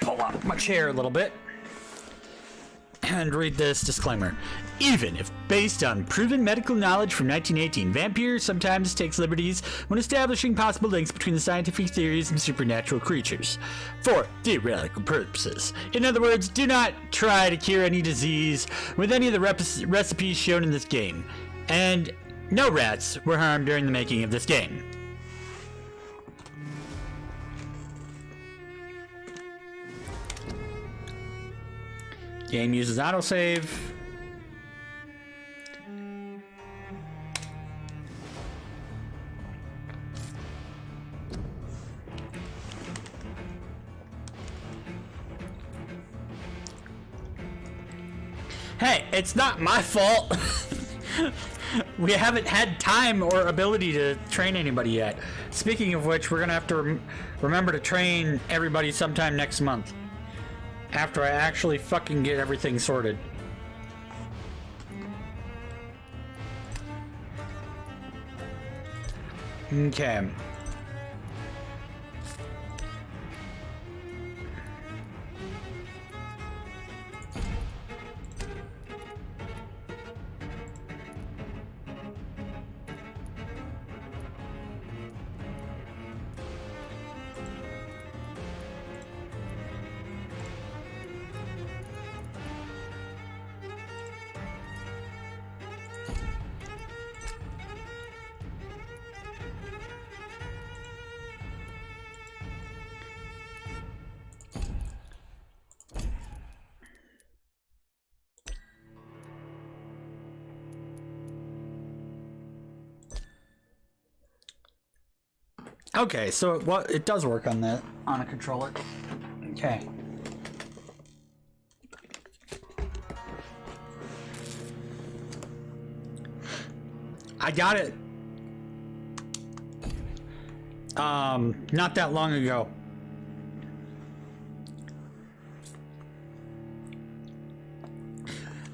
Pull up my chair a little bit and read this disclaimer. Even if based on proven medical knowledge from 1918, Vampyr sometimes takes liberties when establishing possible links between the scientific theories and supernatural creatures for theoretical purposes. In other words, do not try to cure any disease with any of the recipes shown in this game. And no rats were harmed during the making of this game. Game uses autosave. Hey, it's not my fault. We haven't had time or ability to train anybody yet. Speaking of which, we're gonna have to remember to train everybody sometime next month. After I actually fucking get everything sorted. Okay. Okay, so it does work on a controller. Okay. I got it. Not that long ago.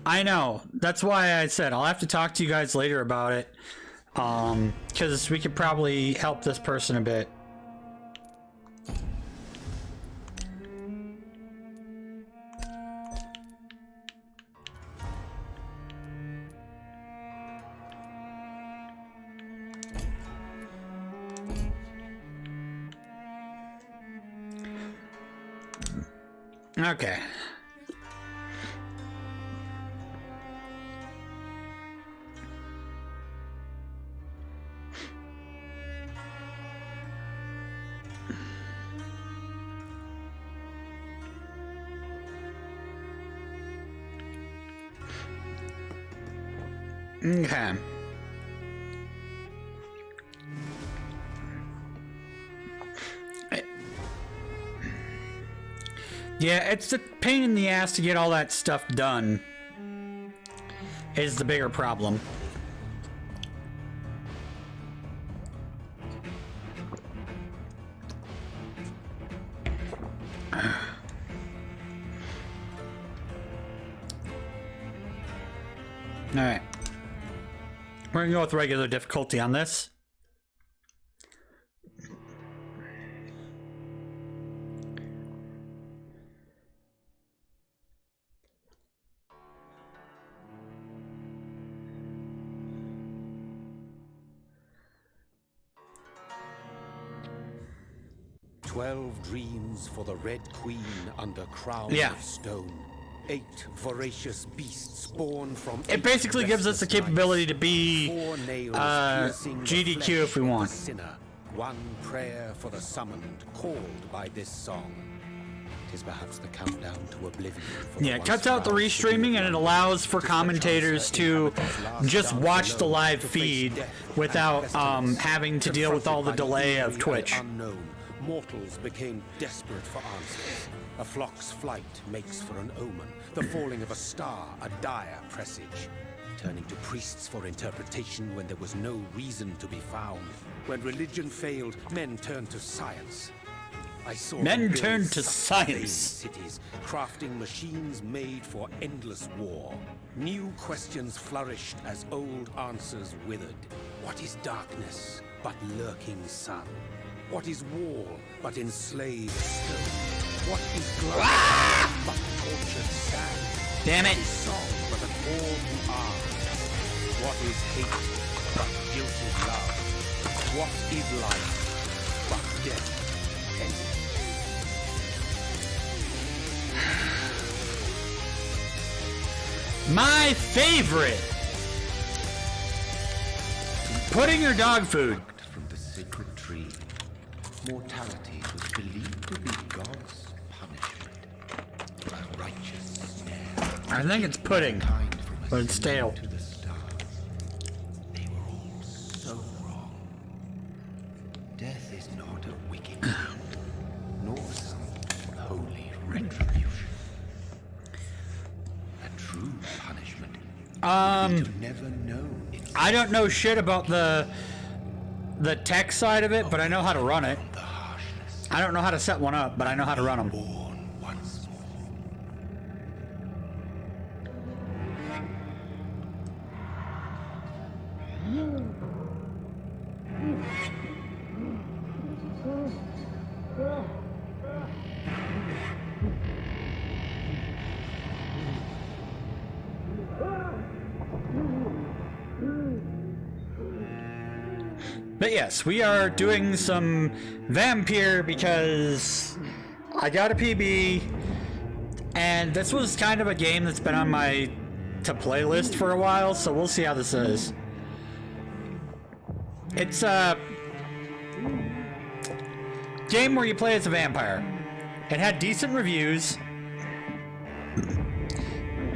I know. That's why I said I'll have to talk to you guys later about it. Because we could probably help this person a bit. Okay. Okay. Yeah, it's a pain in the ass to get all that stuff done. Is the bigger problem. Alright. We're gonna go with regular difficulty on this. "12 dreams for the Red Queen under crown of stone. 8 voracious beasts born from..." It basically gives us the capability to be GDQ if we want. Sinner, 1 prayer for the summoned, called by this song. It is perhaps the countdown to oblivion. Yeah, it cuts out the restreaming and it allows for commentators to just watch the live feed without having to deal with all the delay of Twitch. Mortals became desperate for answers. A flock's flight makes for an omen. The falling of a star, a dire presage. Turning to priests for interpretation when there was no reason to be found. When religion failed, men turned to science. I saw men turned to science. Cities, crafting machines made for endless war. New questions flourished as old answers withered. What is darkness but lurking sun? What is wall but enslaved stone? What is glass but tortured sand? Damn it. What is song but an all who are? What is hate but guilty love? What is life but death ended? My favorite. Pudding or dog food? From the sacred tree, mortality was believed to be God's punishment. A righteous snare. I think it's pudding, Kind from but it's stale. to the stars. They were all so wrong. Death is not a wicked nor some holy retribution. A true punishment. To never know its I don't know shit about the tech side of it, but I know how to run it. the harshness. I don't know how to set one up, but I know how to run them. Born once more. But yes, we are doing some Vampyr because I got a PB, and this was kind of a game that's been on my to play list for a while, so we'll see how this is. It's a game where you play as a vampire. It had decent reviews.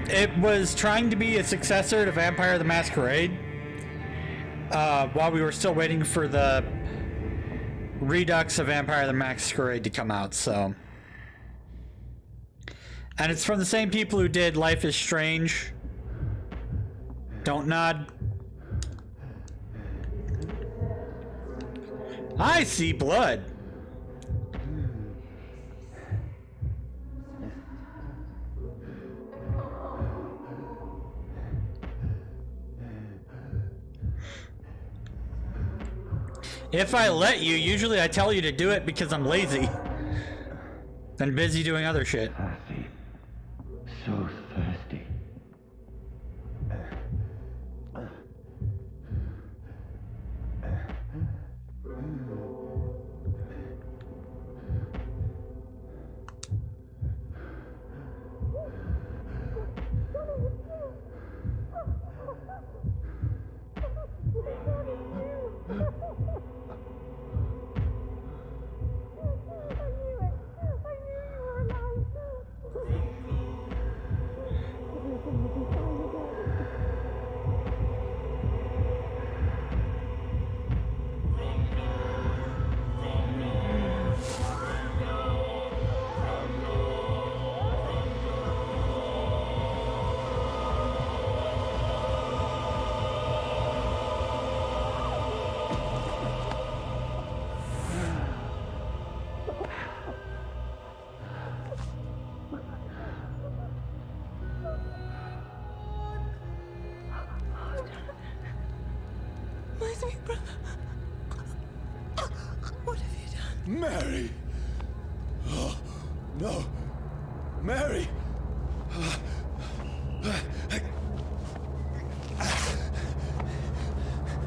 It was trying to be a successor to Vampire the Masquerade. While we were still waiting for the Redux of Vampire the Masquerade to come out, so. And it's from the same people who did Life is Strange. Don't nod. I see blood. If I let you, usually I tell you to do it because I'm lazy. And busy doing other shit. Thirsty. So thirsty. My sweet brother. What have you done? Mary! Oh, no. Mary!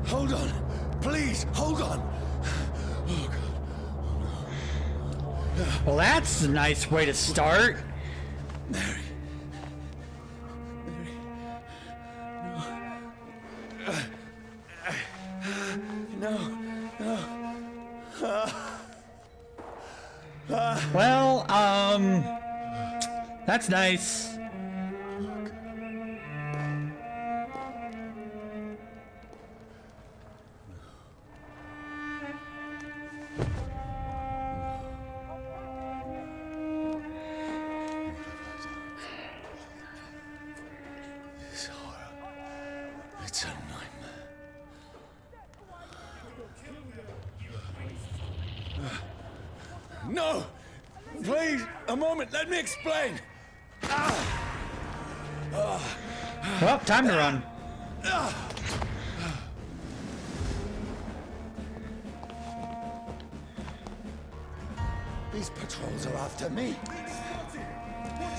Hold on. Please, hold on. Oh, God. Well, that's a nice way to start. Mary. Well, that's nice. This horror. It's a nightmare. No! Please, a moment, let me explain. Well, time to run. These patrols are after me.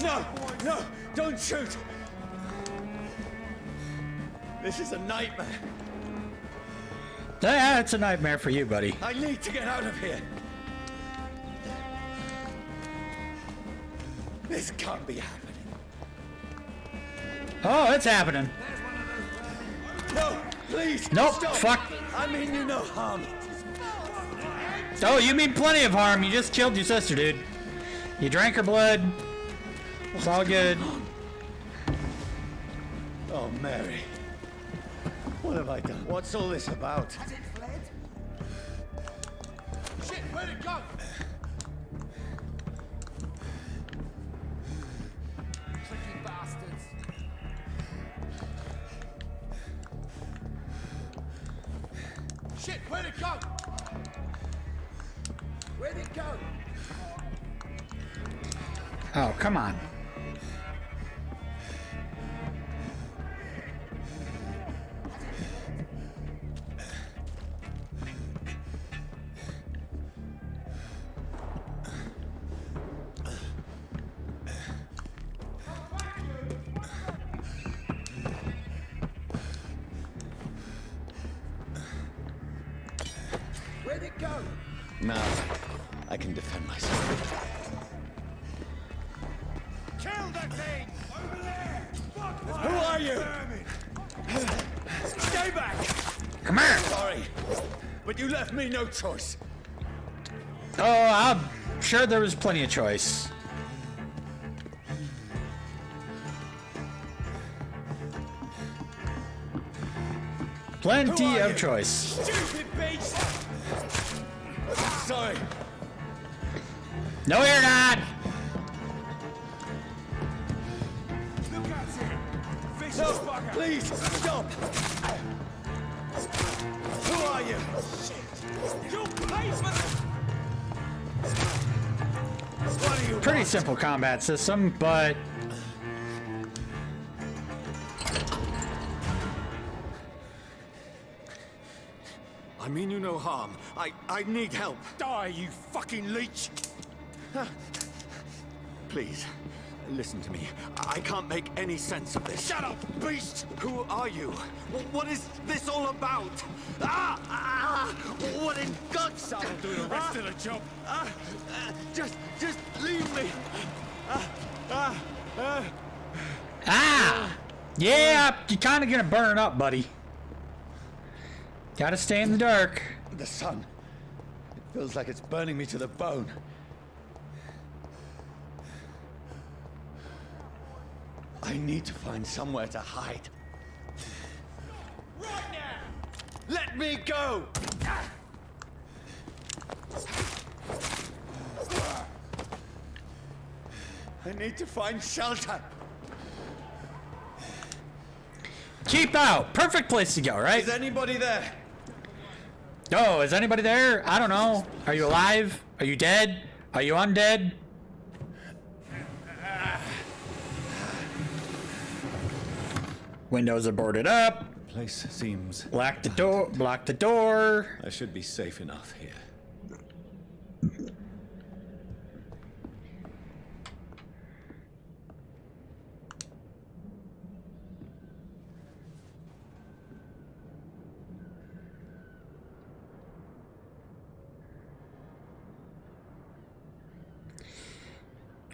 No! No! Don't shoot! This is a nightmare. Yeah, it's a nightmare for you, buddy. I need to get out of here. This can't be happening. Oh, it's happening. No, please. Nope, Stop. fuck. I mean you no harm. Oh, you mean plenty of harm. You just killed your sister, dude. You drank her blood. It's all good. Oh, Mary. What have I done? What's all this about? Has it fled? Shit, where'd it go? Tricky bastards. Shit, where'd it go? Where'd it go? Oh, come on. Where'd it go? Now, I can defend myself. Kill the thing! Over there! Fuck! Who are you? Stay back! Come here. Sorry, but you left me no choice. Oh, I'm sure there was plenty of choice. Plenty Who are of you? choice. Stupid beast! Sorry. No, you're not. Look at him! Vicious No, bugger! please, stop! Who are you? You'll pay for this! What do you Pretty want? simple combat system, but I mean you no harm. I need help. Die, you fucking leech! Please, listen to me. I can't make any sense of this. Shut up, beast! Who are you? What is this all about? What in God's I'll do the rest of the job. Just leave me. yeah, you're kind of gonna burn up, buddy. Gotta stay in the dark. The sun. It feels like it's burning me to the bone. I need to find somewhere to hide. Right now! Let me go! I need to find shelter. Keep out. Perfect place to go, right? Is anybody there? Oh, is anybody there? I don't know. Are you alive? Are you dead? Are you undead? Windows are boarded up. Place seems... Lock the door. Block the door. I should be safe enough here.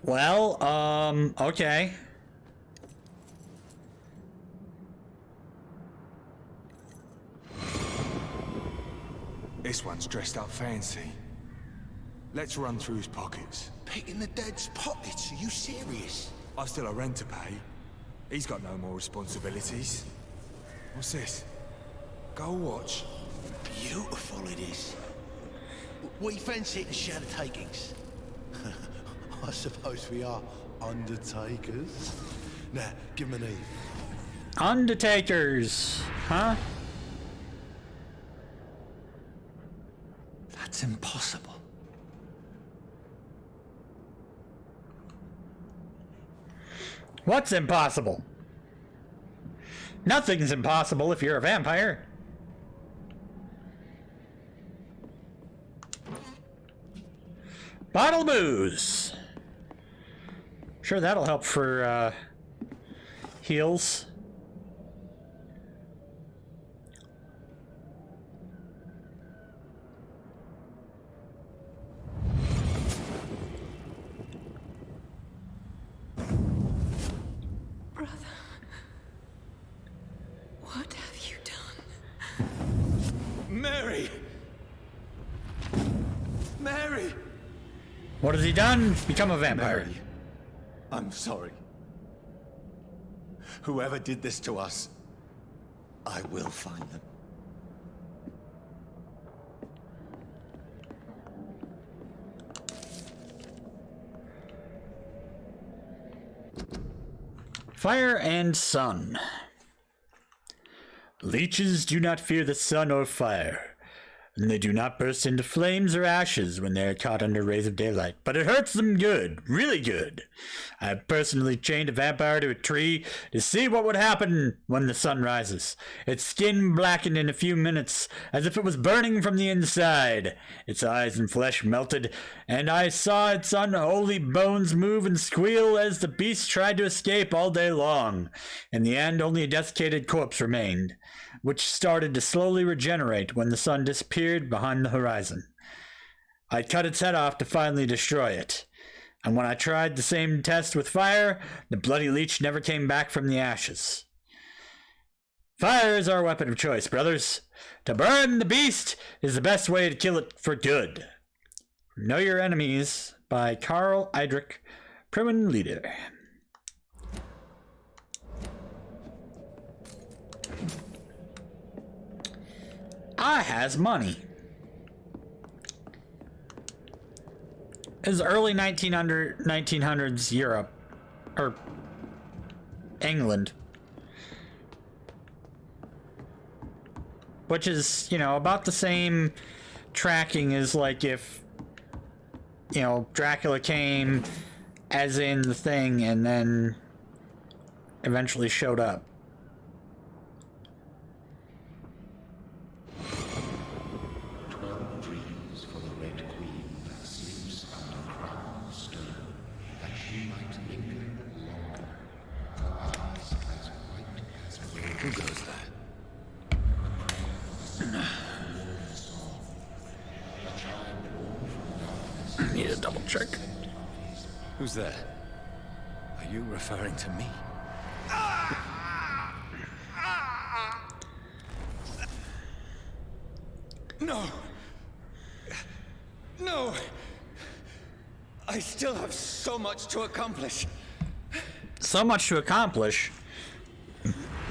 Well, okay. This one's dressed up fancy. Let's run through his pockets. Picking the dead's pockets? Are you serious? I've still a rent to pay. He's got no more responsibilities. What's this? Gold watch. Beautiful it is. We fancy it to share the takings. I suppose we are undertakers. Now, give him an E. Undertakers. Huh? That's impossible. What's impossible? Nothing's impossible if you're a vampire. Bottle of booze. Sure, that'll help for heals. Brother, what have you done? Mary! Mary! What has he done? Become a vampire. Mary, I'm sorry. Whoever did this to us, I will find them. Fire and sun. Leeches do not fear the sun or fire, and they do not burst into flames or ashes when they are caught under rays of daylight. But it hurts them good, really good. I have personally chained a vampire to a tree to see what would happen when the sun rises. Its skin blackened in a few minutes, as if it was burning from the inside. Its eyes and flesh melted, and I saw its unholy bones move and squeal as the beast tried to escape all day long. In the end, only a desiccated corpse remained, which started to slowly regenerate when the sun disappeared behind the horizon. I cut its head off to finally destroy it, and when I tried the same test with fire, the bloody leech never came back from the ashes. Fire is our weapon of choice, brothers. To burn the beast is the best way to kill it for good. Know Your Enemies by Carl Eidrich, Primin Leader. I has money. It was early 1900s Europe, or England, which is, you know, about the same tracking as like if, you know, Dracula came as in The Thing and then eventually showed up. Who goes there? Need a double check. Who's there? Are you referring to me? No! No! I still have so much to accomplish. So much to accomplish.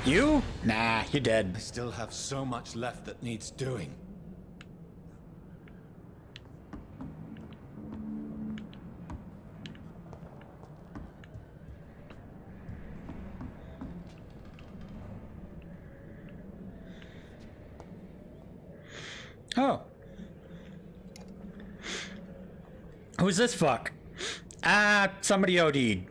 You? Nah, you're dead. I still have so much left that needs doing. Oh. Who's this fuck? Ah, somebody OD'd.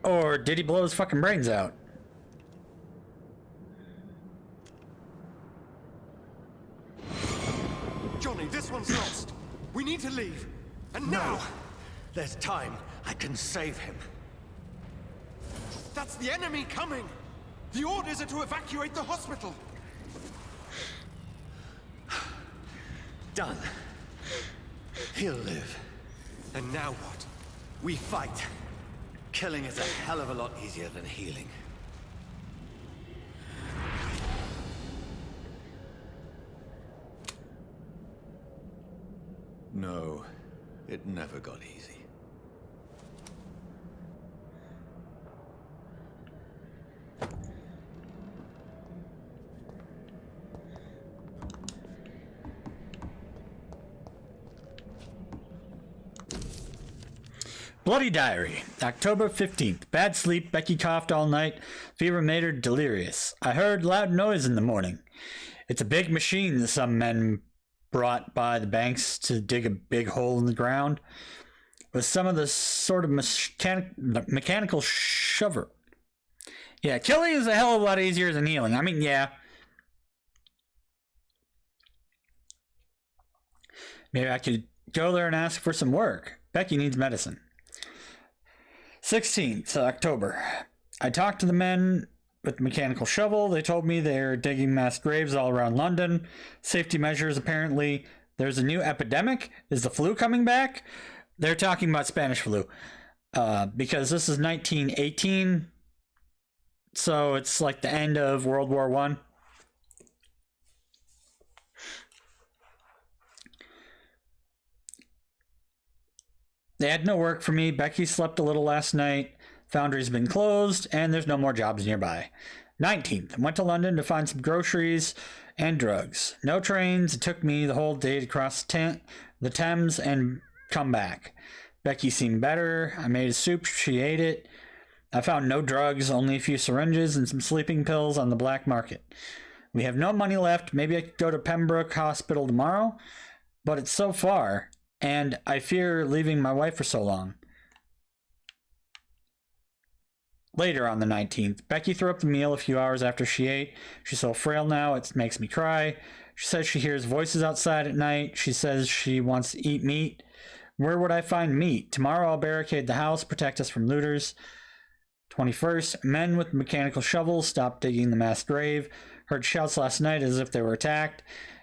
Or did he blow his fucking brains out? Johnny, this one's lost. We need to leave. And now! There's time. I can save him. That's the enemy coming! The orders are to evacuate the hospital! Done. He'll live. And now what? We fight. Killing is a hell of a lot easier than healing. No, it never got easy. Bloody Diary, October 15th. Bad sleep, Becky coughed all night, fever made her delirious. I heard loud noise in the morning. It's a big machine some men brought by the banks to dig a big hole in the ground. with some of the sort of mechanical shover. Yeah, killing is a hell of a lot easier than healing. I mean, yeah. Maybe I could go there and ask for some work. Becky needs medicine. 16th October. I talked to the men with the mechanical shovel. They told me they're digging mass graves all around London. Safety measures, apparently. There's a new epidemic. Is the flu coming back? They're talking about Spanish flu. Because this is 1918. So it's like the end of World War I. They had no work for me. Becky slept a little last night. Foundry's been closed, and there's no more jobs nearby. 19th, went to London to find some groceries and drugs. No trains. It took me the whole day to cross the Thames and come back. Becky seemed better. I made a soup. She ate it. I found no drugs, only a few syringes and some sleeping pills on the black market. We have no money left. Maybe I could go to Pembroke Hospital tomorrow, but it's so far, and I fear leaving my wife for so long. Later on the 19th, Becky threw up the meal a few hours after she ate. She's so frail now, it makes me cry. She says she hears voices outside at night. She says she wants to eat meat. Where would I find meat? Tomorrow I'll barricade the house, protect us from looters. 21st, men with mechanical shovels stopped digging the mass grave. Heard shouts last night as if they were attacked.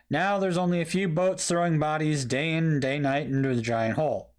Now there's only a few boats throwing bodies day in and day night into the giant hole.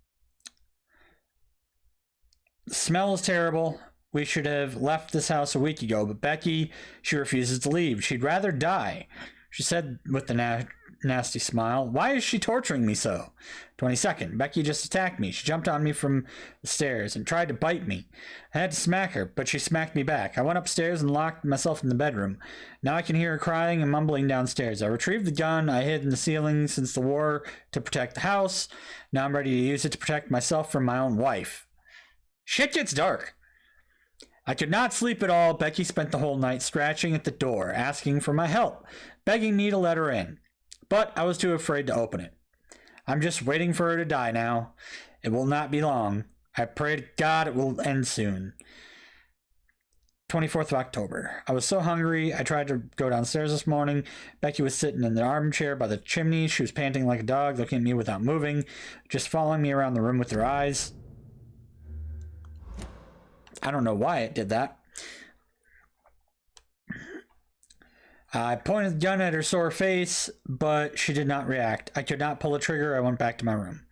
The smell is terrible. We should have left this house a week ago, but Becky, she refuses to leave. She'd rather die. She said with a nasty smile, "Why is she torturing me so?" 22nd, Becky just attacked me. She jumped on me from the stairs and tried to bite me. I had to smack her, but she smacked me back. I went upstairs and locked myself in the bedroom. Now I can hear her crying and mumbling downstairs. I retrieved the gun I hid in the ceiling since the war to protect the house. Now I'm ready to use it to protect myself from my own wife. Shit gets dark. I could not sleep at all. Becky spent the whole night scratching at the door, asking for my help, begging me to let her in. But I was too afraid to open it. I'm just waiting for her to die now. It will not be long. I pray to God it will end soon. 24th of October. I was so hungry, I tried to go downstairs this morning. Becky was sitting in the armchair by the chimney. She was panting like a dog, looking at me without moving, just following me around the room with her eyes. I don't know why it did that. I pointed the gun at her sore face, but she did not react. I could not pull the trigger. I went back to my room.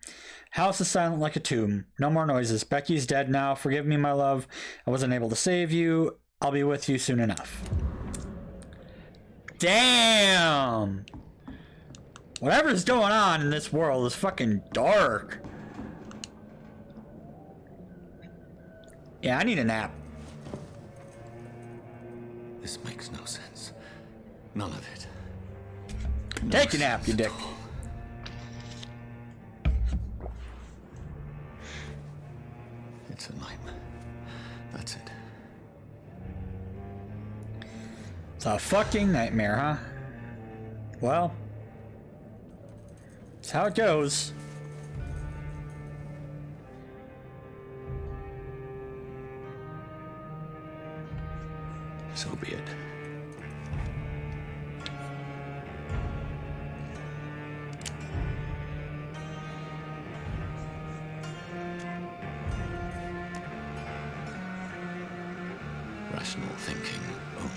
House is silent like a tomb. No more noises. Becky's dead now. Forgive me, my love. I wasn't able to save you. I'll be with you soon enough. Damn! Whatever's going on in this world is fucking dark. Yeah, I need a nap. This makes no sense. None of it. Take a nap, you dick. It's a nightmare. That's it. It's a fucking nightmare, huh? Well, that's how it goes. So be it. Rational thinking only.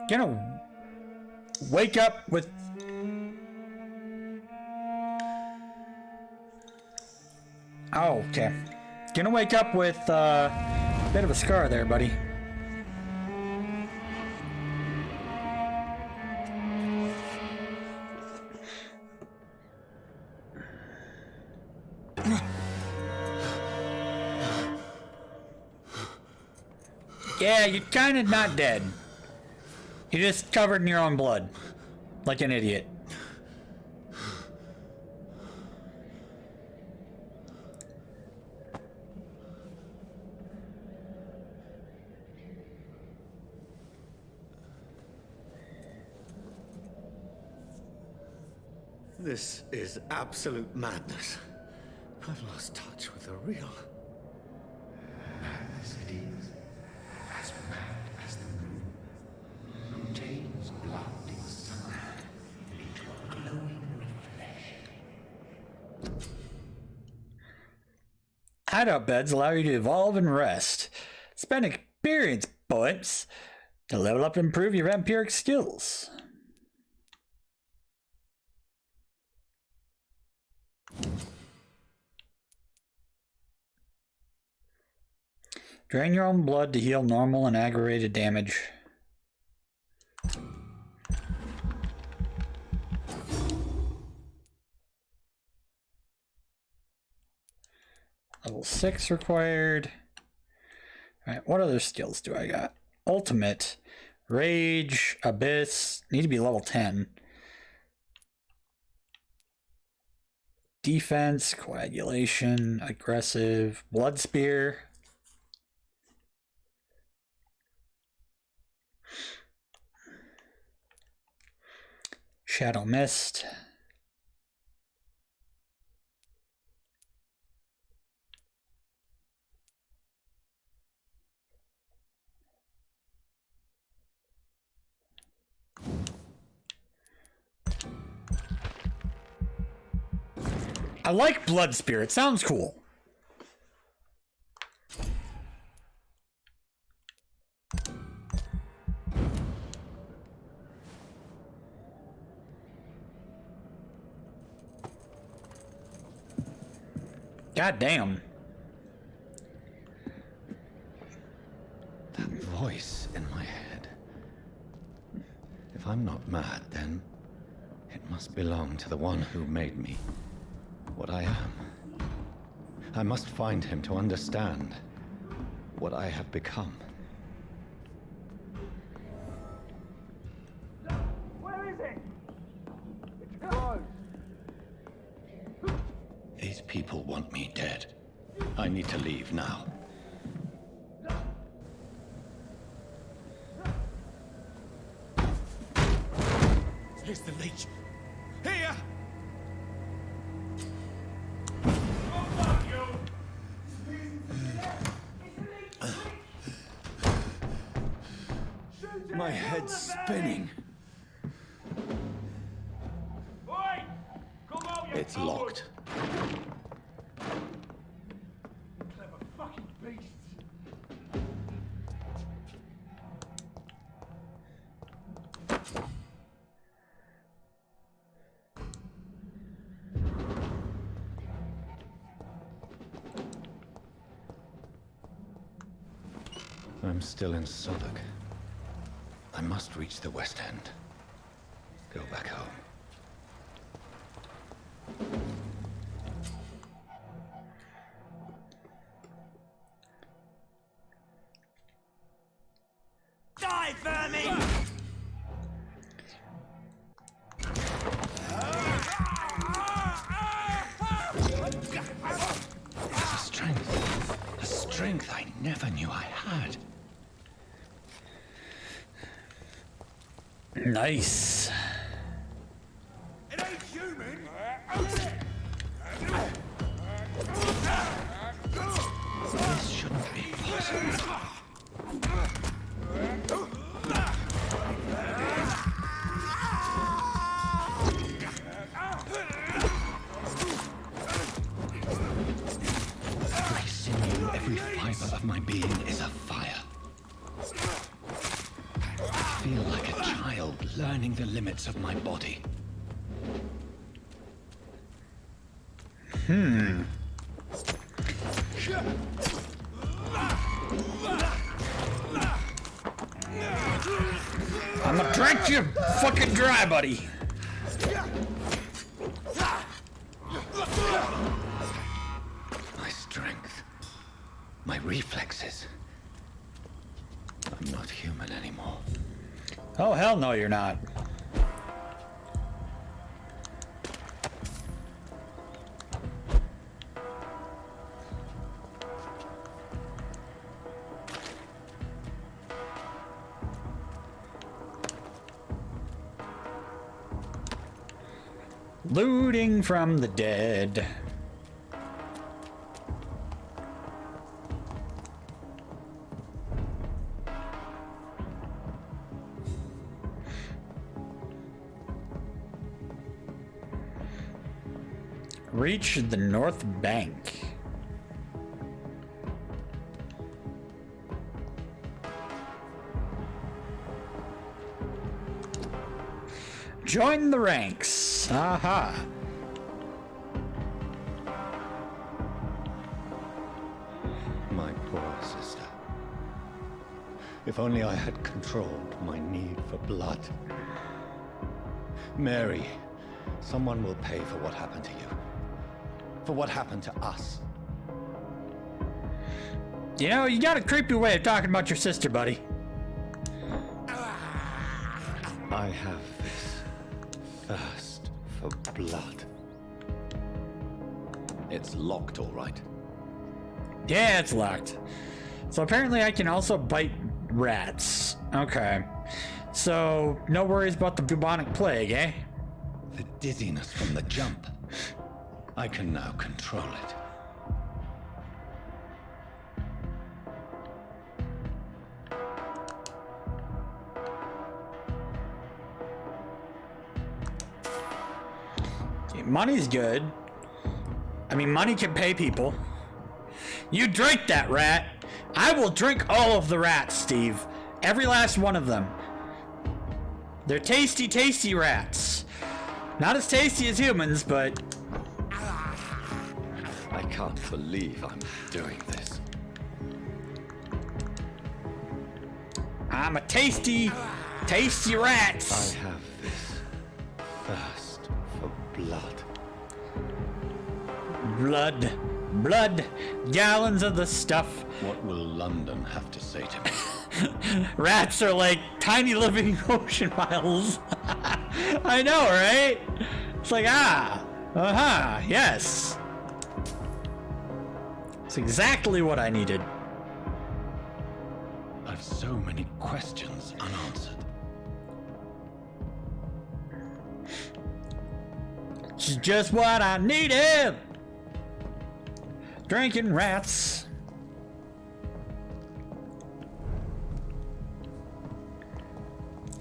Gonna wake up with... Oh, okay. Gonna wake up with a bit of a scar there, buddy. Yeah, you're kind of not dead. You're just covered in your own blood. Like an idiot. This is absolute madness. I've lost touch with the real. As it is, as mad as the moon, contains blood inside into a glowing reflection. Hideout beds allow you to evolve and rest. Spend experience points to level up and improve your vampiric skills. Drain your own blood to heal normal and aggravated damage. Level 6 required. Alright, what other skills do I got? Ultimate, Rage, Abyss, need to be level 10. Defense, Coagulation, Aggressive, Blood Spear. Shadow Mist. I like Blood Spear. It sounds cool. God damn. That voice in my head. If I'm not mad, then it must belong to the one who made me what I am. I must find him to understand what I have become. Where is it? It's closed. These people want me dead. I need to leave now. Here's the leech. Here! My head's spinning. It's locked. Clever fucking beasts. I'm still in Southwark. I must reach the West End. Go back home. Die, vermin! A strength I never knew I had. Nice. It ain't human! This shouldn't be possible. Every sinew, every fiber of my being is afire. I feel like a child learning the limits of my body. I'm gonna drink you fucking dry, buddy. My strength, my reflexes. I'm not human anymore. Oh, hell no, you're not. Looting from the dead. Reach the north bank. Join the ranks. Aha. My poor sister. If only I had controlled my need for blood. Mary, someone will pay for what happened to you. For what happened to us. You know, you got a creepy way of talking about your sister, buddy. I have this thirst for blood. It's locked, all right. Yeah, it's locked. So apparently I can also bite rats. Okay. So, no worries about the bubonic plague, eh? The dizziness from the jump. I can now control it. Money's good. I mean, money can pay people. You drink that rat. I will drink all of the rats, Steve. Every last one of them. They're tasty, tasty rats. Not as tasty as humans, but... I can't believe I'm doing this. I'm a tasty, tasty rats. I have this thirst for blood. Blood, gallons of the stuff. What will London have to say to me? Rats are like tiny living ocean miles. I know, right? It's like, yes. It's exactly what I needed. I've so many questions unanswered. It's just what I needed. Drinking rats.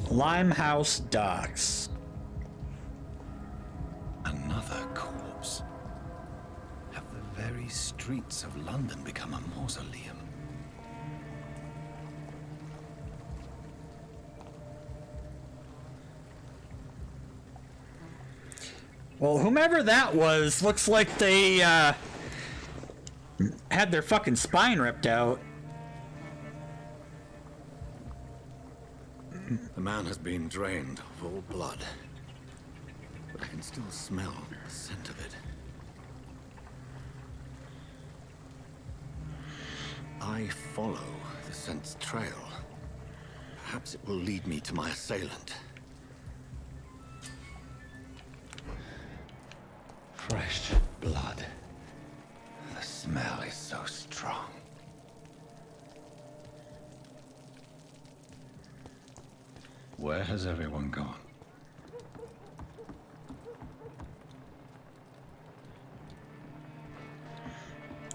Limehouse Docks. Another corpse. Have the very streets of London become a mausoleum? Well, whomever that was, looks like they had their fucking spine ripped out. The man has been drained of all blood, but I can still smell the scent of it. I follow the scent's trail. Perhaps it will lead me to my assailant. Fresh blood. The smell is so strong. Where has everyone gone?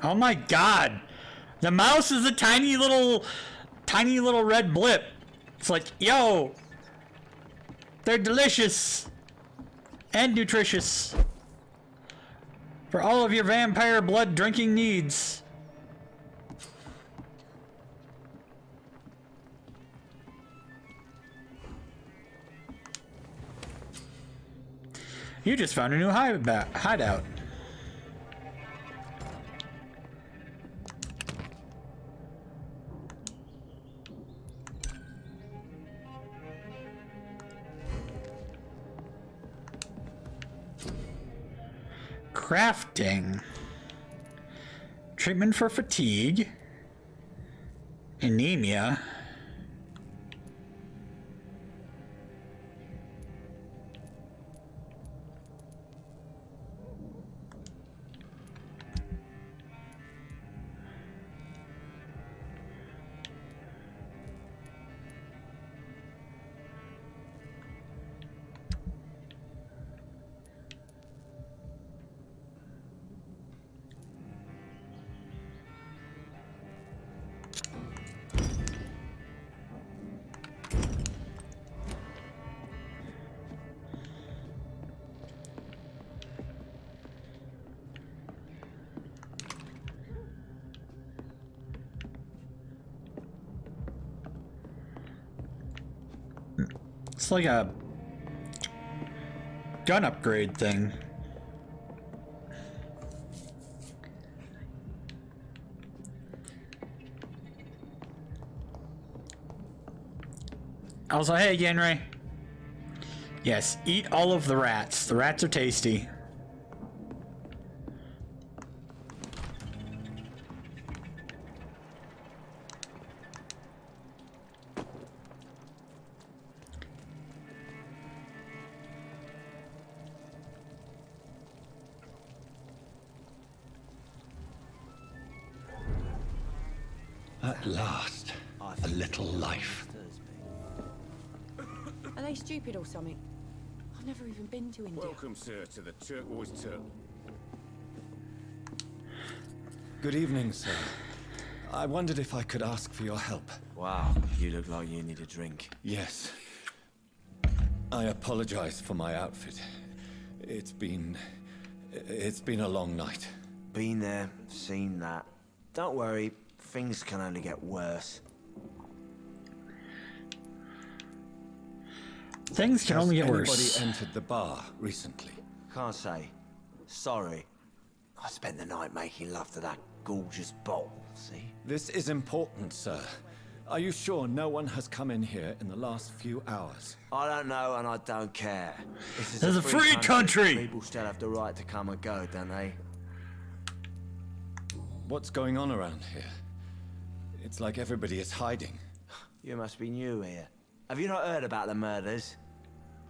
Oh my god! The mouse is a tiny little red blip. It's like, yo! They're delicious! And nutritious. For all of your vampire blood drinking needs. You just found a new hideout. Crafting. Treatment for fatigue. Anemia. It's like a gun upgrade thing. Also, hey, Genray. Yes, eat all of the rats. The rats are tasty. At last, a little life. Are they stupid or something? I've never even been to India. Welcome, sir, to the Turquoise Turtle. Good evening, sir. I wondered if I could ask for your help. Wow, you look like you need a drink. Yes. I apologize for my outfit. It's been a long night. Been there, seen that. Don't worry, things can only get worse. Things can only get worse. Anybody entered the bar recently? Can't say. Sorry. I spent the night making love to that gorgeous bottle, see? This is important, sir. Are you sure no one has come in here in the last few hours? I don't know and I don't care. This is a free country! People still have the right to come and go, don't they? What's going on around here? It's like everybody is hiding. You must be new here. Have you not heard about the murders?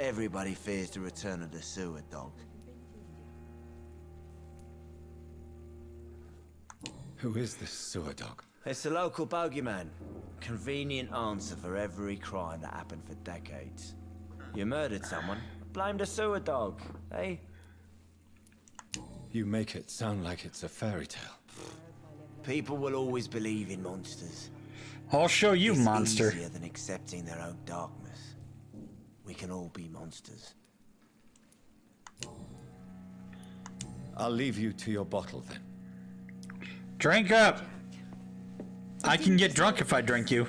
Everybody fears the return of the sewer dog. Who is this sewer dog? It's the local bogeyman. Convenient answer for every crime that happened for decades. You murdered someone, blame the sewer dog, eh? You make it sound like it's a fairy tale. People will always believe in monsters. I'll show you, It's monster. easier than accepting their own darkness. We can all be monsters. I'll leave you to your bottle then. Drink up. I can get drunk if I drink you.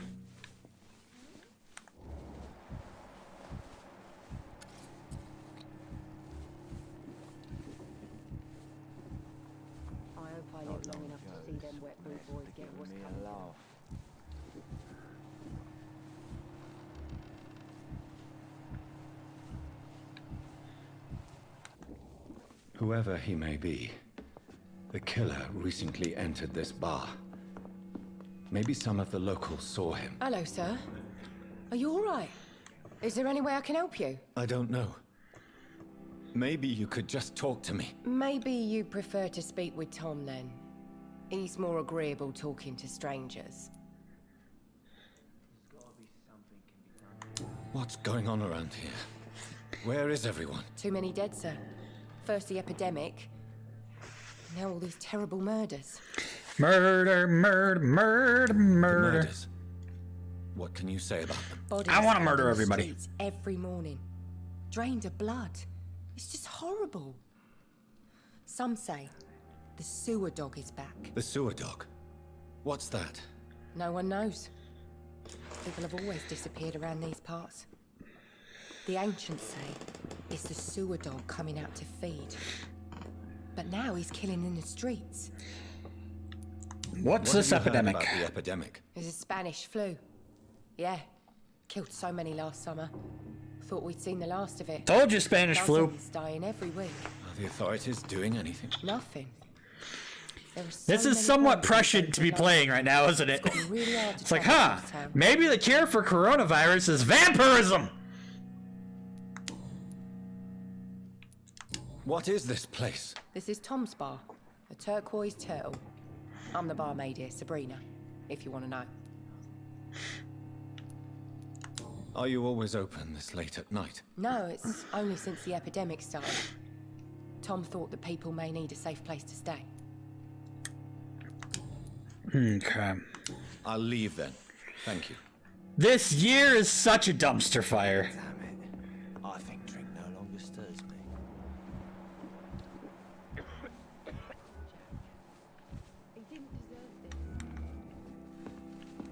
I hope I live long enough to see them wet boot boys get what's coming. Whoever he may be, the killer recently entered this bar. Maybe some of the locals saw him. Hello, sir. Are you all right? Is there any way I can help you? I don't know. Maybe you could just talk to me. Maybe you prefer to speak with Tom then. He's more agreeable talking to strangers. What's going on around here? Where is everyone? Too many dead, sir. First the epidemic, now all these terrible murders. Murder, murder, murder, The murder. murders. What can you say about them? Bodies I wanna found murder on the everybody. streets every morning. Drained of blood. It's just horrible. Some say the sewer dog is back. The sewer dog. What's that? No one knows. People have always disappeared around these parts. The ancients say it's the sewer dog coming out to feed. But now he's killing in the streets. What's What this have you heard epidemic? about the epidemic? There's a Spanish flu. Yeah. Killed so many last summer. Thought we'd seen the last of it. Told you Spanish flu. Dozens dying every week. Are the authorities doing anything? Nothing. There are so This is many somewhat bodies prescient to be taken playing right now, isn't it? It's gotten really hard to It's like, track huh, this town. maybe the cure for coronavirus is vampirism. What is this place? This is Tom's bar, a turquoise turtle. I'm the barmaid here, Sabrina, if you want to know. Are you always open this late at night? No, it's only since the epidemic started. Tom thought that people may need a safe place to stay. Okay. I'll leave then. Thank you. This year is such a dumpster fire. Damn it. I think drink no longer stirs me.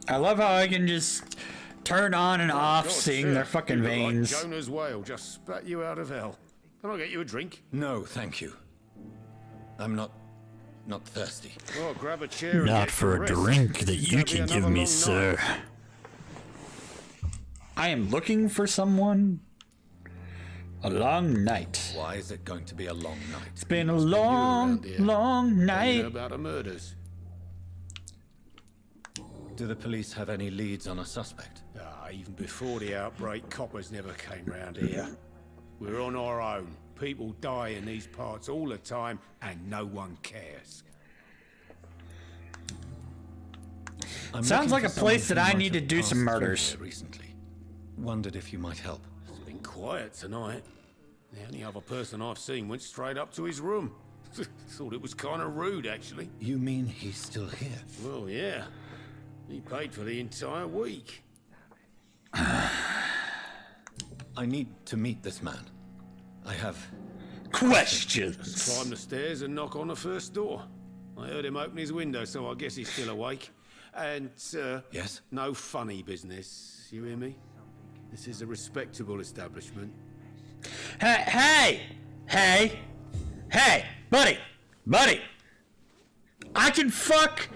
I love how I can just turn on and off, God, seeing sir, their fucking you look veins. Like Jonah's whale just spat you out of hell. Can I get you a drink? No, thank you. I'm not thirsty. Oh, grab a chair and Not get for some a rest. drink that It's you gonna be can give another me, long sir. night. I am looking for someone. A long night. Why is it going to be a long night? It's been a Must be you long, around here. long Don't you know night. about the murders? Do the police have any leads on a suspect? Even before the outbreak, coppers never came round here. We're on our own. People die in these parts all the time, and no one cares. I'm Sounds looking like for a place someone that who I might need to have do passed some through murders. here recently. Wondered if you might help. It's been quiet tonight. The only other person I've seen went straight up to his room. Thought it was kind of rude, actually. You mean he's still here? Well, yeah. He paid for the entire week. I need to meet this man. I have... Questions. Climb the stairs and knock on the first door. I heard him open his window, so I guess he's still awake. And, Yes? no funny business. You hear me? This is a respectable establishment. Hey, buddy. I can fuck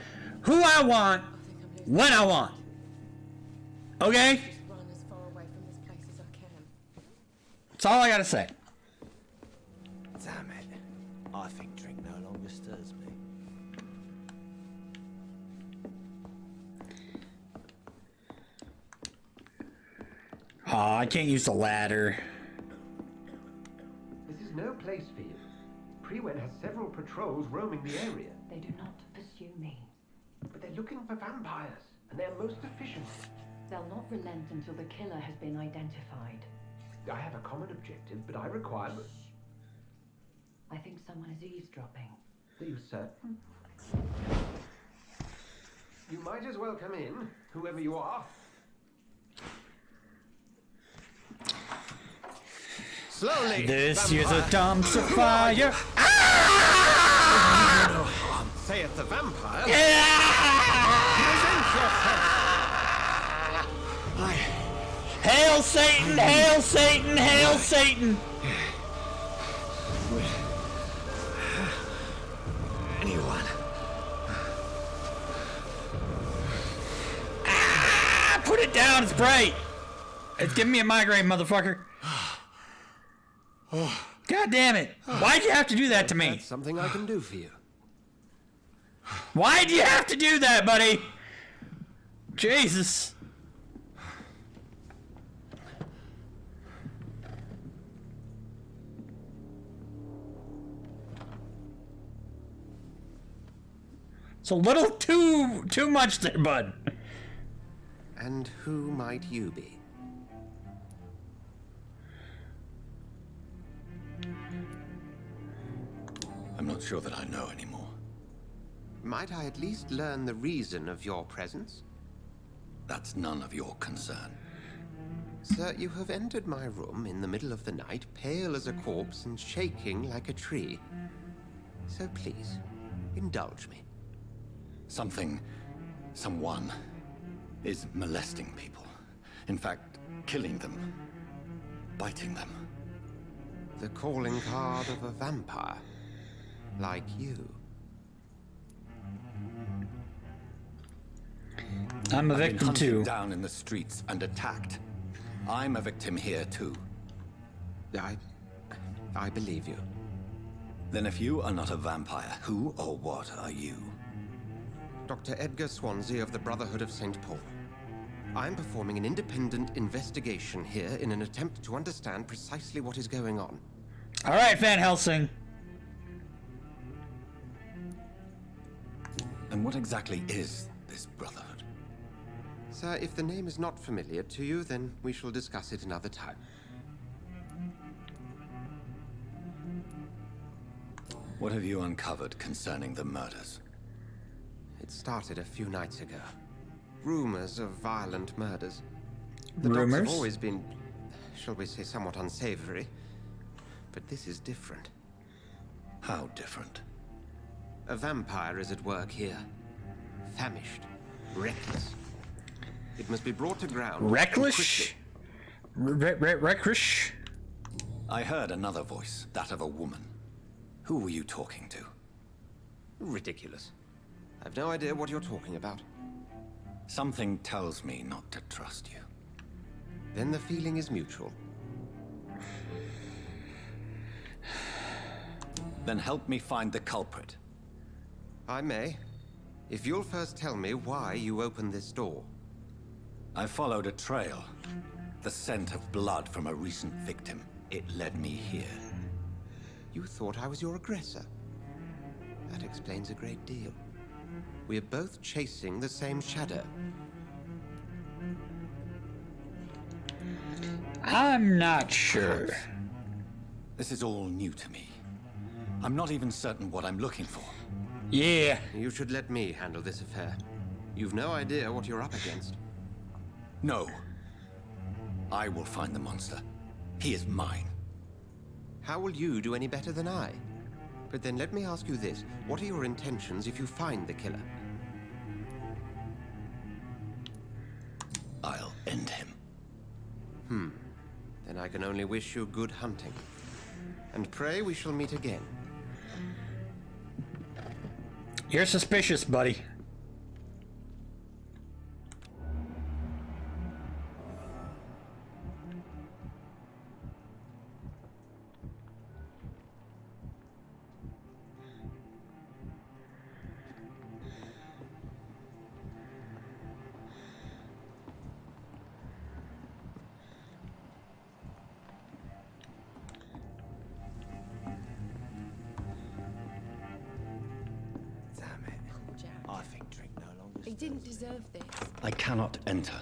who I want, when I want. Okay? Just run as far away from this place as I can. That's all I gotta say. Damn it. I think drink no longer stirs me. Aw, I can't use the ladder. This is no place for you. Prewen has several patrols roaming the area, They do not pursue me. but they're looking for vampires, and they're most efficient. They'll not relent until the killer has been identified. I have a common objective, but I require... I think someone is eavesdropping. Do you, sir? You might as well come in, whoever you are. Slowly! This is a dumpster fire. Saith the vampire. Hail Satan! Hail Satan! Hail Satan! Anyone? Put it down, it's bright. It's giving me a migraine, motherfucker. God damn it. Why'd you have to do that to me? That's something I can do for you. Why'd you have to do that, buddy? Jesus. It's a little too much there, bud. And who might you be? I'm not sure that I know anymore. Might I at least learn the reason of your presence? That's none of your concern. Sir, you have entered my room in the middle of the night, pale as a corpse and shaking like a tree. So please, indulge me. Someone is molesting people. In fact, killing them. Biting them. The calling card of a vampire. Like you. I'm a I've been victim hunted too. down in the streets and attacked. I'm a victim here too. I believe you. Then if you are not a vampire, who or what are you? Dr. Edgar Swansea of the Brotherhood of St. Paul. I'm performing an independent investigation here in an attempt to understand precisely what is going on. All right, Van Helsing. And what exactly is this Brotherhood? Sir, if the name is not familiar to you, then we shall discuss it another time. What have you uncovered concerning the murders? It started a few nights ago. Rumors of violent murders. The dogs Rumors? have always been, shall we say, somewhat unsavory. But this is different. How different? A vampire is at work here. Famished. Reckless. It must be brought to ground. Reckless? Reckless? I heard another voice, that of a woman. Who were you talking to? Ridiculous. I've no idea what you're talking about. Something tells me not to trust you. Then the feeling is mutual. Then help me find the culprit. I may. If you'll first tell me why you opened this door. I followed a trail. The scent of blood from a recent victim. It led me here. You thought I was your aggressor. That explains a great deal. We're both chasing the same shadow. I'm not sure. This is all new to me. I'm not even certain what I'm looking for. Yeah. You should let me handle this affair. You've no idea what you're up against. No. I will find the monster. He is mine. How will you do any better than I? But then let me ask you this. What are your intentions if you find the killer? I'll end him. Then I can only wish you good hunting. And pray we shall meet again. You're suspicious, buddy. I think drink no longer. He didn't deserve this. I cannot enter.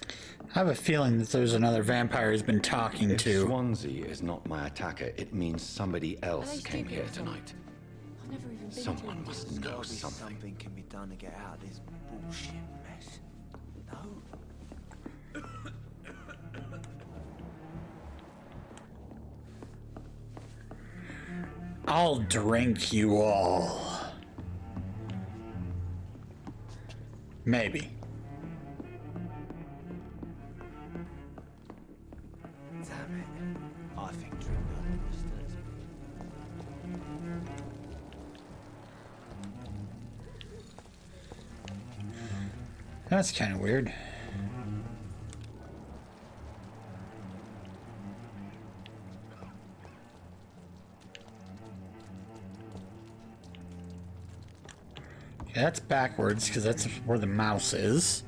I have a feeling that there's another vampire who's been talking If to. Swansea is not my attacker, it means somebody else they came stupid here or something? tonight. I've never even been to Someone India. must There's know gotta be something. something can be done to get out of this bullshit mess. No? I'll drink you all. Maybe. Damn it. I think drink no longer stirs me. That's kind of weird. Yeah, that's backwards because that's where the mouse is.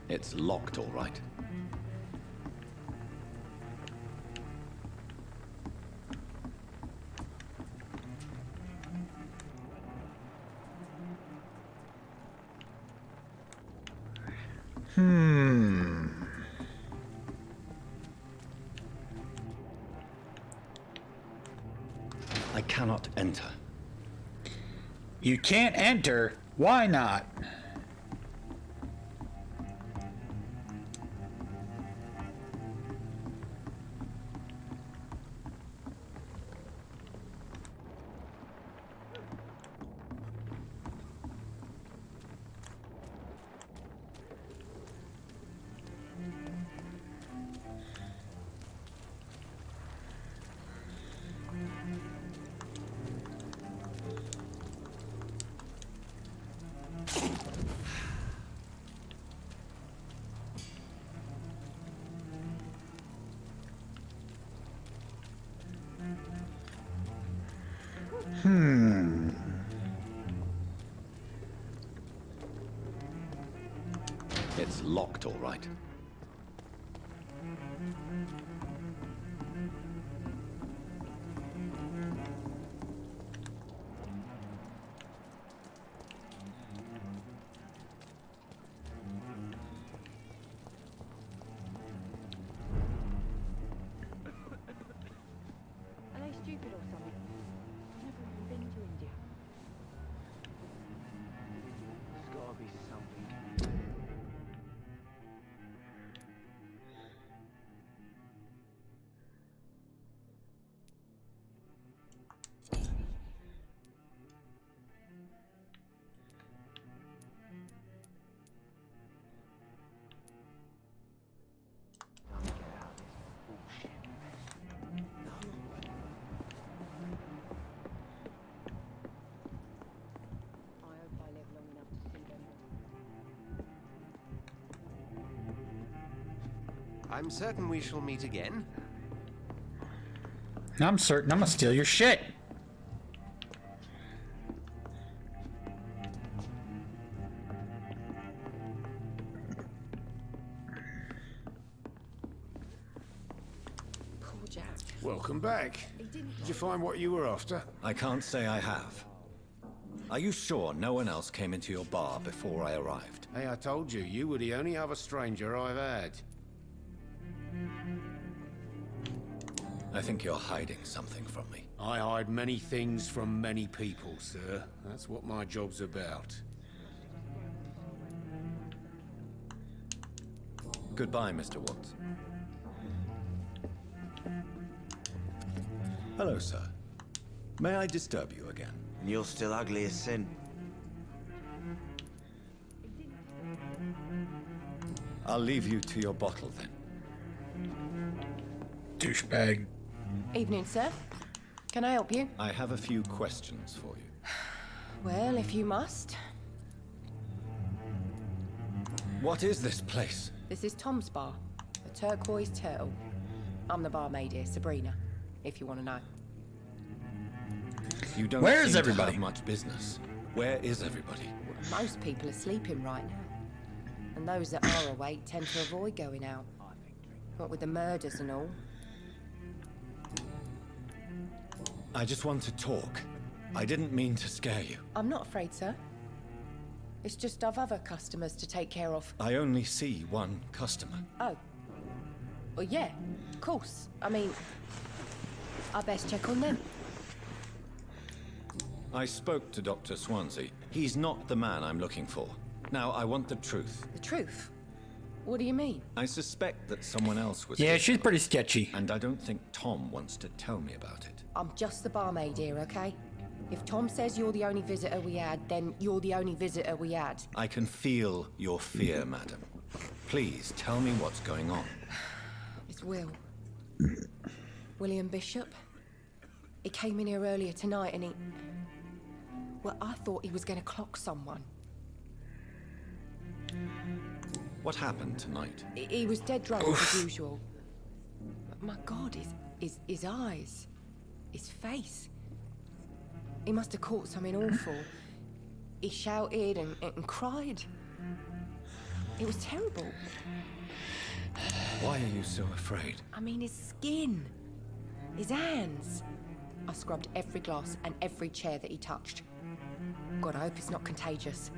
It's locked, all right. I cannot enter. You can't enter. Why not? It's locked, all right. Are they stupid or something? I've never even been to India. I'm certain we shall meet again. I'm certain I'm gonna steal your shit. Poor Jack. Welcome back. Did you find what you were after? I can't say I have. Are you sure no one else came into your bar before I arrived? Hey, I told you, you were the only other stranger I've had. I think you're hiding something from me. I hide many things from many people, sir. That's what my job's about. Goodbye, Mr. Watts. Hello, sir. May I disturb you again? And you're still ugly as sin. I'll leave you to your bottle then. Douchebag. Evening, sir. Can I help you? I have a few questions for you. Well, if you must. What is this place? This is Tom's bar, the Turquoise Turtle. I'm the barmaid here, Sabrina, if you want to know. You don't Where is seem to everybody? have much business. Where is everybody? Most people are sleeping right now. And those that are awake tend to avoid going out. What with the murders and all. I just want to talk. I didn't mean to scare you. I'm not afraid, sir. It's just I've other customers to take care of. I only see one customer. Oh. Well, yeah, of course. I mean, I best check on them. I spoke to Dr. Swansea. He's not the man I'm looking for. Now, I want the truth. The truth? What do you mean? I suspect that someone else was Yeah, here she's tonight, pretty sketchy. and I don't think Tom wants to tell me about it. I'm just the barmaid here, okay? If Tom says you're the only visitor we had, then you're the only visitor we had. I can feel your fear, madam. Please, tell me what's going on. It's Will. William Bishop. He came in here earlier tonight and he... Well, I thought he was going to clock someone. What happened tonight? He was dead drunk as usual. But my God, his eyes, his face. He must have caught something awful. He shouted and cried. It was terrible. Why are you so afraid? I mean, his skin, his hands. I scrubbed every glass and every chair that he touched. God, I hope it's not contagious.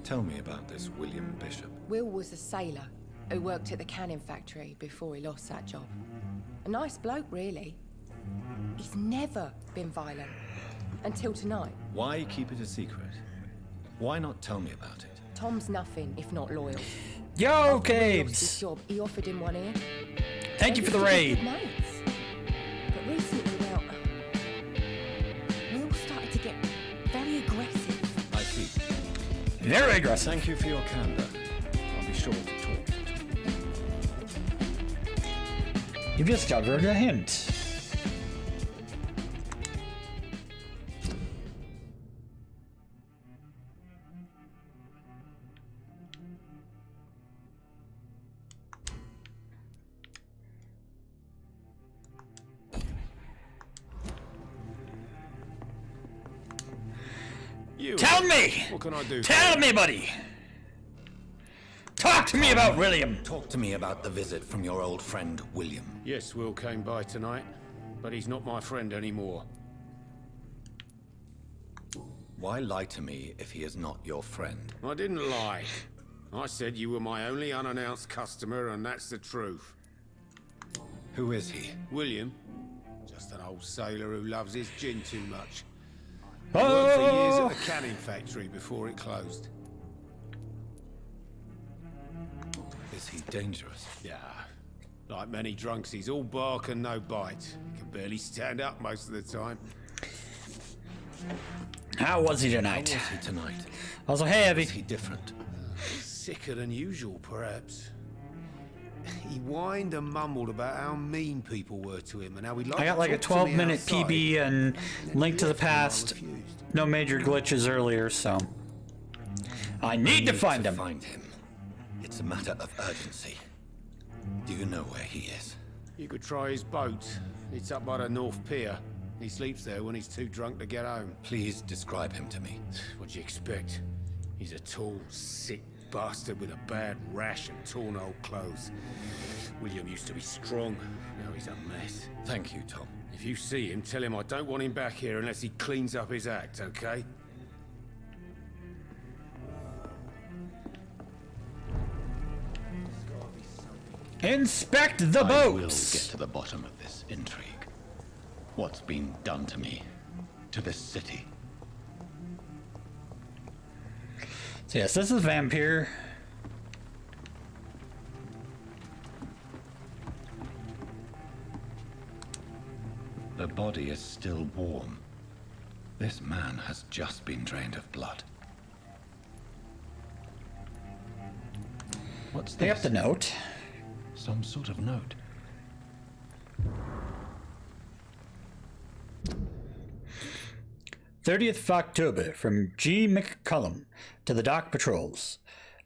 Tell me about this William Bishop. Will was a sailor who worked at the canning factory before he lost that job. A nice bloke, really. He's never been violent. Until tonight. Why keep it a secret? Why not tell me about it? Tom's nothing if not loyal. Yo, After Will lost his Cabes. job, he offered him one here. Thank you for the They used raid. to be good mates. But recently, well, Will started to get very aggressive. I see. Very aggressive. Thank you for your candor. I'll be sure to talk. You've discovered a hint. You. Tell me! What can I do? Tell me, buddy! Talk to me about William! Talk to me about the visit from your old friend, William. Yes, Will came by tonight, but he's not my friend anymore. Why lie to me if he is not your friend? I didn't lie. I said you were my only unannounced customer, and that's the truth. Who is he? William, just an old sailor who loves his gin too much. He worked for years at the canning factory before it closed. Is he dangerous? Yeah, like many drunks, he's all bark and no bite. Can barely stand up most of the time. How was he How tonight? was he tonight? Also heavy. Is he different? Sicker than usual, perhaps. He whined and mumbled about how mean people were to him and how he'd like I got to like a talk to me 12-minute outside. PB and then Link to the left when I Past. refused. No major glitches earlier, so I need to find him. Find him. It's a matter of urgency. Do you know where he is? You could try his boat. It's up by the North Pier. He sleeps there when he's too drunk to get home. Please describe him to me. What do you expect? He's a tall, sick bastard with a bad rash and torn old clothes. William used to be strong. Now he's a mess. Thank you, Tom. If you see him, tell him I don't want him back here unless he cleans up his act, okay? Inspect the I will boats! get to the bottom of this intrigue. What's been done to me? To this city? So yes, this is Vampyr. The body is still warm. This man has just been drained of blood. What's Pick up this? the note. Some sort of note. "30th of October from G. McCullum to the dock patrols.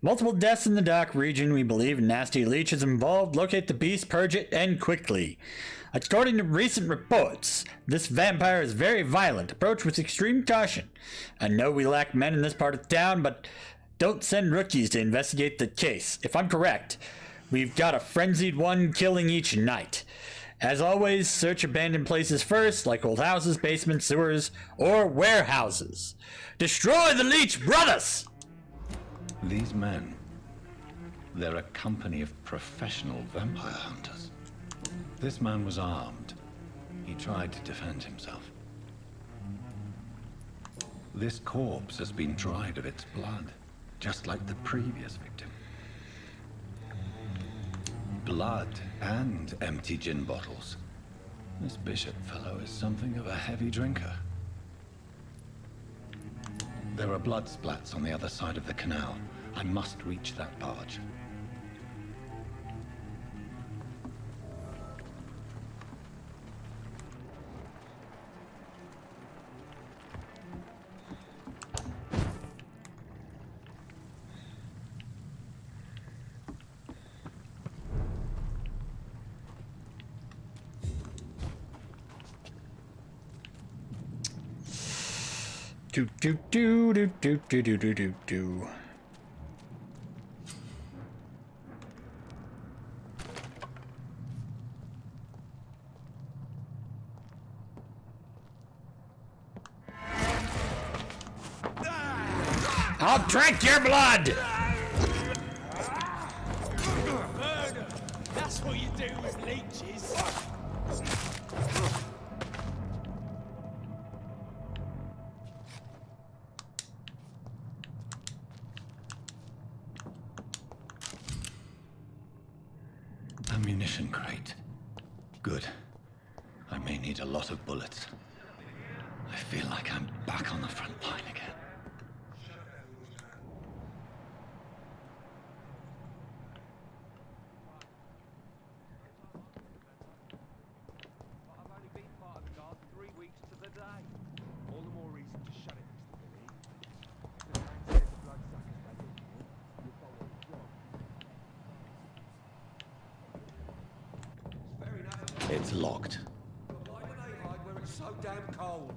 Multiple deaths in the dock region. We believe nasty Leech is involved. Locate the beast, purge it, and quickly. According to recent reports, this vampire is very violent. Approach with extreme caution. I know we lack men in this part of town, but don't send rookies to investigate the case. If I'm correct, we've got a frenzied one killing each night. As always, search abandoned places first, like old houses, basements, sewers, or warehouses. Destroy the Leech brothers!" These men, they're a company of professional vampire hunters. This man was armed. He tried to defend himself. This corpse has been dried of its blood, just like the previous victim. Blood and empty gin bottles. This Bishop fellow is something of a heavy drinker. There are blood splats on the other side of the canal. I must reach that barge. Do do do do do do do do do do. I'll drink your blood! That's what you do with leeches. Ammunition crate. Good. I may need a lot of bullets. I feel like I'm back on the front line again. I've only been part of the guard 3 weeks to the day. All the more reason to shut it, Mr. Billy. The man says bloodsuckers make it. You follow the job. It's fair enough. It's locked. But why do they hide where it's so damn cold?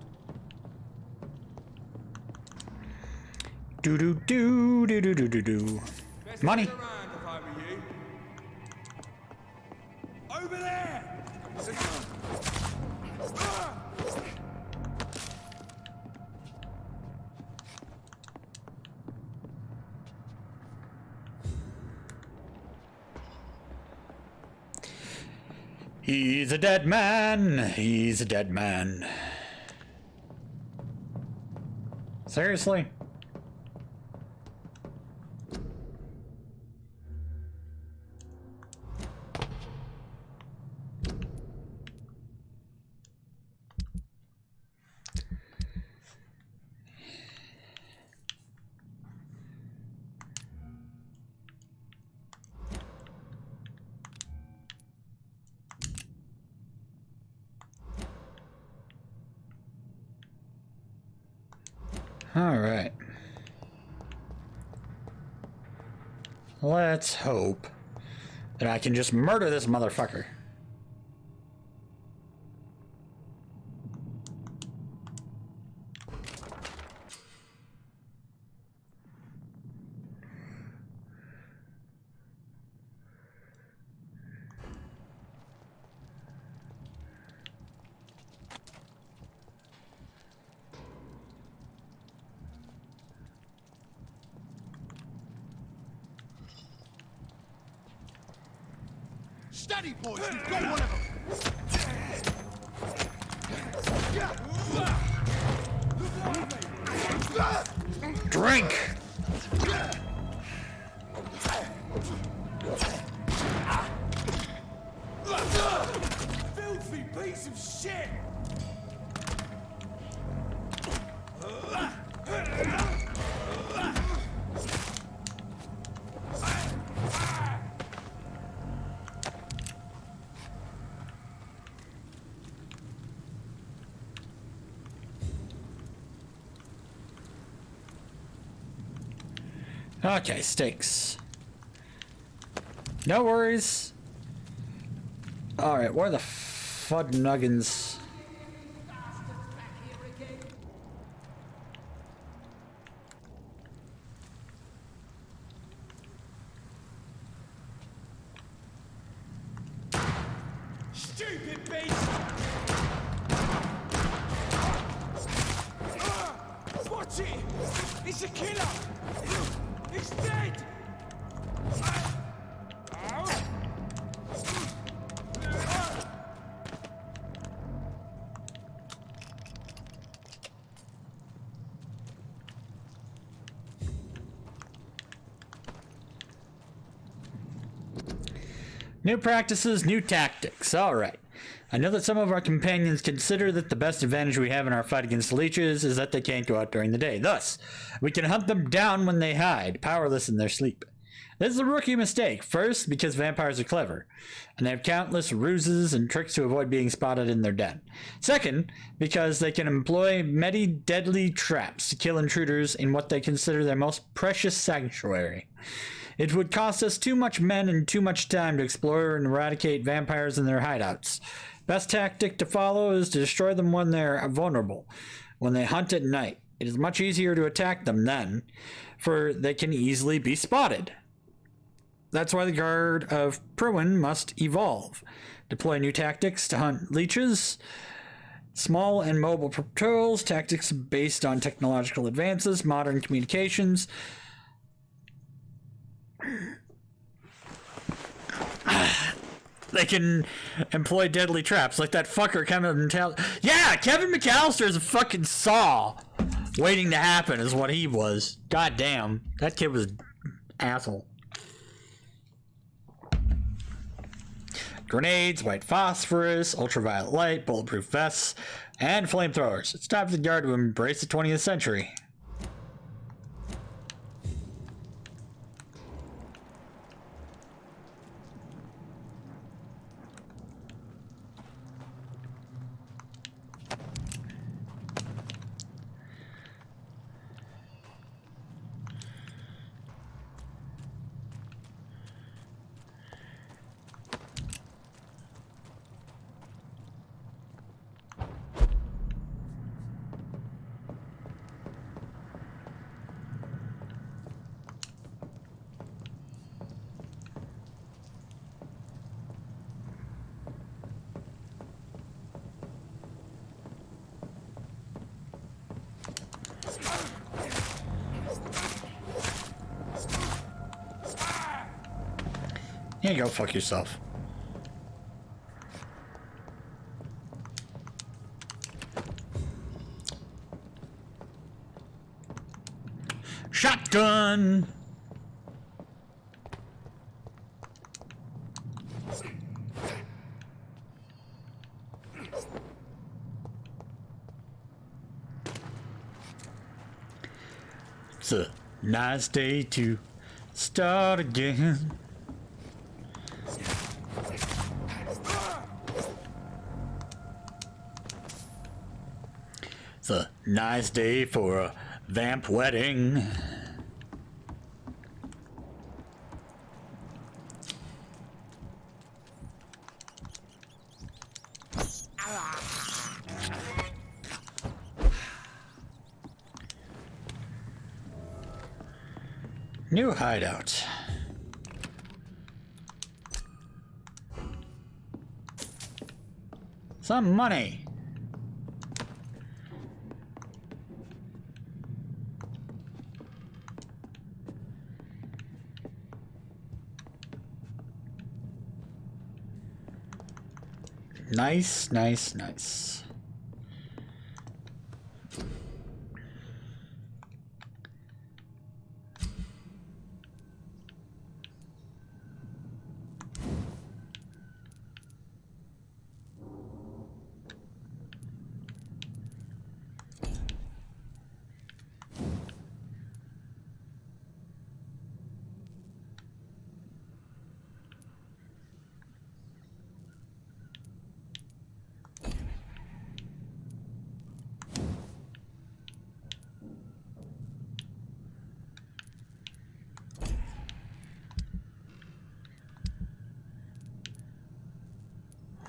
Do do do do do do do do. Best Money. look around if I were you. Over there! He's a dead man. He's a dead man. Seriously? All right. Let's hope then I can just murder this motherfucker. Steady, boys! We've got one of them! Drink! Filthy piece of shit! Okay, stakes. No worries. Alright, where the fud nuggins? Stupid beast! Watch it! It's a killer! He's dead! New practices, new tactics. Alright. I know that some of our companions consider that the best advantage we have in our fight against the leeches is that they can't go out during the day. Thus, we can hunt them down when they hide, powerless in their sleep. This is a rookie mistake. First, because vampires are clever, and they have countless ruses and tricks to avoid being spotted in their den. Second, because they can employ many deadly traps to kill intruders in what they consider their most precious sanctuary. It would cost us too much men and too much time to explore and eradicate vampires in their hideouts. Best tactic to follow is to destroy them when they're vulnerable, when they hunt at night. It is much easier to attack them then, for they can easily be spotted. That's why the Guard of Pruin must evolve. Deploy new tactics to hunt leeches, small and mobile patrols, tactics based on technological advances, modern communications. They can employ deadly traps like that fucker Kevin McAllister. Yeah, Kevin McAllister is a fucking saw waiting to happen is what he was. God damn, that kid was asshole. Grenades, white phosphorus, ultraviolet light, bulletproof vests, and flamethrowers. It's time for the Guard to embrace the 20th century. Yeah, go fuck yourself. Shotgun! It's a nice day to start again. It's a nice day for a vamp wedding. New hideout. Some money. Nice, nice, nice.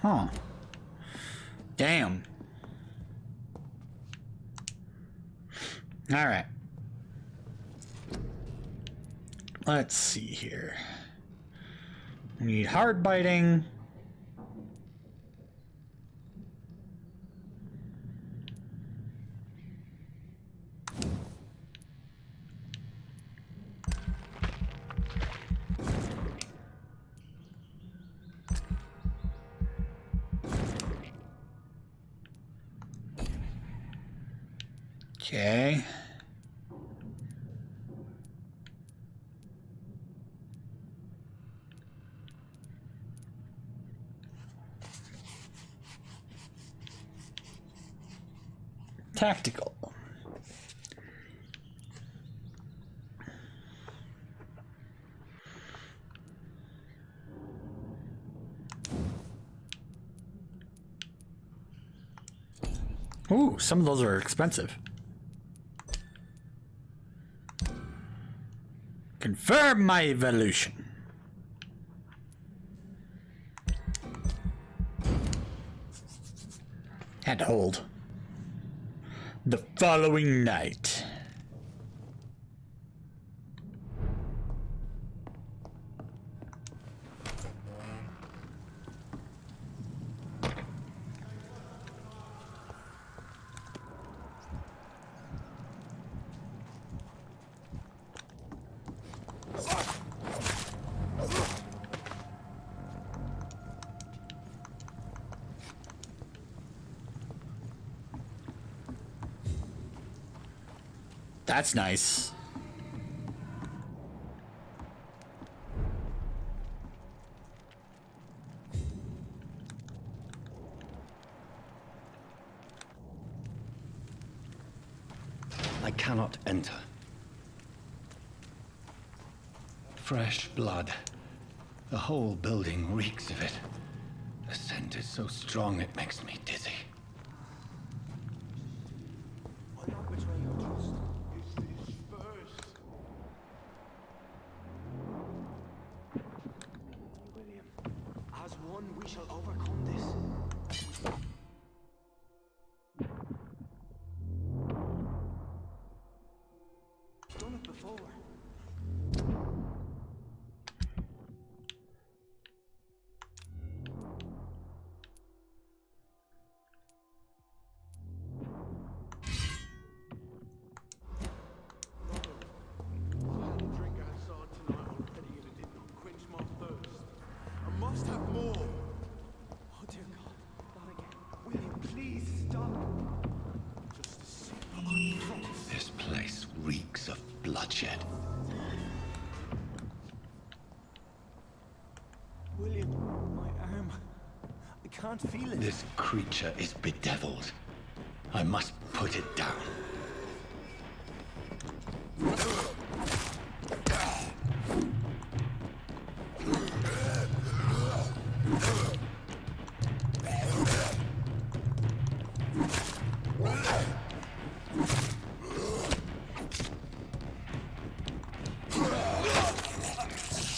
Huh. Damn. All right. Let's see here. We need hard biting. Okay. Tactical. Ooh, some of those are expensive. Confirm my evolution. Had to hold. The following night. That's nice. I cannot enter. Fresh blood. The whole building reeks of it. The scent is so strong it makes me dizzy. This place reeks of bloodshed. William, my arm. I can't feel it. This creature is bedeviled. I must put it down.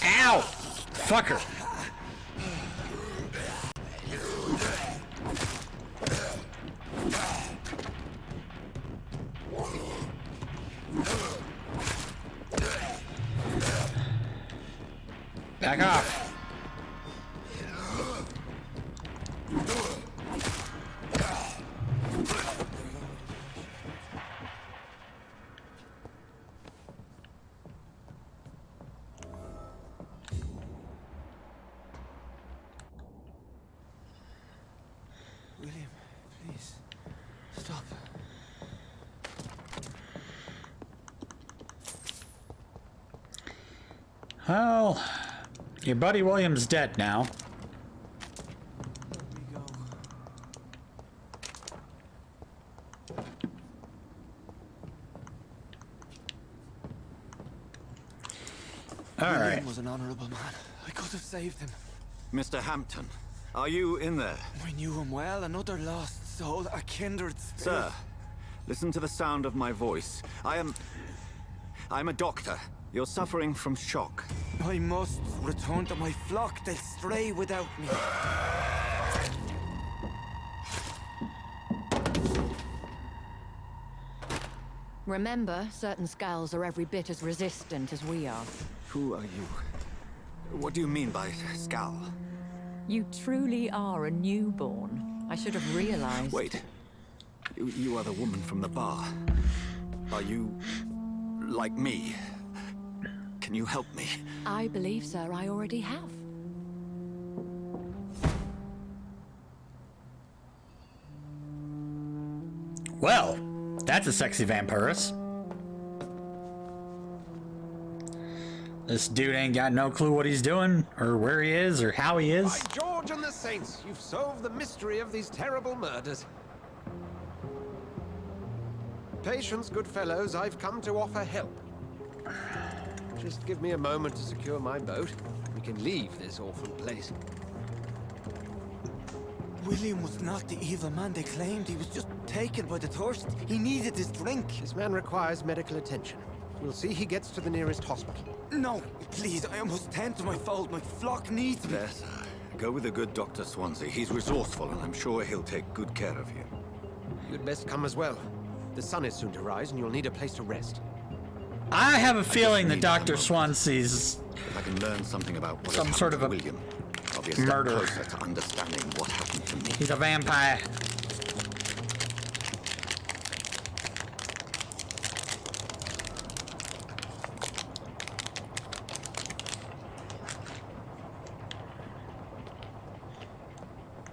Ow! Fucker. Back off. William, please. Stop. Well, your buddy William's dead now. Let me go. All right. William was an honorable man. I could have saved him. Mr. Hampton, are you in there? I knew him well, another lost soul, a kindred spirit. Sir, listen to the sound of my voice. I'm a doctor. You're suffering from shock. I must return to my flock. They'll stray without me. Remember, certain skulls are every bit as resistant as we are. Who are you? What do you mean by scowl? You truly are a newborn. I should have realized. Wait. You are the woman from the bar. Are you like me? Can you help me? I believe, sir, I already have. Well, that's a sexy vampiress. This dude ain't got no clue what he's doing, or where he is, or how he is. By George and the Saints, you've solved the mystery of these terrible murders. Patience, good fellows, I've come to offer help. Just give me a moment to secure my boat. We can leave this awful place. William was not the evil man they claimed. He was just taken by the thirst. He needed his drink. This man requires medical attention. We'll see he gets to the nearest hospital. No, please, I must tend to my fold. My flock needs me. There, sir. Go with the good Dr. Swansea. He's resourceful, and I'm sure he'll take good care of you. You'd best come as well. The sun is soon to rise, and you'll need a place to rest. I have a feeling that Dr. Swansea's If I can learn something about what some has sort happened of to a William, I'll be a step murder. closer to understanding what happened to me. He's a vampire.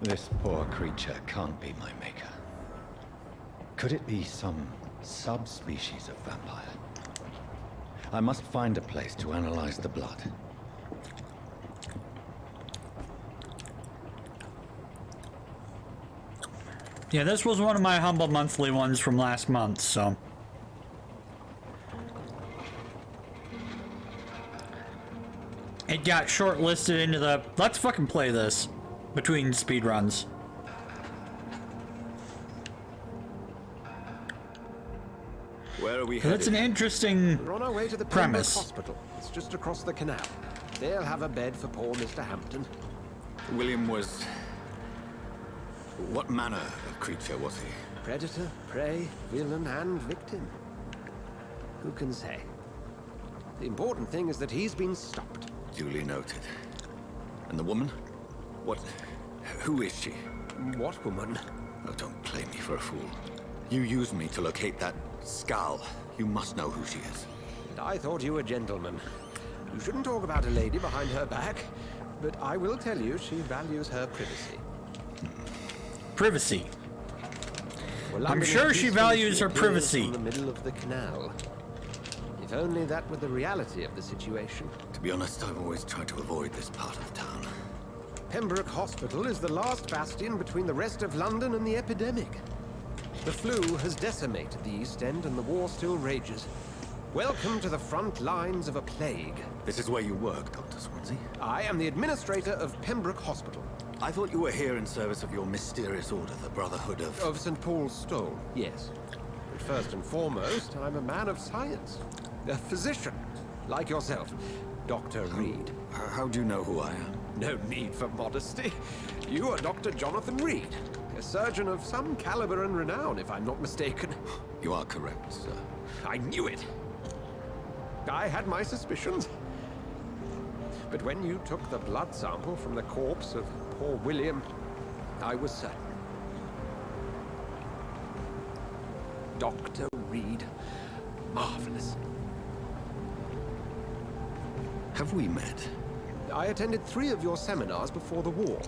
This poor creature can't be my maker. Could it be some subspecies of vampire? I must find a place to analyze the blood. Yeah, this was one of my humble monthly ones from last month, so. It got shortlisted into the let's fucking play this between speedruns. Where are we That's headed? an interesting We're on our way to the premise. Pembroke Hospital. It's just across the canal. They'll have a bed for poor Mr. Hampton. William was... What manner of creature was he? Predator, prey, villain, and victim. Who can say? The important thing is that he's been stopped. Duly noted. And the woman? What... Who is she? What woman? Oh, don't play me for a fool. You used me to locate that skull. You must know who she is. And I thought you a gentleman. You shouldn't talk about a lady behind her back, but I will tell you she values her privacy. Privacy. Well, I'm London sure is she peaceful, values her appears privacy. In the middle of the canal. If only that were the reality of the situation. To be honest, I've always tried to avoid this part of town. Pembroke Hospital is the last bastion between the rest of London and the epidemic. The flu has decimated the East End and the war still rages. Welcome to the front lines of a plague. This is where you work, Dr. Swansea? I am the administrator of Pembroke Hospital. I thought you were here in service of your mysterious order, the Brotherhood of... Of St. Paul's Stole, yes. But first and foremost, I'm a man of science. A physician, like yourself, Dr. Reed. How do you know who I am? No need for modesty. You are Dr. Jonathan Reed, a surgeon of some caliber and renown, if I'm not mistaken. You are correct, sir. I knew it. I had my suspicions. But when you took the blood sample from the corpse of poor William, I was certain. Dr. Reed. Marvelous. Have we met? I attended 3 of your seminars before the war.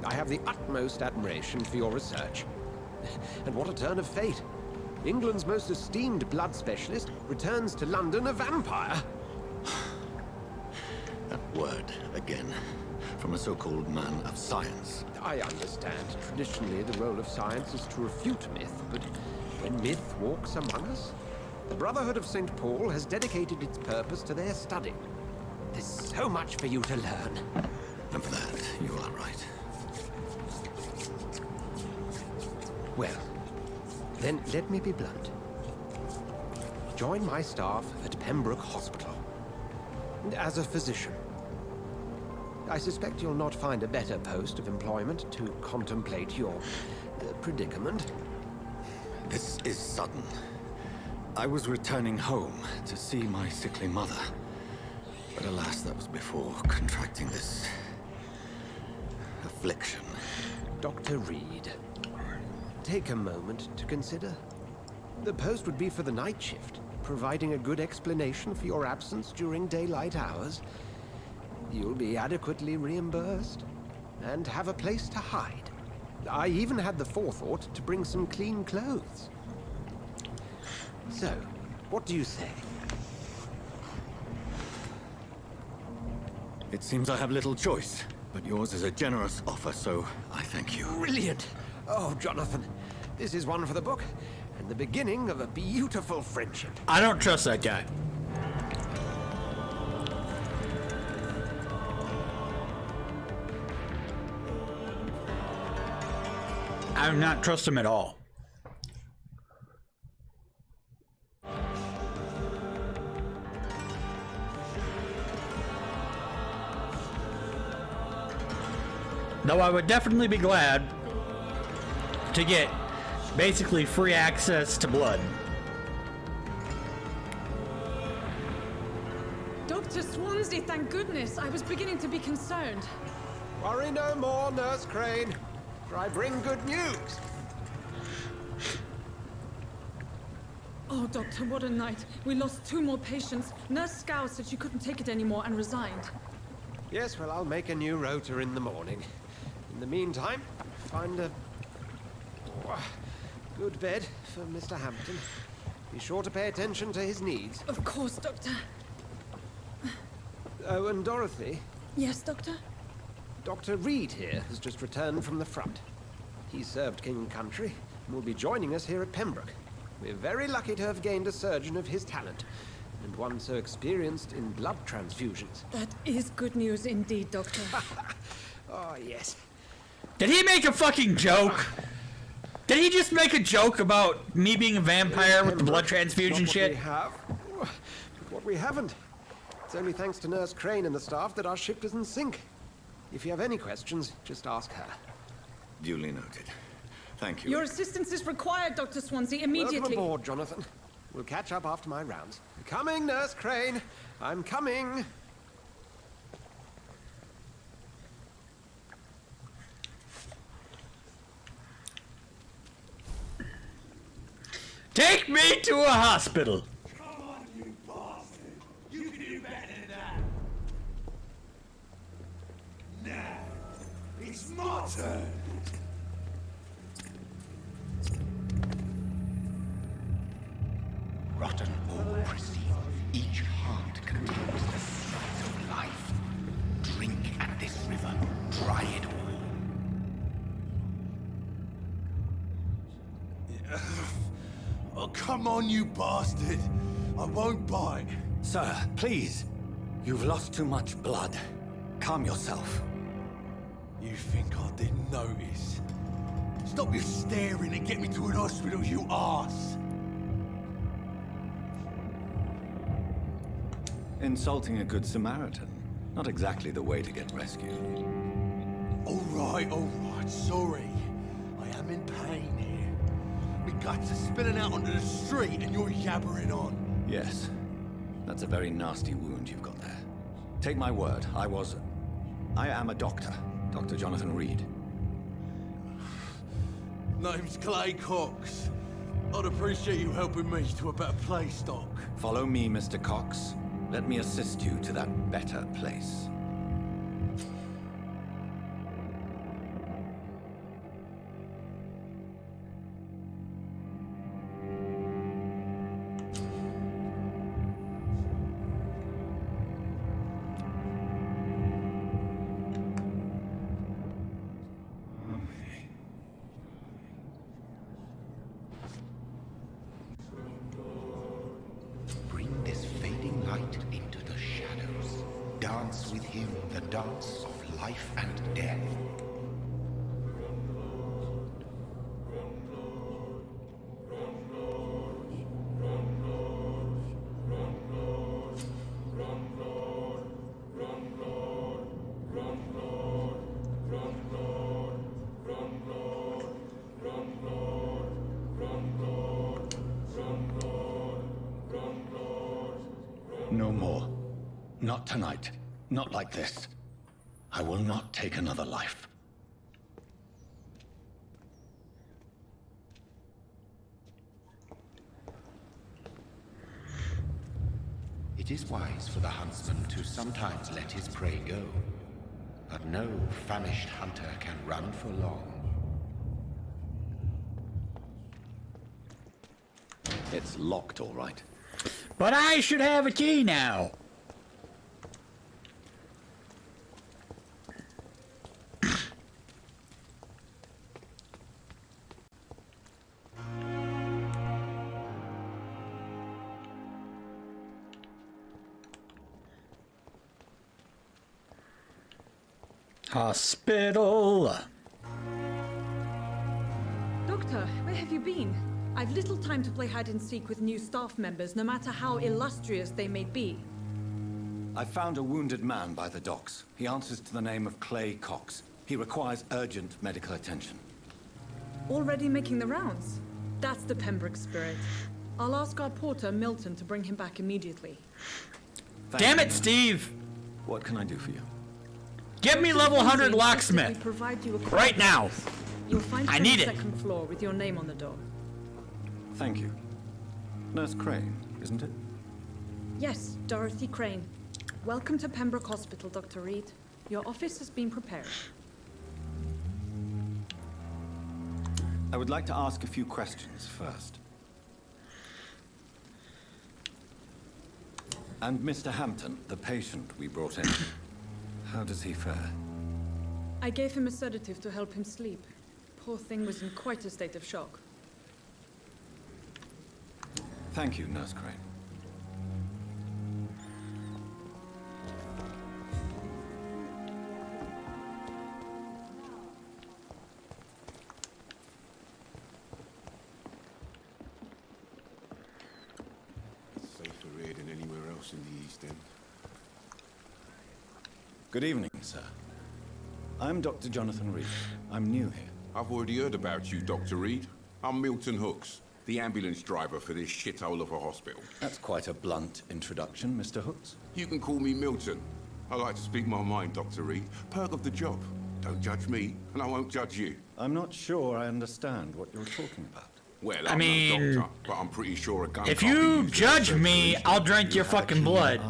I have the utmost admiration for your research. And what a turn of fate. England's most esteemed blood specialist returns to London a vampire. That word, again, from a so-called man of science. I understand. Traditionally, the role of science is to refute myth, but when myth walks among us, the Brotherhood of St. Paul has dedicated its purpose to their study. There's so much for you to learn. And for that, you are right. Well, then let me be blunt. Join my staff at Pembroke Hospital. As a physician. I suspect you'll not find a better post of employment to contemplate your predicament. This is sudden. I was returning home to see my sickly mother. But alas, that was before contracting this affliction. Dr. Reed, take a moment to consider. The post would be for the night shift, providing a good explanation for your absence during daylight hours. You'll be adequately reimbursed and have a place to hide. I even had the forethought to bring some clean clothes. So, what do you say? It seems I have little choice, but yours is a generous offer, so I thank you. Brilliant! Oh, Jonathan, this is one for the book, and the beginning of a beautiful friendship. I don't trust that guy. I do not trust him at all. Though I would definitely be glad to get basically free access to blood. Dr. Swansea, thank goodness. I was beginning to be concerned. Worry no more, Nurse Crane, for I bring good news. Oh, Doctor, what a night. We lost 2 more patients. Nurse Scow said she couldn't take it anymore and resigned. Yes, well, I'll make a new rota in the morning. In the meantime, find a good bed for Mr. Hampton. Be sure to pay attention to his needs. Of course, Doctor. Oh, and Dorothy? Yes, Doctor? Dr. Reed here has just returned from the front. He served King and Country and will be joining us here at Pembroke. We're very lucky to have gained a surgeon of his talent, and one so experienced in blood transfusions. That is good news indeed, Doctor. Oh, yes. Did he make a fucking joke? Did he just make a joke about me being a vampire with the blood transfusion shit? We have, but what we haven't. It's only thanks to Nurse Crane and the staff that our ship doesn't sink. If you have any questions, just ask her. Duly noted. Thank you. Your assistance is required, Dr. Swansea, immediately. Welcome aboard, Jonathan. We'll catch up after my rounds. Coming, Nurse Crane. I'm coming. Take me to a hospital. Come on, you bastard. You can do better than that. Now, it's my turn. Rotten or pristine, each heart contains the sweat of life. Drink at this river, try it all. Oh, come on, you bastard. I won't bite. Sir, please. You've lost too much blood. Calm yourself. You think I didn't notice? Stop your staring and get me to an hospital, you arse. Insulting a good Samaritan. Not exactly the way to get rescued. All right, sorry. I am in pain here. My guts are spilling out onto the street and you're yabbering on. Yes. That's a very nasty wound you've got there. Take my word, I am a doctor. Dr. Jonathan Reed. Name's Clay Cox. I'd appreciate you helping me to a better place, Doc. Follow me, Mr. Cox. Let me assist you to that better place. Bring this fading light into the shadows. Dance with him the dance of life and death. No more. Not tonight. Not like this. I will not take another life. It is wise for the huntsman to sometimes let his prey go, but no famished hunter can run for long. It's locked, all right. But I should have a key now. Hospital. Doctor, where have you been? I've little time to play hide and seek with new staff members, no matter how illustrious they may be. I found a wounded man by the docks. He answers to the name of Clay Cox. He requires urgent medical attention. Already making the rounds? That's the Pembroke spirit. I'll ask our porter, Milton, to bring him back immediately. Damn it, Steve! What can I do for you? Give me level 100 We locksmith. provide you a Right now. You'll find I him need on the it. second floor with your name on the door. Thank you. Nurse Crane, isn't it? Yes, Dorothy Crane. Welcome to Pembroke Hospital, Dr. Reed. Your office has been prepared. I would like to ask a few questions first. And Mr. Hampton, the patient we brought in, how does he fare? I gave him a sedative to help him sleep. Poor thing was in quite a state of shock. Thank you, Nurse Crane. Safer here than anywhere else in the East End. Good evening, sir. I'm Dr. Jonathan Reed. I'm new here. I've already heard about you, Dr. Reed. I'm Milton Hooks, the ambulance driver for this shithole of a hospital. That's quite a blunt introduction, Mr. Hooks. You can call me Milton. I like to speak my mind, Dr. Reed. Perk of the job. Don't judge me, and I won't judge you. I'm not sure I understand what you're talking about. Well, I I'm mean, no doctor, but I'm pretty sure a gun if can't be you used judge as a me, search I'll for drink your fucking blood.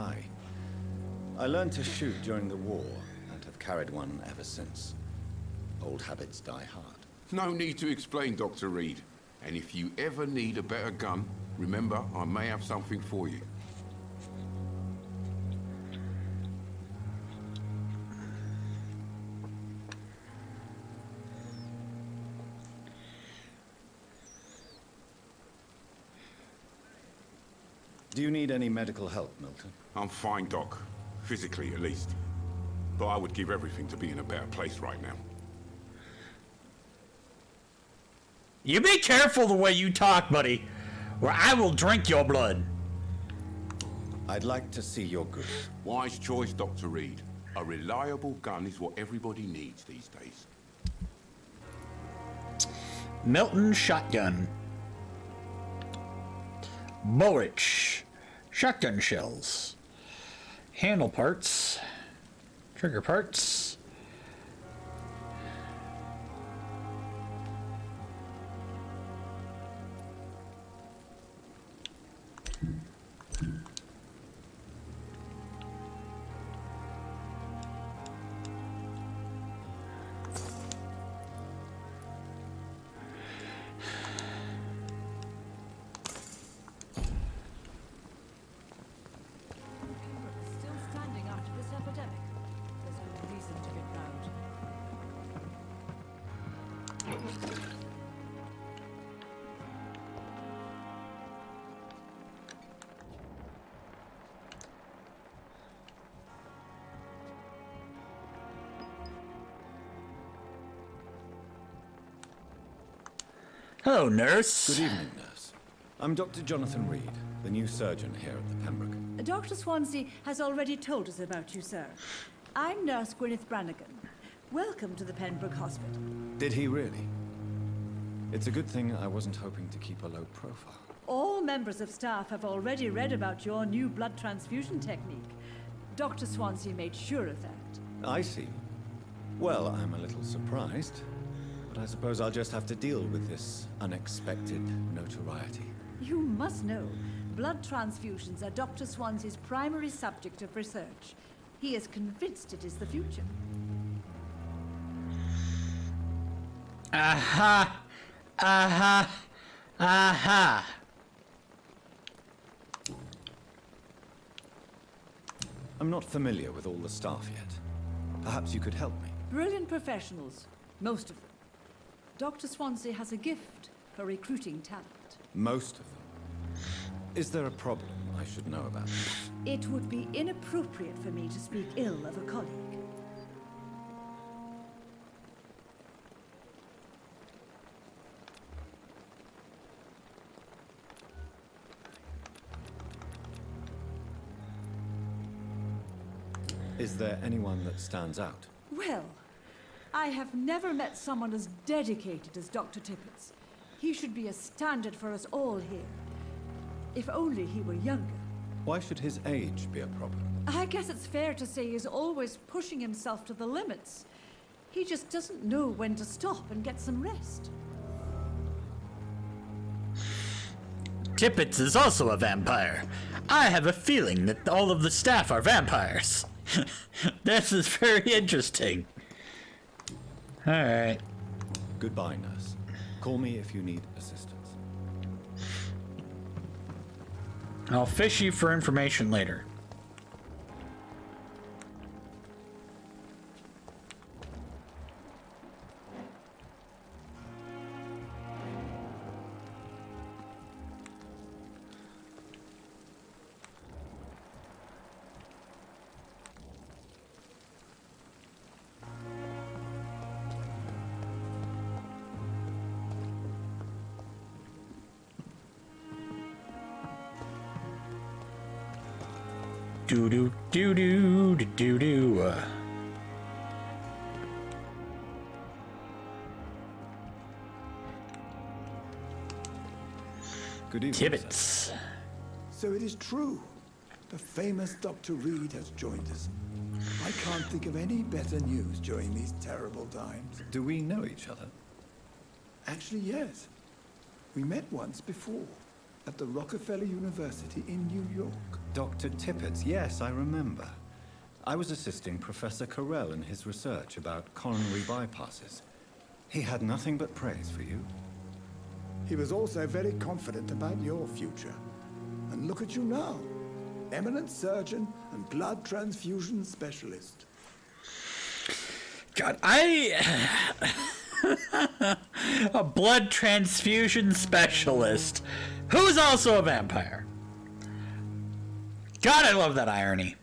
I learned to shoot during the war and have carried one ever since. Old habits die hard. No need to explain, Dr. Reed. And if you ever need a better gun, remember, I may have something for you. Do you need any medical help, Milton? I'm fine, Doc. Physically, at least. But I would give everything to be in a better place right now. You be careful the way you talk, buddy, or I will drink your blood. I'd like to see your goods. Wise choice, Dr. Reed. A reliable gun is what everybody needs these days. Milton shotgun. Bullets. Shotgun shells. Handle parts. Trigger parts. Still standing after this epidemic. There's good reason to be proud. Hello, nurse. Good evening, nurse. I'm Dr. Jonathan Reed, the new surgeon here at the Pembroke. Dr. Swansea has already told us about you, sir. I'm Nurse Gwyneth Brannigan. Welcome to the Pembroke Hospital. Did he really? It's a good thing I wasn't hoping to keep a low profile. All members of staff have already read about your new blood transfusion technique. Dr. Swansea made sure of that. I see. Well, I'm a little surprised, but I suppose I'll just have to deal with this unexpected notoriety. You must know, blood transfusions are Dr. Swansea's primary subject of research. He is convinced it is the future. Aha! Aha! Aha! I'm not familiar with all the staff yet. Perhaps you could help me. Brilliant professionals, most of them. Dr. Swansea has a gift for recruiting talent. Most of them. Is there a problem I should know about? It would be inappropriate for me to speak ill of a colleague. Is there anyone that stands out? Well, I have never met someone as dedicated as Dr. Tippett's. He should be a standard for us all here. If only he were younger. Why should his age be a problem? I guess it's fair to say he's always pushing himself to the limits. He just doesn't know when to stop and get some rest. Tippets is also a vampire. I have a feeling that all of the staff are vampires. This is very interesting. Alright. Goodbye, nurse. Call me if you need assistance. I'll fish you for information later. Do do do do do do. Good evening, Tibbets. sir. So it is true. The famous Dr. Reed has joined us. I can't think of any better news during these terrible times. Do we know each other? Actually, yes. We met once before, at the Rockefeller University in New York. Dr. Tippett, yes, I remember. I was assisting Professor Carell in his research about coronary bypasses. He had nothing but praise for you. He was also very confident about your future. And look at you now. Eminent surgeon and blood transfusion specialist. God, a blood transfusion specialist who's also a vampire. God, I love that irony.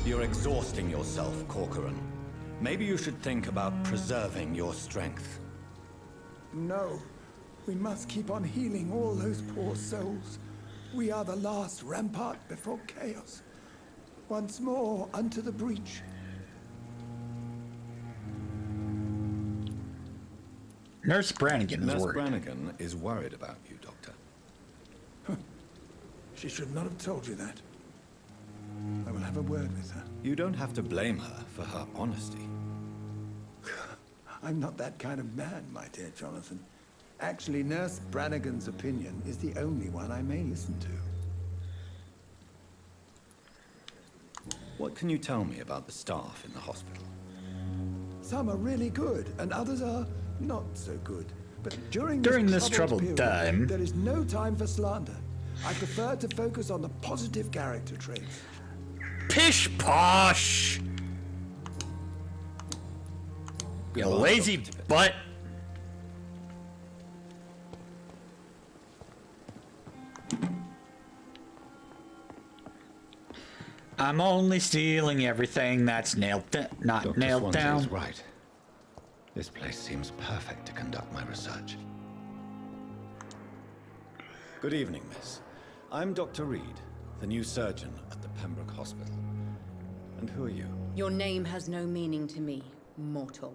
You're exhausting yourself, Corcoran. Maybe you should think about preserving your strength. No, we must keep on healing all those poor souls. We are the last rampart before chaos. Once more unto the breach. Nurse Brannigan is Nurse worried. Brannigan is worried about you, Doctor. She should not have told you that. I will have a word with her. You don't have to blame her for her honesty. I'm not that kind of man, my dear Jonathan. Actually, Nurse Brannigan's opinion is the only one I may listen to. What can you tell me about the staff in the hospital? Some are really good, and others are not so good. But during this troubled period, time, there is no time for slander. I prefer to focus on the positive character traits. Pish posh! You lazy butt! I'm only stealing everything that's nailed not Dr. nailed Swansea down. is right. This place seems perfect to conduct my research. Good evening, miss. I'm Dr. Reed, the new surgeon at the Pembroke Hospital. And who are you? Your name has no meaning to me, mortal.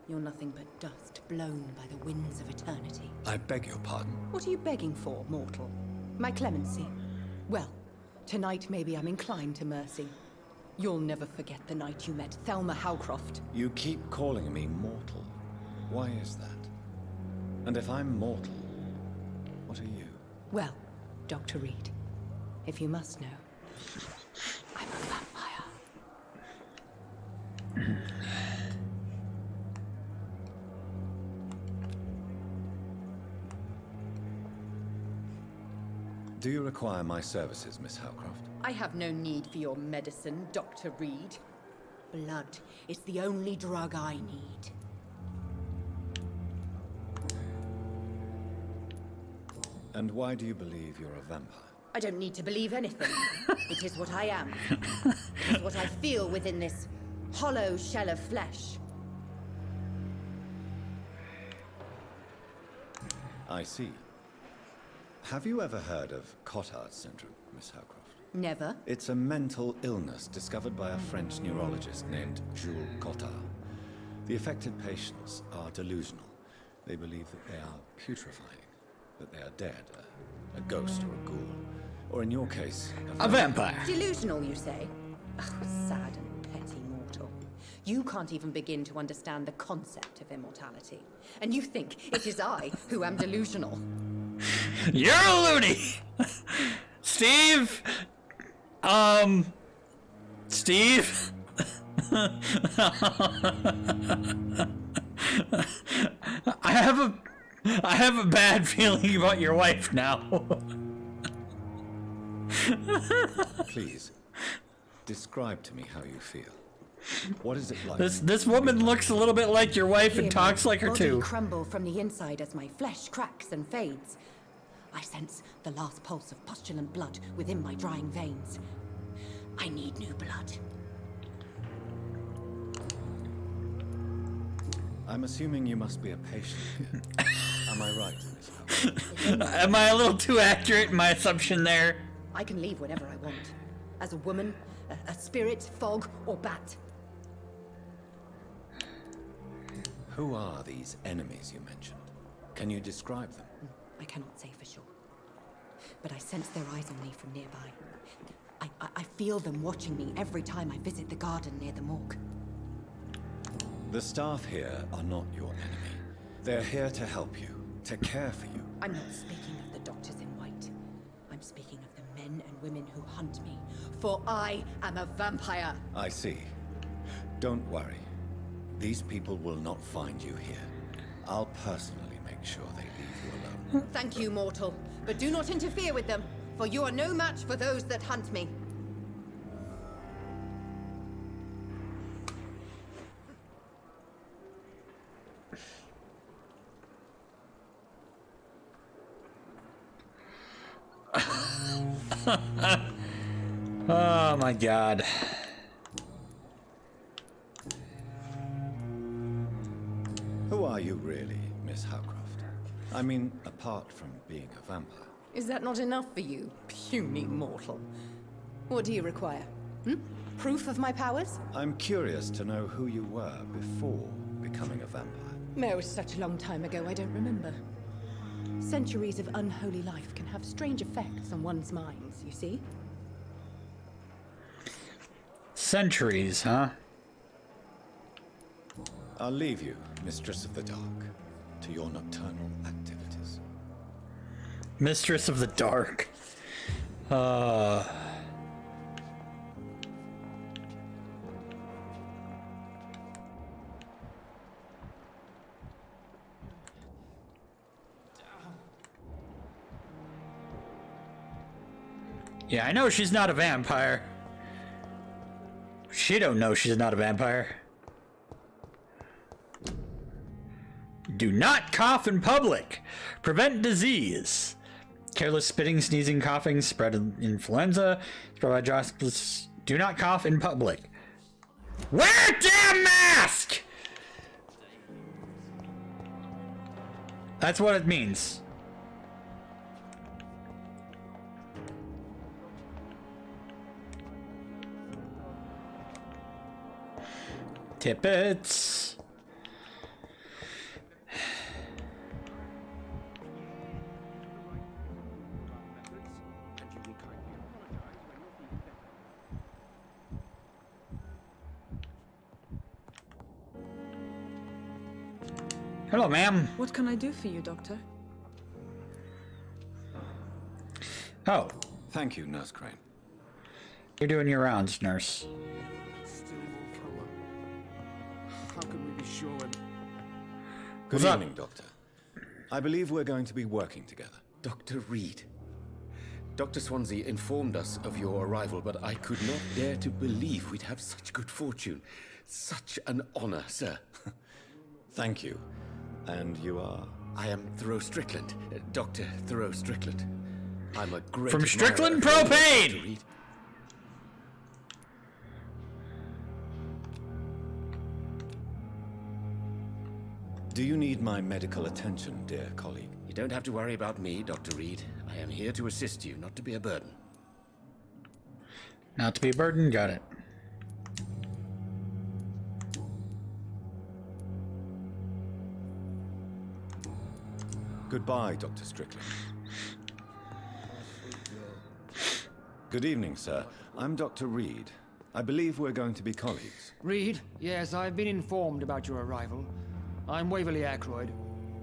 You're nothing but dust blown by the winds of eternity. I beg your pardon. What are you begging for, mortal? My clemency? Well, tonight maybe I'm inclined to mercy. You'll never forget the night you met Thelma Howcroft. You keep calling me mortal. Why is that? And if I'm mortal, what are you? Well, Dr. Reed, if you must know, I'm a vampire. Do you require my services, Miss Howcroft? I have no need for your medicine, Dr. Reed. Blood is the only drug I need. And why do you believe you're a vampire? I don't need to believe anything. It is what I am. It is what I feel within this hollow shell of flesh. I see. Have you ever heard of Cottage Syndrome, Miss Howcroft? Never. It's a mental illness discovered by a French neurologist named Jules Cotard. The affected patients are delusional. They believe that they are putrefying, that they are dead, a ghost or a ghoul, or in your case, a vampire. Delusional, you say? Oh, sad and petty mortal. You can't even begin to understand the concept of immortality. And you think it is I who am delusional. You're a loony! Steve! Steve? I have a bad feeling about your wife now. Please, describe to me how you feel. What is it like? This woman looks a little bit like your wife and talks like her too. I crumble from the inside as my flesh cracks and fades. I sense the last pulse of postulant blood within my drying veins. I need new blood. I'm assuming you must be a patient here. Am I right, Miss Howcroft? Am I a little too accurate in my assumption there? I can leave whenever I want. As a woman, a spirit, fog, or bat. Who are these enemies you mentioned? Can you describe them? I cannot say for sure. But I sense their eyes on me from nearby. I feel them watching me every time I visit the garden near the morgue. The staff here are not your enemy. They're here to help you, to care for you. I'm not speaking of the doctors in white. I'm speaking of the men and women who hunt me. For I am a vampire. I see. Don't worry. These people will not find you here. I'll personally make sure they leave you alone. Thank you, mortal. But do not interfere with them, for you are no match for those that hunt me. Oh my god. Who are you really, Miss Howcroft? I mean, apart from being a vampire. Is that not enough for you, puny mortal? What do you require? Proof of my powers? I'm curious to know who you were before becoming a vampire. It was such a long time ago, I don't remember. Centuries of unholy life can have strange effects on one's minds, you see? Centuries, huh? I'll leave you, Mistress of the Dark, to your nocturnal activities. Mistress of the Dark. Yeah, I know she's not a vampire. She don't know she's not a vampire. Do not cough in public. Prevent disease. Careless spitting, sneezing, coughing, spread influenza. Spread by droplets. Do not cough in public. Wear a damn mask! That's what it means. Tippets. Hello, ma'am. What can I do for you, Doctor? Oh. Thank you, Nurse Crane. You're doing your rounds, nurse. How can we be sure? Good evening, Doctor. I believe we're going to be working together. Dr. Reed. Dr. Swansea informed us of your arrival, but I could not dare to believe we'd have such good fortune. Such an honor, sir. Thank you. And you are? I am Thoreau Strickland, Dr. Thoreau Strickland. I'm a great From admirer Strickland of Propane! Dr. Reed. Do you need my medical attention, dear colleague? You don't have to worry about me, Dr. Reed. I am here to assist you, not to be a burden. Not to be a burden, got it. Goodbye, Dr. Strickland. Good evening, sir. I'm Dr. Reed. I believe we're going to be colleagues. Reed? Yes, I've been informed about your arrival. I'm Waverly Ackroyd.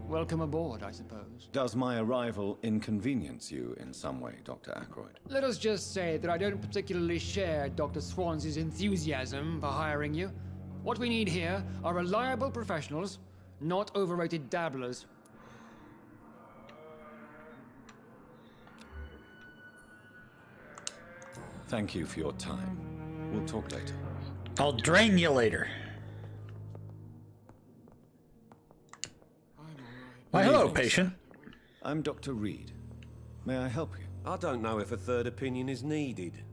Welcome aboard, I suppose. Does my arrival inconvenience you in some way, Dr. Ackroyd? Let us just say that I don't particularly share Dr. Swansea's enthusiasm for hiring you. What we need here are reliable professionals, not overrated dabblers. Thank you for your time. We'll talk later. I'll drain you later. Why, hello, patient. I'm Dr. Reed. May I help you? I don't know if a third opinion is needed.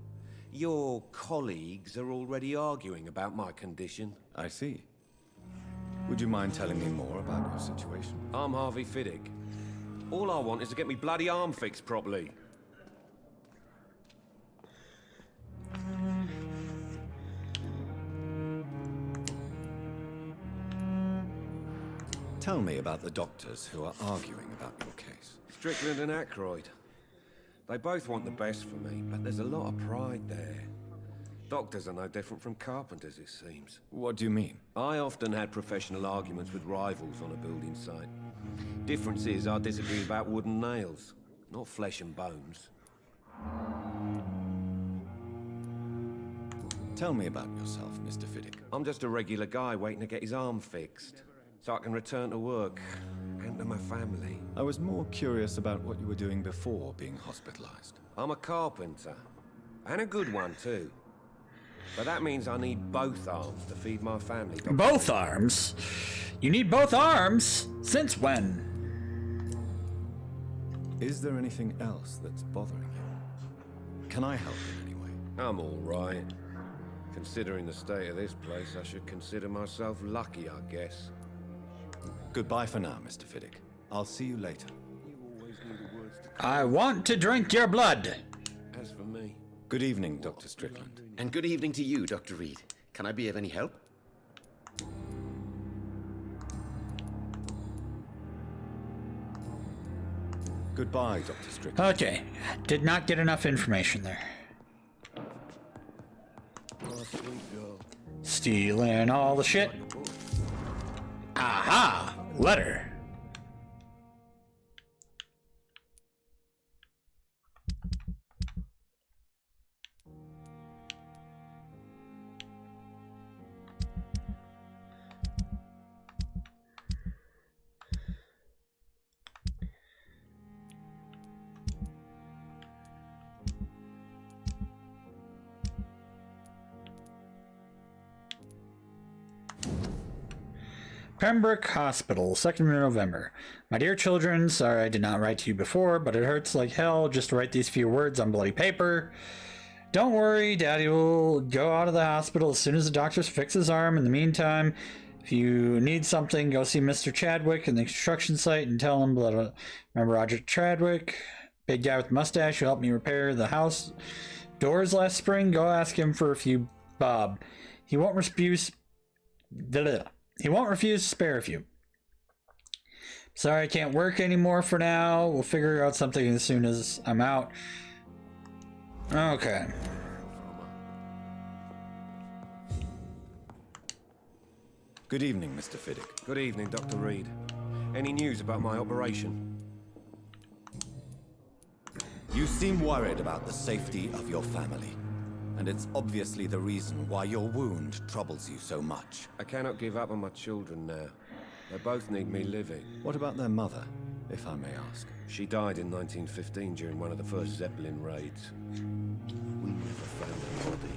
Your colleagues are already arguing about my condition. I see. Would you mind telling me more about your situation? I'm Harvey Fiddick. All I want is to get me bloody arm fixed properly. Tell me about the doctors who are arguing about your case. Strickland and Ackroyd. They both want the best for me, but there's a lot of pride there. Doctors are no different from carpenters, it seems. What do you mean? I often had professional arguments with rivals on a building site. Difference is I disagree about wooden nails, not flesh and bones. Tell me about yourself, Mr. Fiddick. I'm just a regular guy waiting to get his arm fixed, so I can return to work and to my family. I was more curious about what you were doing before being hospitalized. I'm a carpenter, and a good one too. But that means I need both arms to feed my family. Both arms? You need both arms? Since when? Is there anything else that's bothering you? Can I help in any way? I'm all right. Considering the state of this place, I should consider myself lucky, I guess. Goodbye for now, Mr. Fiddick. I'll see you later. I want to drink your blood. As for me... Good evening, Dr. Strickland. And good evening to you, Dr. Reed. Can I be of any help? Goodbye, Dr. Strickland. Okay, did not get enough information there. Oh, sweet girl. Stealing all the shit. Aha! Letter. Pembroke Hospital, 2nd of November. My dear children, sorry I did not write to you before, but it hurts like hell just to write these few words on bloody paper. Don't worry, Daddy will go out of the hospital as soon as the doctors fix his arm. In the meantime, if you need something, go see Mr. Chadwick in the construction site and tell him, remember Roger Chadwick, big guy with the mustache who helped me repair the house doors last spring? Go ask him for a few bob. He won't refuse to spare a few. Sorry I can't work anymore for now. We'll figure out something as soon as I'm out. Okay. Good evening, Mr. Fiddick. Good evening, Dr. Reed. Any news about my operation? You seem worried about the safety of your family, and it's obviously the reason why your wound troubles you so much. I cannot give up on my children now. They both need me living. What about their mother, if I may ask? She died in 1915 during one of the first Zeppelin raids. We never found her body.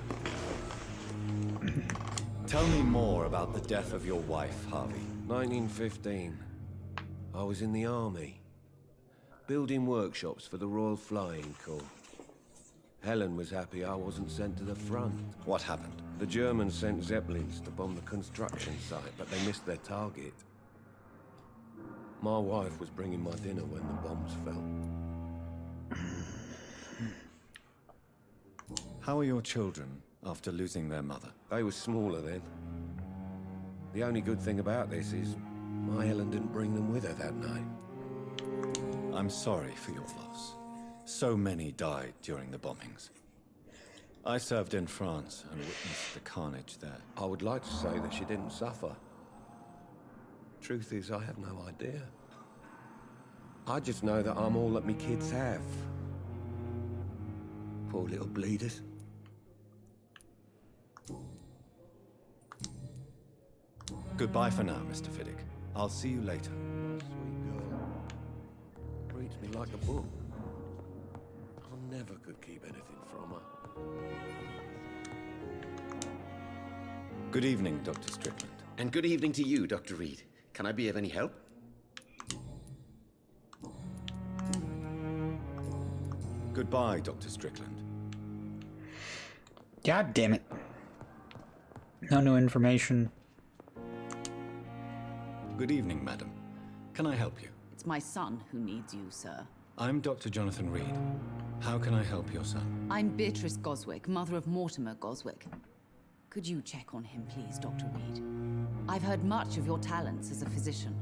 Tell me more about the death of your wife, Harvey. 1915. I was in the army, building workshops for the Royal Flying Corps. Helen was happy I wasn't sent to the front. What happened? The Germans sent Zeppelins to bomb the construction site, but they missed their target. My wife was bringing my dinner when the bombs fell. How are your children after losing their mother? They were smaller then. The only good thing about this is my Helen didn't bring them with her that night. I'm sorry for your loss. So many died during the bombings. I served in France and witnessed the carnage there. I would like to say that she didn't suffer. Truth is, I have no idea. I just know that I'm all that me kids have. Poor little bleeders. Goodbye for now, Mr. Fiddick. I'll see you later. Sweet girl. Reads me like a book. I never could keep anything from her. Good evening, Dr. Strickland. And good evening to you, Dr. Reed. Can I be of any help? Goodbye, Dr. Strickland. God damn it. No new information. Good evening, madam. Can I help you? It's my son who needs you, sir. I'm Dr. Jonathan Reed. How can I help your son? I'm Beatrice Goswick, mother of Mortimer Goswick. Could you check on him, please, Dr. Reed? I've heard much of your talents as a physician.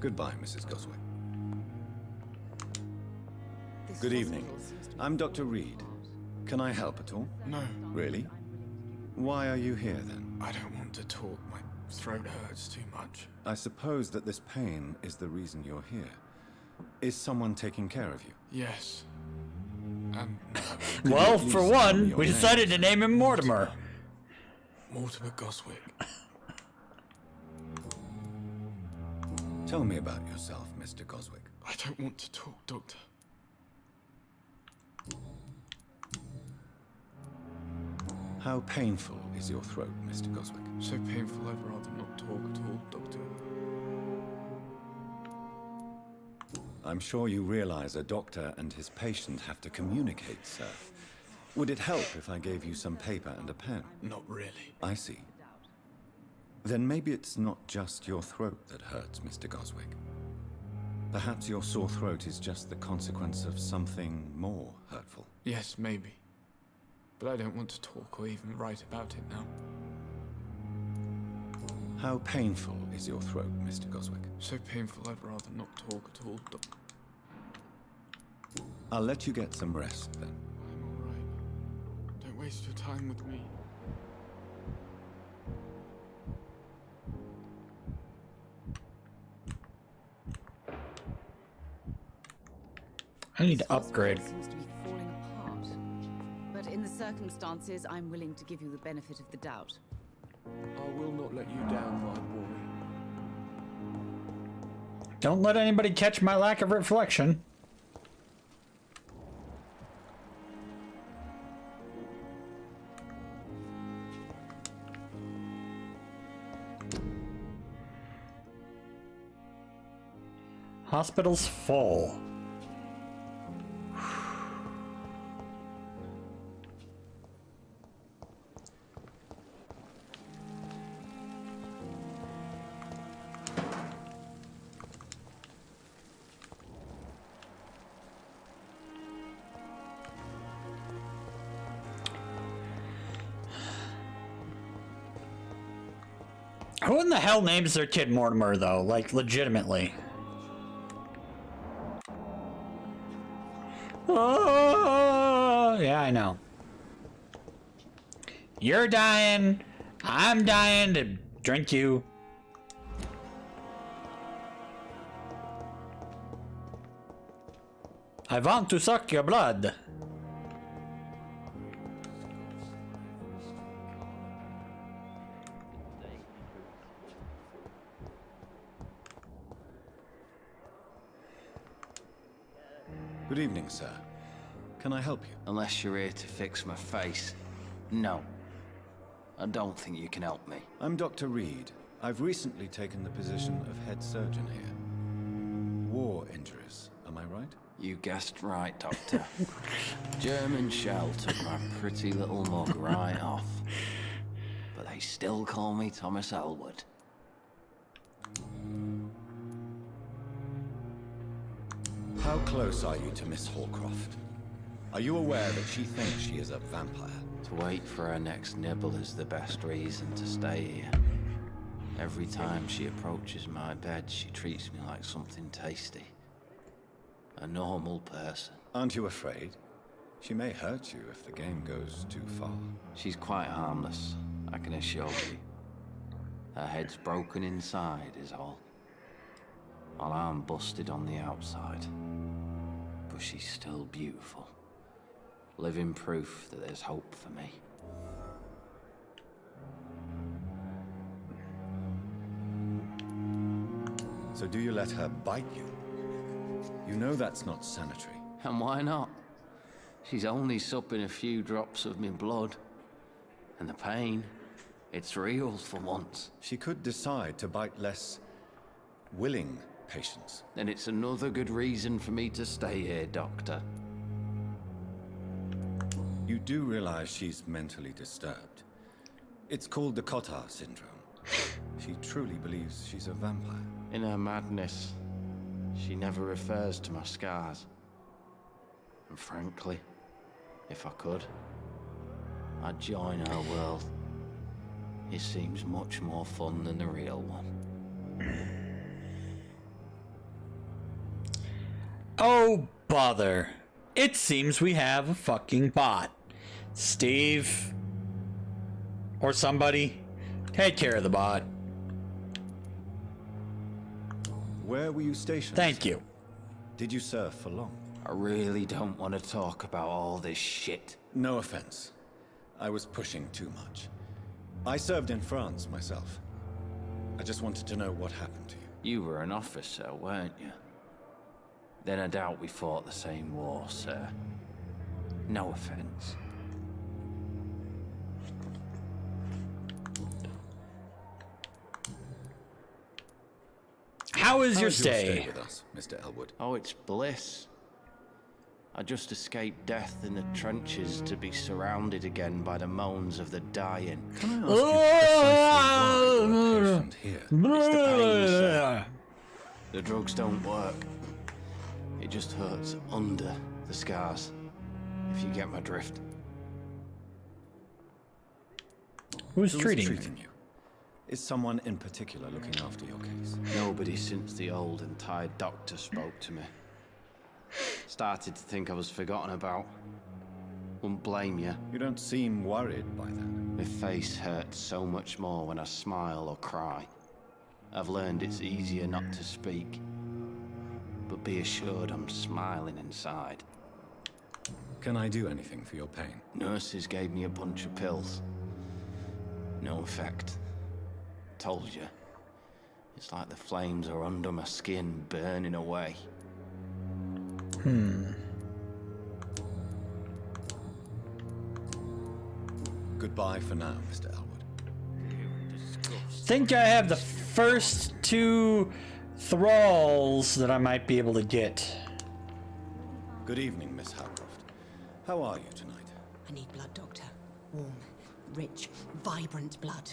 Goodbye, Mrs. Goswick. Good evening. I'm Dr. Reed. Can I help at all? No. Really? Why are you here, then? I don't want to talk. My throat hurts too much. I suppose that this pain is the reason you're here. Is someone taking care of you? Yes. Well, for one, we decided to name him Mortimer. Mortimer Goswick. Tell me about yourself, Mr. Goswick. I don't want to talk, Doctor. How painful is your throat, Mr. Goswick? So painful I'd rather not talk at all, Doctor. I'm sure you realize a doctor and his patient have to communicate, sir. Would it help if I gave you some paper and a pen? Not really. I see. Then maybe it's not just your throat that hurts, Mr. Goswick. Perhaps your sore throat is just the consequence of something more hurtful. Yes, maybe. But I don't want to talk or even write about it now. How painful is your throat, Mr. Goswick? So painful I'd rather not talk at all, I'll let you get some rest then. I'm alright. Don't waste your time with me. I need to upgrade. Seems to be falling apart. But in the circumstances, I'm willing to give you the benefit of the doubt. I will not let you down, my boy. Don't let anybody catch my lack of reflection. Hospital's full. Who in the hell names their kid Mortimer, though? Like, legitimately. Oh, yeah, I know. You're dying. I'm dying to drink you. I want to suck your blood. Good evening, sir. Can I help you? Unless you're here to fix my face. No. I don't think you can help me. I'm Dr. Reed. I've recently taken the position of head surgeon here. War injuries, am I right? You guessed right, Doctor. German shell took my pretty little mug right off. But they still call me Thomas Elwood. How close are you to Miss Horcroft? Are you aware that she thinks she is a vampire? To wait for her next nibble is the best reason to stay here. Every time she approaches my bed, she treats me like something tasty. A normal person. Aren't you afraid? She may hurt you if the game goes too far. She's quite harmless, I can assure you. Her head's broken inside is all. While I'm busted on the outside. But she's still beautiful. Living proof that there's hope for me. So do you let her bite you? You know that's not sanitary. And why not? She's only supping a few drops of me blood. And the pain, it's real for once. She could decide to bite less willing patients. Then it's another good reason for me to stay here, Doctor. You do realize she's mentally disturbed. It's called the Cottage Syndrome. She truly believes she's a vampire. In her madness, she never refers to my scars. And frankly, if I could, I'd join her world. It seems much more fun than the real one. Oh, bother. It seems we have a fucking bot. Steve. Or somebody. Take care of the bot. Where were you stationed? Thank you. Did you serve for long? I really don't want to talk about all this shit. No offense. I was pushing too much. I served in France myself. I just wanted to know what happened to you. You were an officer, weren't you? Then I doubt we fought the same war, sir. No offense. How is your stay? With us, Mr. Elwood? Oh, it's bliss. I just escaped death in the trenches to be surrounded again by the moans of the dying. Can I ask you precisely why you're a patient here? It's the pain, sir. The drugs don't work. It just hurts under the scars, if you get my drift. Who's Who is treating you? Is someone in particular looking after your case? Nobody since the old and tired doctor spoke to me. Started to think I was forgotten about. Wouldn't blame you. You don't seem worried by that. My face hurts so much more when I smile or cry. I've learned it's easier not to speak. But be assured I'm smiling inside. Can I do anything for your pain? Nurses gave me a bunch of pills. No effect. Told you. It's like the flames are under my skin, burning away. Goodbye for now, Mr. Elwood. Think I have the first 2 thralls that I might be able to get. Good evening, Miss Howcroft. How are you tonight? I need blood, Doctor. Warm, rich, vibrant blood.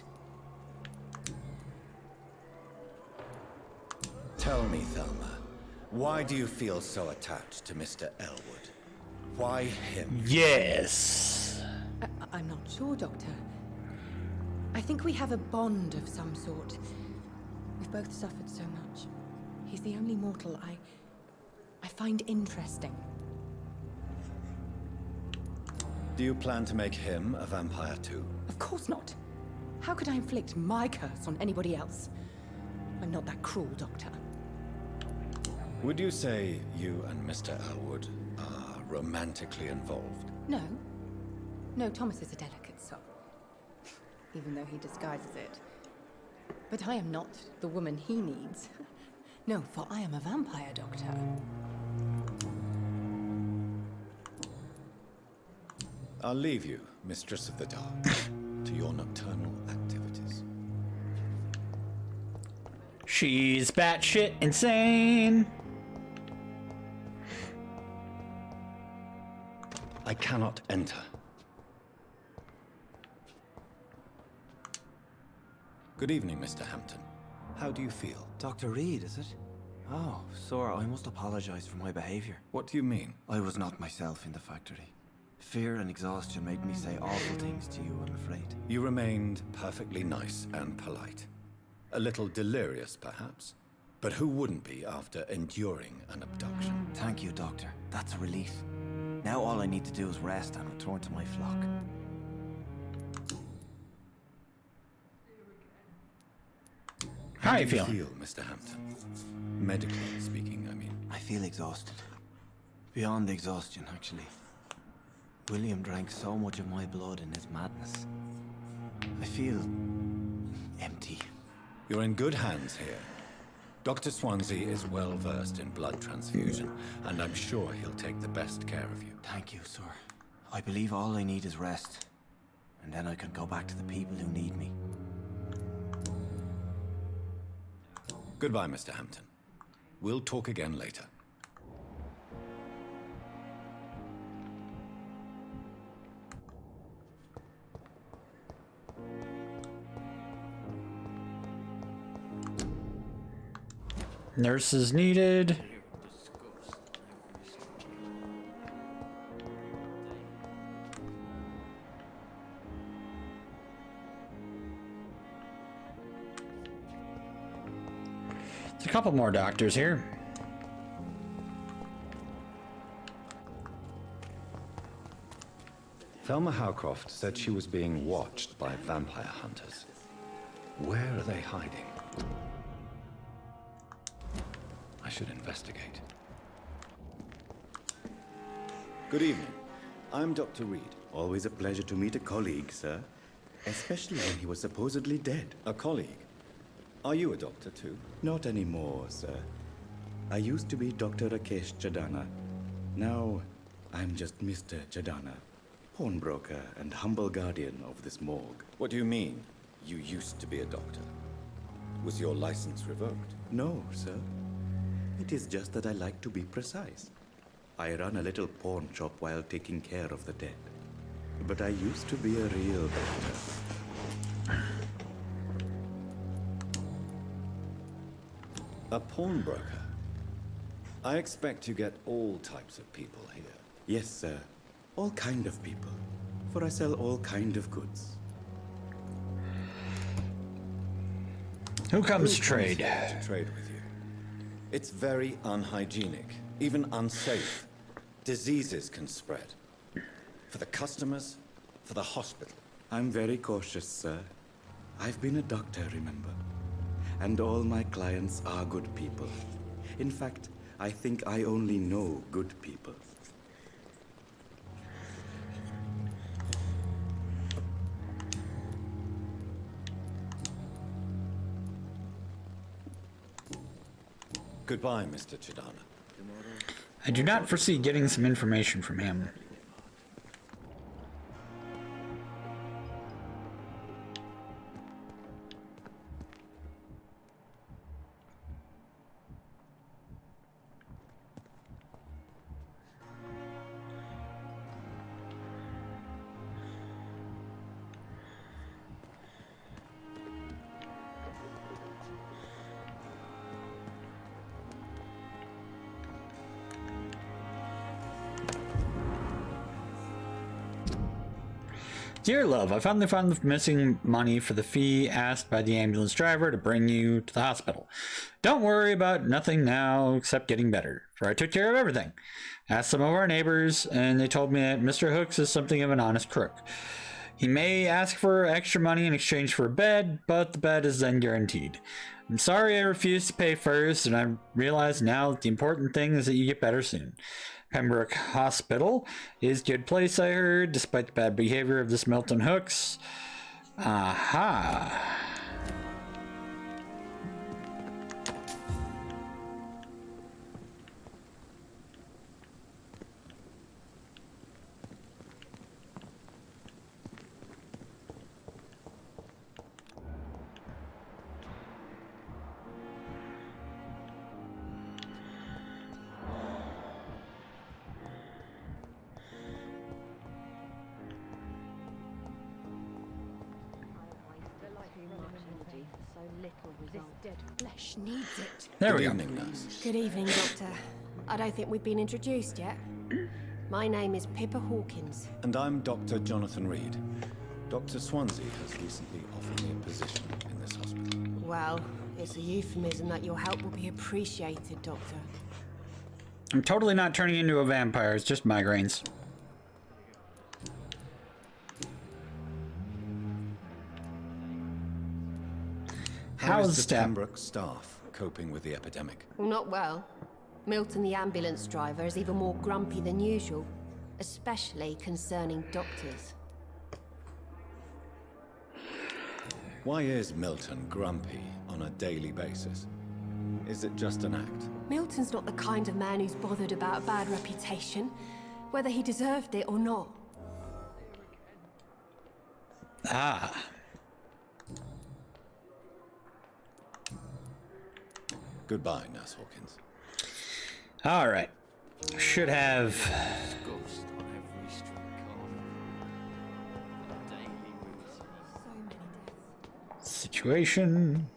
Tell me, Thelma, why do you feel so attached to Mr. Elwood? Why him? Yes. I'm not sure, Doctor. I think we have a bond of some sort. We've both suffered so much. He's the only mortal I find interesting. Do you plan to make him a vampire too? Of course not. How could I inflict my curse on anybody else? I'm not that cruel, Doctor. Would you say you and Mr. Elwood are romantically involved? No. No, Thomas is a delicate soul. Even though he disguises it. But I am not the woman he needs. No, for I am a vampire, Doctor. I'll leave you, Mistress of the Dark, to your nocturnal activities. She's batshit insane. I cannot enter. Good evening, Mr. Hampton. How do you feel? Dr. Reed, is it? Oh, sir, I must apologize for my behavior. What do you mean? I was not myself in the factory. Fear and exhaustion made me say awful things to you, I'm afraid. You remained perfectly nice and polite. A little delirious, perhaps. But who wouldn't be after enduring an abduction? Thank you, Doctor. That's a relief. Now all I need to do is rest and return to my flock. How do you feel, Mr. Hampton? Medically speaking, I mean. I feel exhausted. Beyond exhaustion, actually. William drank so much of my blood in his madness. I feel empty. You're in good hands here. Dr. Swansea is well versed in blood transfusion, and I'm sure he'll take the best care of you. Thank you, sir. I believe all I need is rest. And then I can go back to the people who need me. Goodbye, Mr. Hampton. We'll talk again later. Nurses needed. There's a couple more doctors here. Thelma Howcroft said she was being watched by vampire hunters. Where are they hiding? I should investigate. Good evening. I'm Dr. Reed. Always a pleasure to meet a colleague, sir. Especially when he was supposedly dead. A colleague? Are you a doctor too? Not anymore, sir. I used to be Dr. Rakesh Chadana. Now, I'm just Mr. Chadana, pawnbroker and humble guardian of this morgue. What do you mean, you used to be a doctor? Was your license revoked? No, sir. It is just that I like to be precise. I run a little pawn shop while taking care of the dead. But I used to be a real doctor. A pawnbroker? I expect you get all types of people here. Yes, sir. All kind of people. For I sell all kind of goods. Who comes to Who trade? here to trade with you? It's very unhygienic, even unsafe. Diseases can spread. For the customers, for the hospital. I'm very cautious, sir. I've been a doctor, remember? And all my clients are good people. In fact, I think I only know good people. Goodbye, Mr. Chidana. I do not foresee getting some information from him. Dear love, I finally found the missing money for the fee asked by the ambulance driver to bring you to the hospital. Don't worry about nothing now except getting better, for I took care of everything. Asked some of our neighbors, and they told me that Mr. Hooks is something of an honest crook. He may ask for extra money in exchange for a bed, but the bed is then guaranteed. I'm sorry I refused to pay first, and I realize now that the important thing is that you get better soon. Pembroke Hospital is a good place, I heard, despite the bad behavior of this Milton Hooks. Aha. Flesh needs it. There we go. Good evening, nurse. Good evening, Doctor. I don't think we've been introduced yet. My name is Pippa Hawkins. And I'm Dr. Jonathan Reed. Dr. Swansea has recently offered me a position in this hospital. Well, it's a euphemism that your help will be appreciated, Doctor. I'm totally not turning into a vampire, it's just migraines. How is the Pembroke staff coping with the epidemic? Well, not well. Milton, the ambulance driver, is even more grumpy than usual, especially concerning doctors. Why is Milton grumpy on a daily basis? Is it just an act? Milton's not the kind of man who's bothered about a bad reputation, whether he deserved it or not. Ah. Goodbye, Nurse Hawkins. All right. Should have Ghost on every street corner. Daily routine. situation.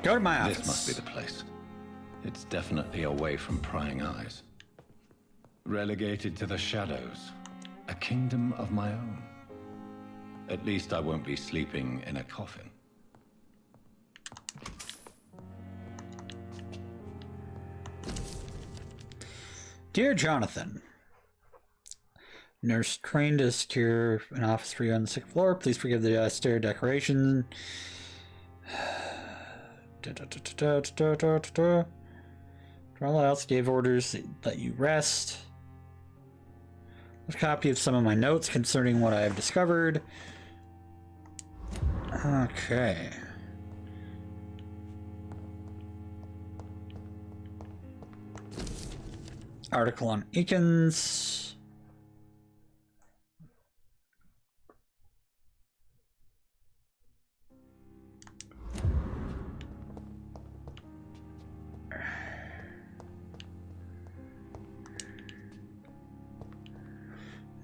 Go to my office. This must be the place. It's definitely away from prying eyes. Relegated to the shadows. A kingdom of my own. At least I won't be sleeping in a coffin. Dear Jonathan, nurse trained to secure an office for you on the 6th floor. Please forgive the stair decoration. All else gave orders to let you rest. A copy of some of my notes concerning what I have discovered. Okay. Article on Eakins.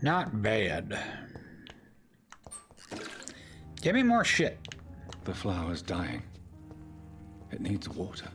Not bad. Give me more shit. The flower's dying. It needs water.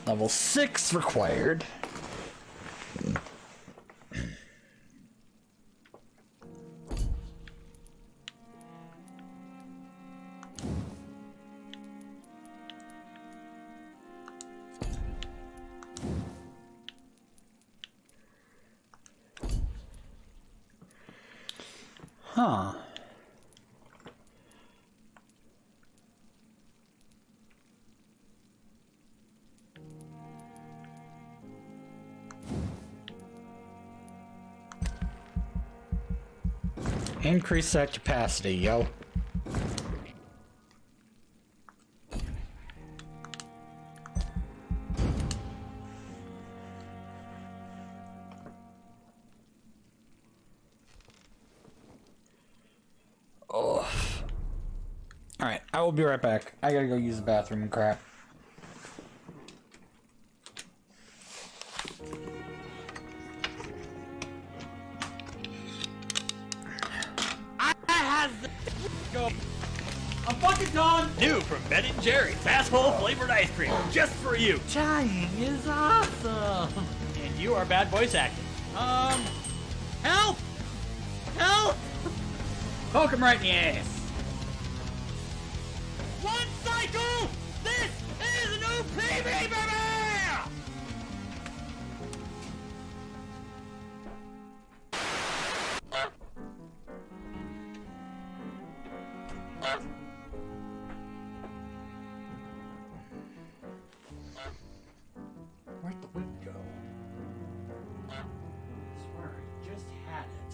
Level 6 required. Huh. Increase that capacity, yo. Oh. Alright, I will be right back. I gotta go use the bathroom and crap. I'm fucking done! New from Ben & Jerry's asshole flavored ice cream, just for you. Trying is awesome. And you are bad voice acting. Help! Help! Poke him right in the ass. One cycle! This is a new PB, baby! Where'd the whip go? I swear I just had it.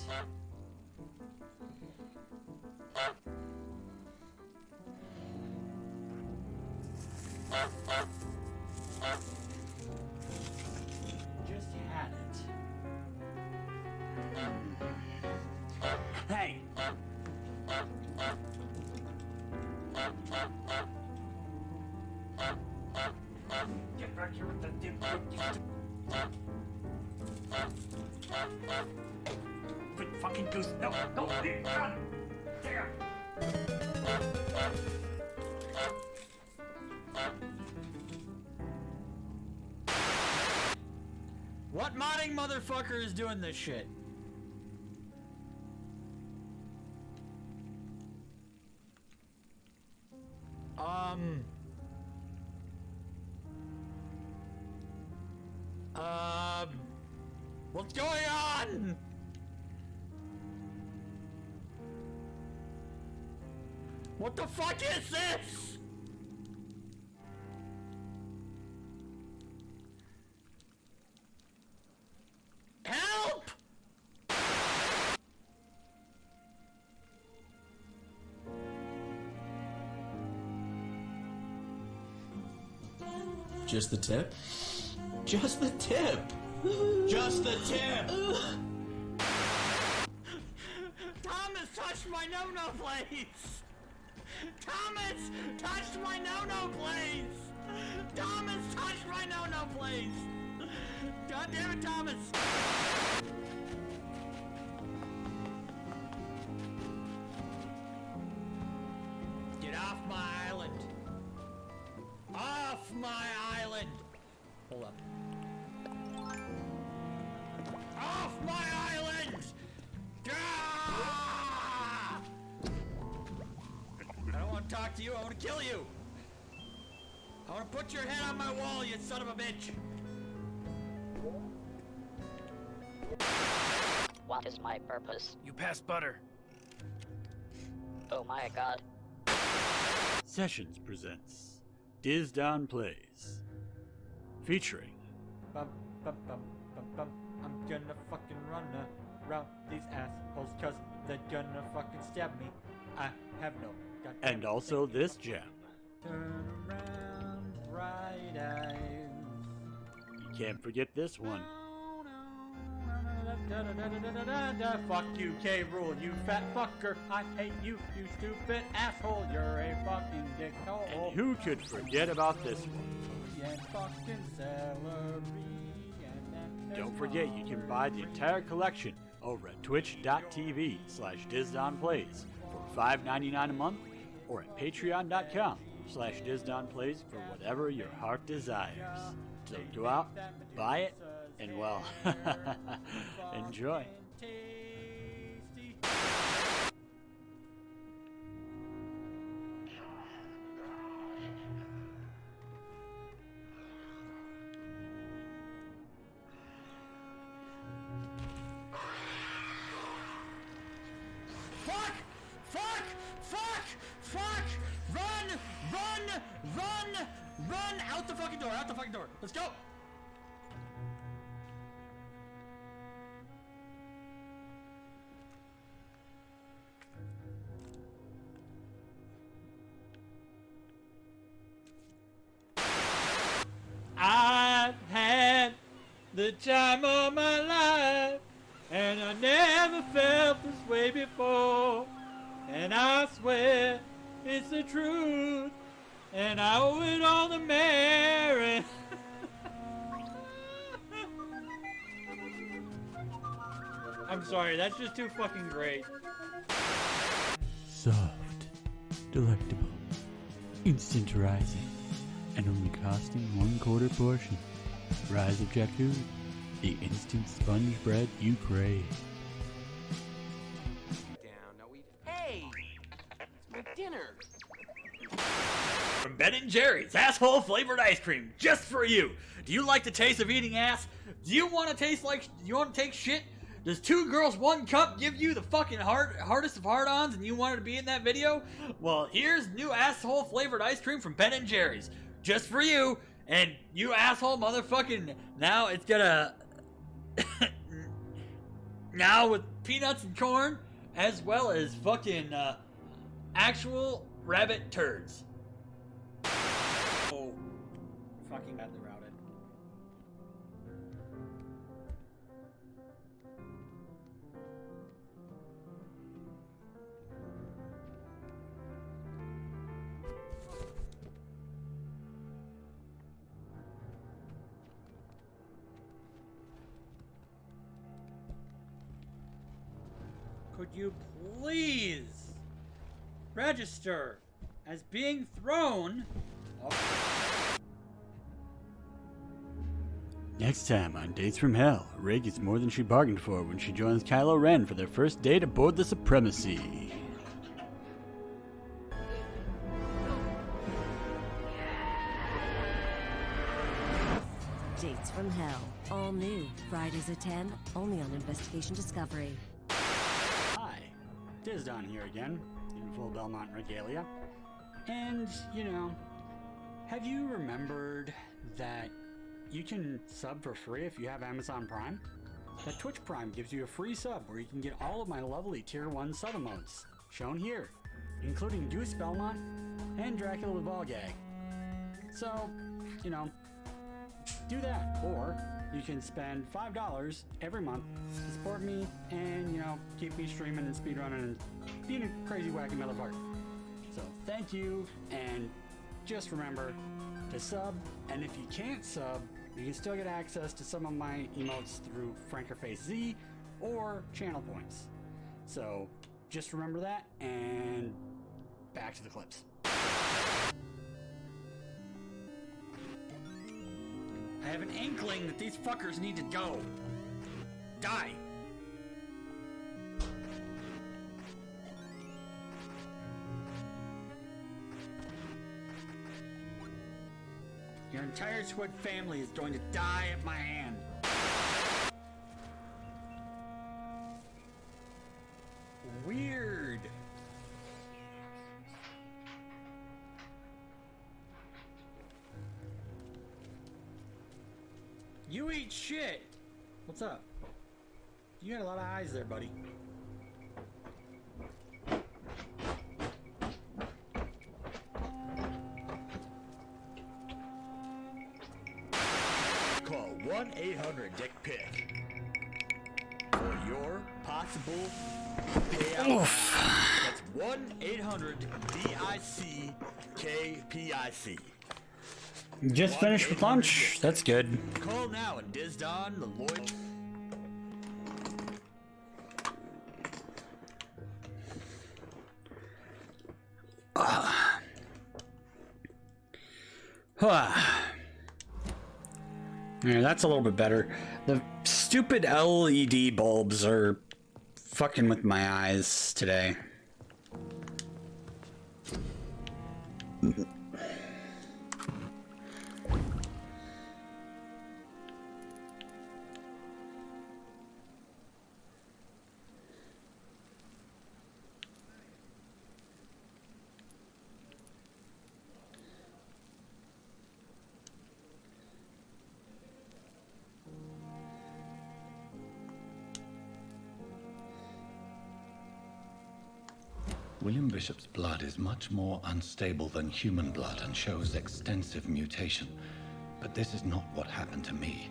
Just had it. Hey! Get back here with the dip. Quit fucking goose. No, no, run! There! What modding motherfucker is doing this shit? What's going on? What the fuck is this? Help! Just the tip? Just the tip! Just the tip! Thomas touched my no-no place! Thomas touched my no-no place! Thomas touched my no-no place! God damn it, Thomas! Get off my island! Off my island! Hold up. talk to you, I want to kill you! I want to put your head on my wall, you son of a bitch! What is my purpose? You pass butter. Oh my god. Sessions presents Diz Don Plays. Featuring Bum, bum, bum, bum, bum. I'm gonna fucking run around these assholes cause they're gonna fucking stab me. I have no goddamn and also this gem. Turn around, bright eyes. You can't forget this one. Fuck you, K. Rool, you fat fucker. I hate you, you stupid asshole. You're a fucking dickhole. And who could forget about this one? And fucking celery. And don't forget, you can buy the entire collection over at twitch.tv/DizDonPlays for $5.99 a month, or at patreon.com/DizDonPlays for whatever your heart desires. So go out, buy it, and well, enjoy. Fuck! Fuck! Fuck! Fuck! Run! Run! Run! Run! Out the fucking door! Out the fucking door! Let's go! I've had the time of my life, and I never felt this way before. And I swear it's the truth, and I owe it all to Mary. I'm sorry, that's just too fucking great. Soft, delectable, instant rising, and only costing 1/4 portion. Rise of Jakku, the instant sponge bread you crave. Hey! It's my dinner! From Ben & Jerry's asshole flavored ice cream, just for you. Do you like the taste of eating ass? Do you want to taste like you want to take shit? Does 2 girls 1 cup give you the fucking hardest of hard-ons and you wanted to be in that video? Well, here's new asshole flavored ice cream from Ben & Jerry's, just for you. And you asshole motherfucking, now it's gonna now with peanuts and corn, as well as fucking actual rabbit turds. Oh, fucking badly routed. Could you please register as being thrown? Next time on Dates from Hell, Rey gets more than she bargained for when she joins Kylo Ren for their first date aboard the Supremacy. Dates from Hell, all new, Fridays at 10, only on Investigation Discovery. Hi, Dizdon here again, in full Belmont regalia. And, you know, have you remembered that you can sub for free if you have Amazon Prime? That Twitch Prime gives you a free sub where you can get all of my lovely Tier 1 sub emotes, shown here, including Goose Belmont and Dracula with Ball Gag. So, you know, do that, or you can spend $5 every month to support me and, you know, keep me streaming and speedrunning and being a crazy wacky motherfucker. So thank you, and just remember to sub, and if you can't sub, you can still get access to some of my emotes through Frankerface Z or channel points. So just remember that, and back to the clips. I have an inkling that these fuckers need to go. Die. entire Squid family is going to die at my hand. Weird. You eat shit. What's up? You got a lot of eyes there, buddy. Call 1-800-DICK-PIC for your possible payout. That's 1-800-DICK-PIC. Just finished with lunch. That's good. Call now and Dizdon, the lawyer. Yeah, that's a little bit better. The stupid LED bulbs are fucking with my eyes today. William Bishop's blood is much more unstable than human blood and shows extensive mutation. But this is not what happened to me.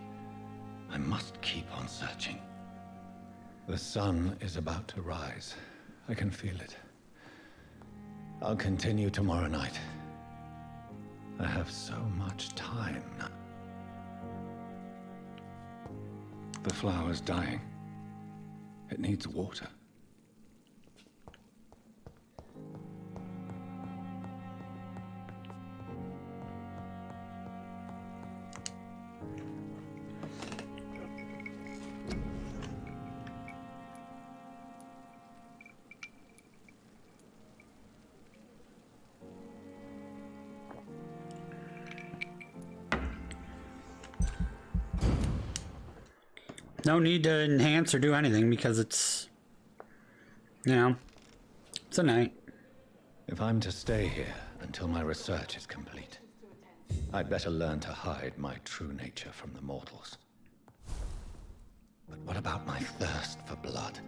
I must keep on searching. The sun is about to rise. I can feel it. I'll continue tomorrow night. I have so much time now. The flower's dying. It needs water. No need to enhance or do anything because it's, you know, it's a night. If I'm to stay here until my research is complete, I'd better learn to hide my true nature from the mortals. But what about my thirst for blood?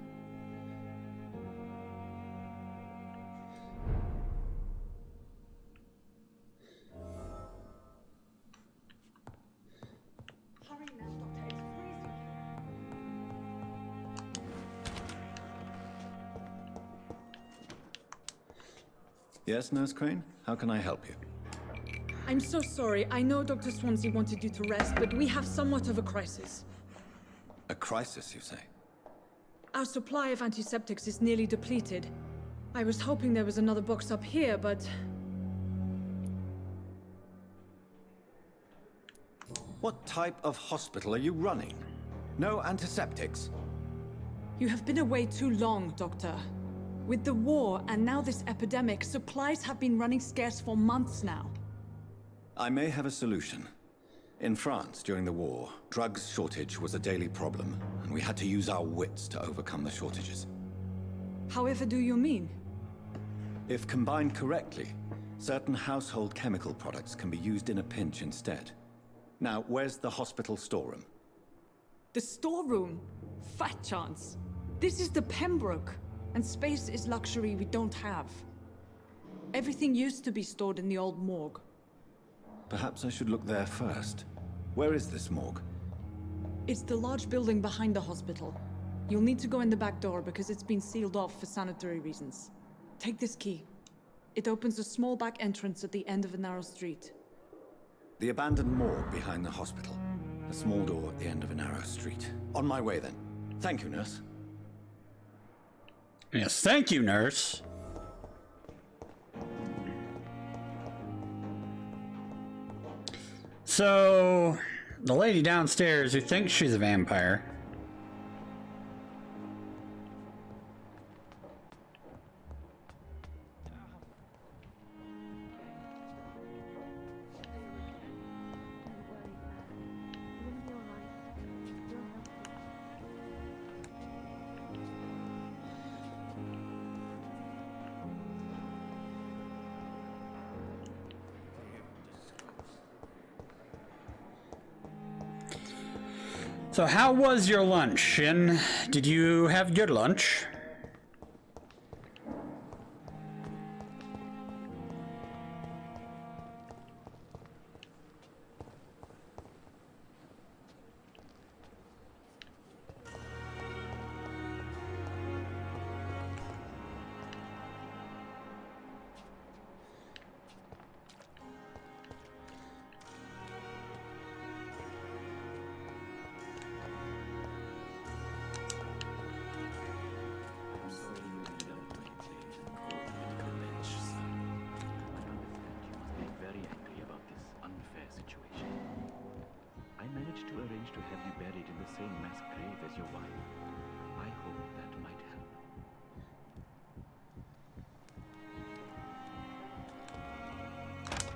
Yes, Nurse Crane? How can I help you? I'm so sorry. I know Dr. Swansea wanted you to rest, but we have somewhat of a crisis. A crisis, you say? Our supply of antiseptics is nearly depleted. I was hoping there was another box up here, but... What type of hospital are you running? No antiseptics? You have been away too long, Doctor. With the war and now this epidemic, supplies have been running scarce for months now. I may have a solution. In France, during the war, drugs shortage was a daily problem, and we had to use our wits to overcome the shortages. However do you mean? If combined correctly, certain household chemical products can be used in a pinch instead. Now, where's the hospital storeroom? The storeroom? Fat chance. This is the Pembroke, and space is luxury we don't have. Everything used to be stored in the old morgue. Perhaps I should look there first. Where is this morgue? It's the large building behind the hospital. You'll need to go in the back door because it's been sealed off for sanitary reasons. Take this key. It opens a small back entrance at the end of a narrow street. The abandoned morgue behind the hospital. A small door at the end of a narrow street. On my way then. Thank you, nurse. Yes, thank you, nurse. So, the lady downstairs who thinks she's a vampire. So how was your lunch, and did you have good lunch?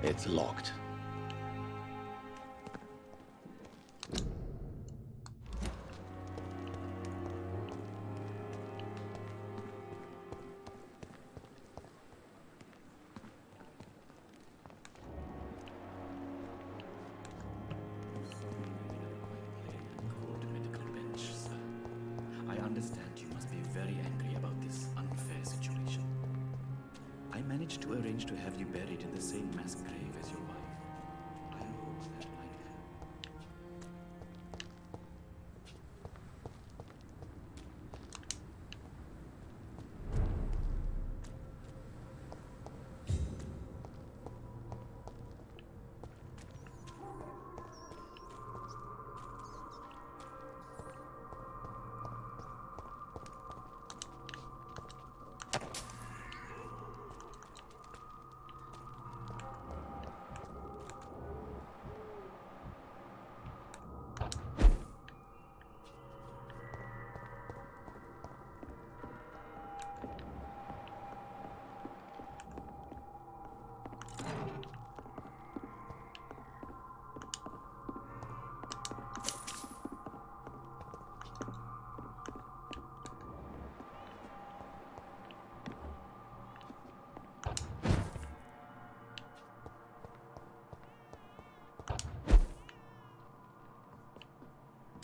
It's locked. I understand you must be very angry about this unfair situation. I managed to arrange to have you buried in the same mass grave as your wife. I hope that might help.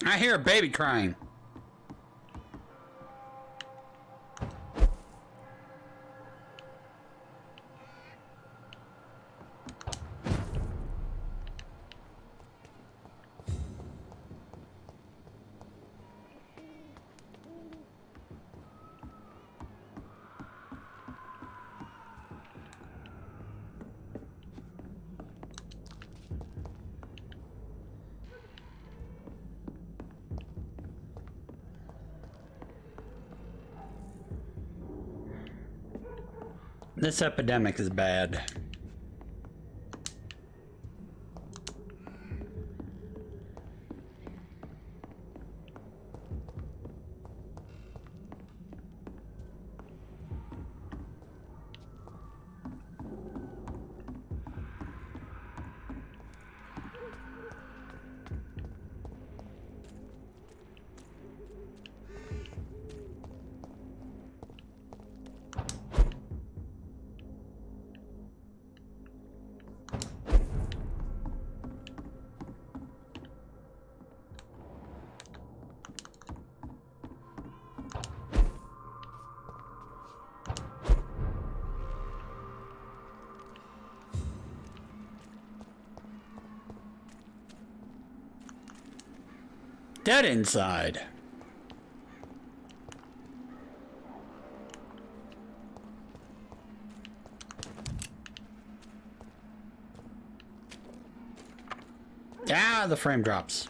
I hear a baby crying. This epidemic is bad. Dead inside. Ah, the frame drops.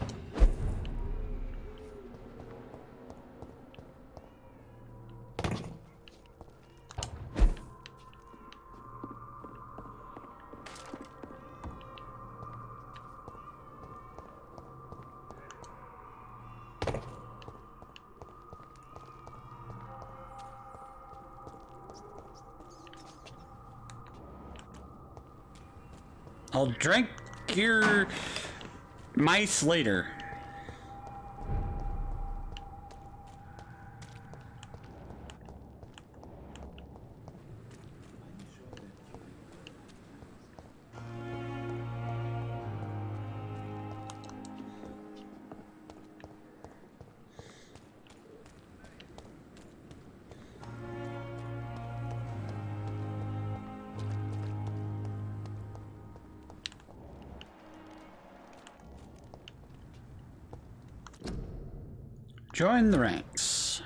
I'll drink your mice later. Join the ranks.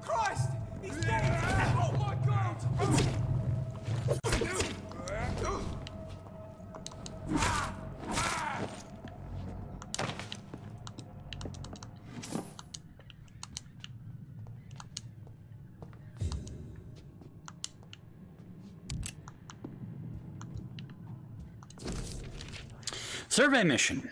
Christ! He's dead! Oh my god! Survey mission.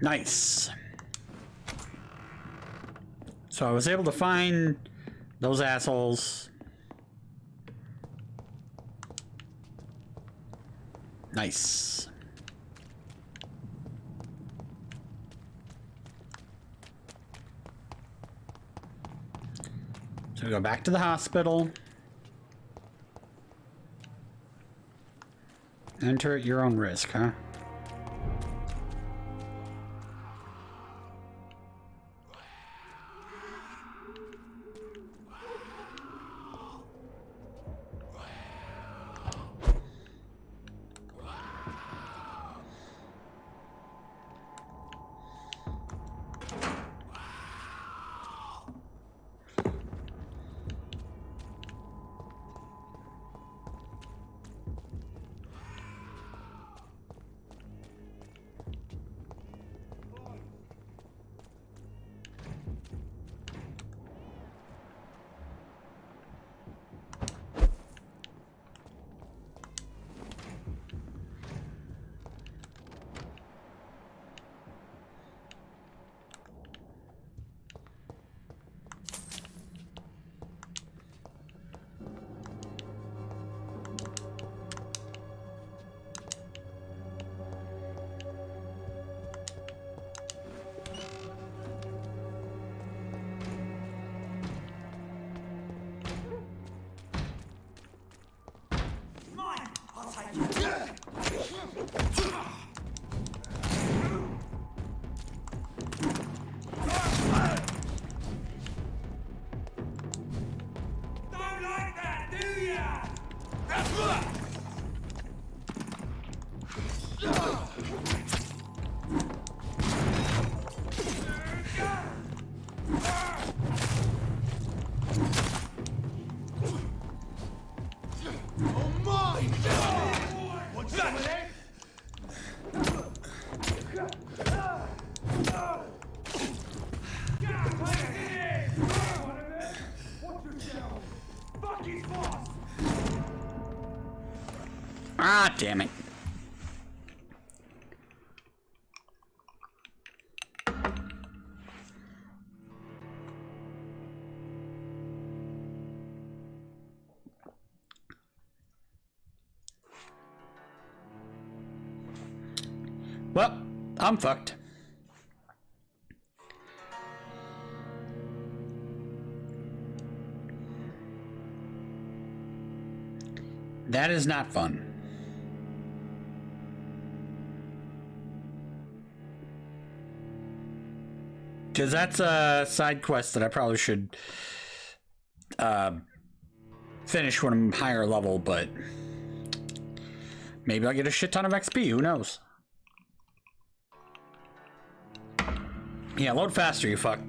Nice. So I was able to find those assholes. Nice. So we go back to the hospital. Enter at your own risk, huh? Ah, damn it. Well, I'm fucked. That is not fun. Because that's a side quest that I probably should finish when I'm higher level, but maybe I'll get a shit ton of XP, who knows? Yeah, load faster, you fuck.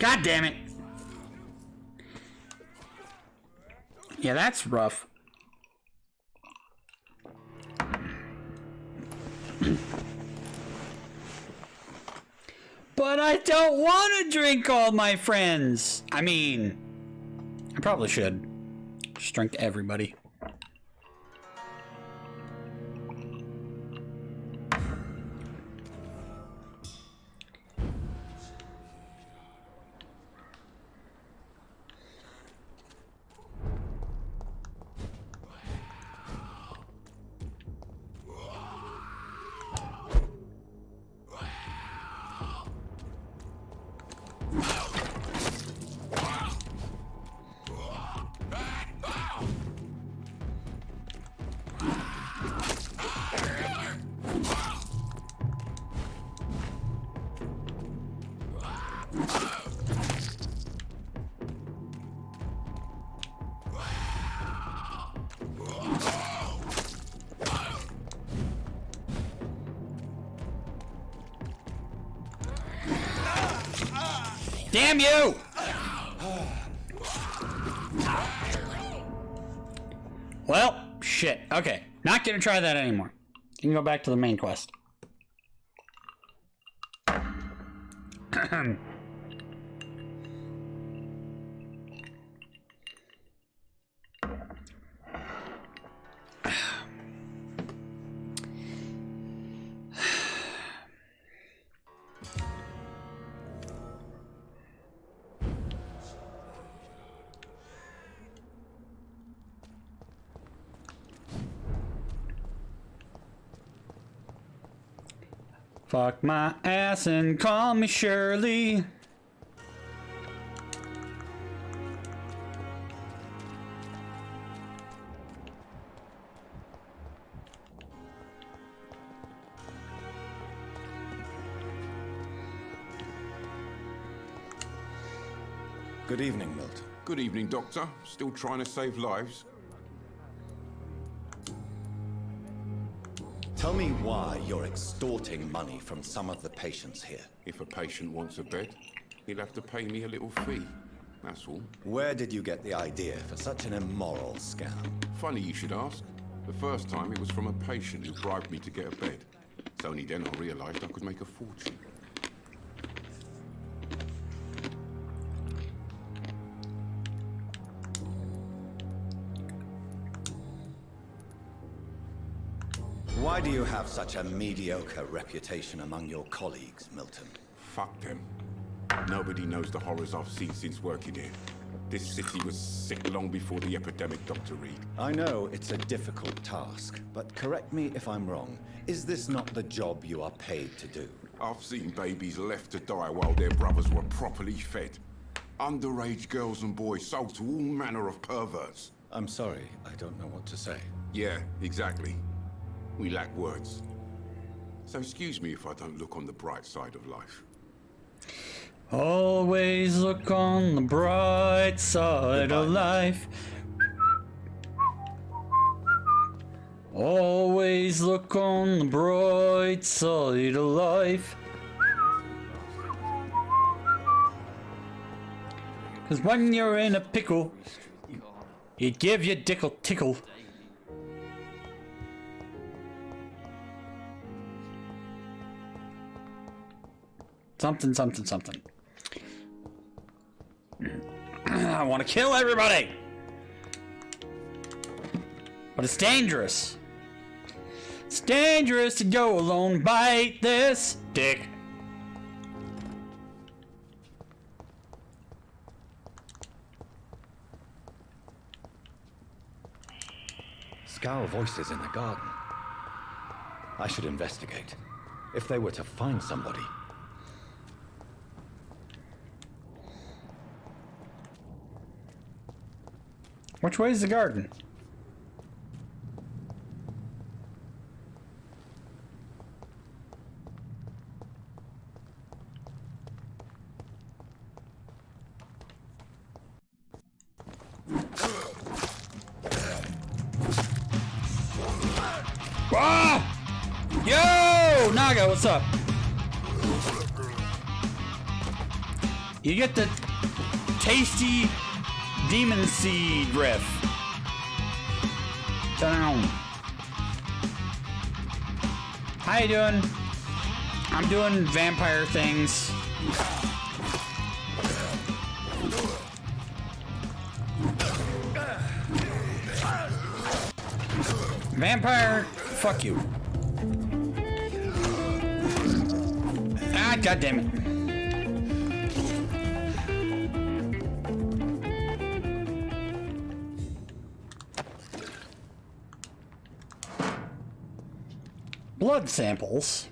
God damn it. Yeah, that's rough. But I don't want to drink all my friends. I mean, I probably should. Just drink everybody. Damn you! Well, shit. Okay. Not gonna try that anymore. You can go back to the main quest. Fuck my ass and call me Shirley. Good evening, Milton. Good evening, Doctor. Still trying to save lives? Tell me why you're extorting money from some of the patients here. If a patient wants a bed, he'll have to pay me a little fee. That's all. Where did you get the idea for such an immoral scam? Funny you should ask. The first time it was from a patient who bribed me to get a bed. It's only then I realized I could make a fortune. Why do you have such a mediocre reputation among your colleagues, Milton? Fuck them. Nobody knows the horrors I've seen since working here. This city was sick long before the epidemic, Dr. Reed. I know it's a difficult task, but correct me if I'm wrong. Is this not the job you are paid to do? I've seen babies left to die while their brothers were properly fed. Underage girls and boys sold to all manner of perverts. I'm sorry, I don't know what to say. Yeah, exactly. We lack words. So excuse me if I don't look on the bright side of life. Always look on the bright side of life. Always look on the bright side of life. Cause when you're in a pickle, you give your dickle tickle. Something, something, something. I want to kill everybody! But it's dangerous. It's dangerous to go alone. Bite this dick. Scowl voices in the garden. I should investigate. If they were to find somebody. Which way is the garden? Ah! Yo! Naga, what's up? You get the tasty demon seed riff. Down. How you doing? I'm doing vampire things. Vampire, fuck you. Ah, goddammit. Blood samples.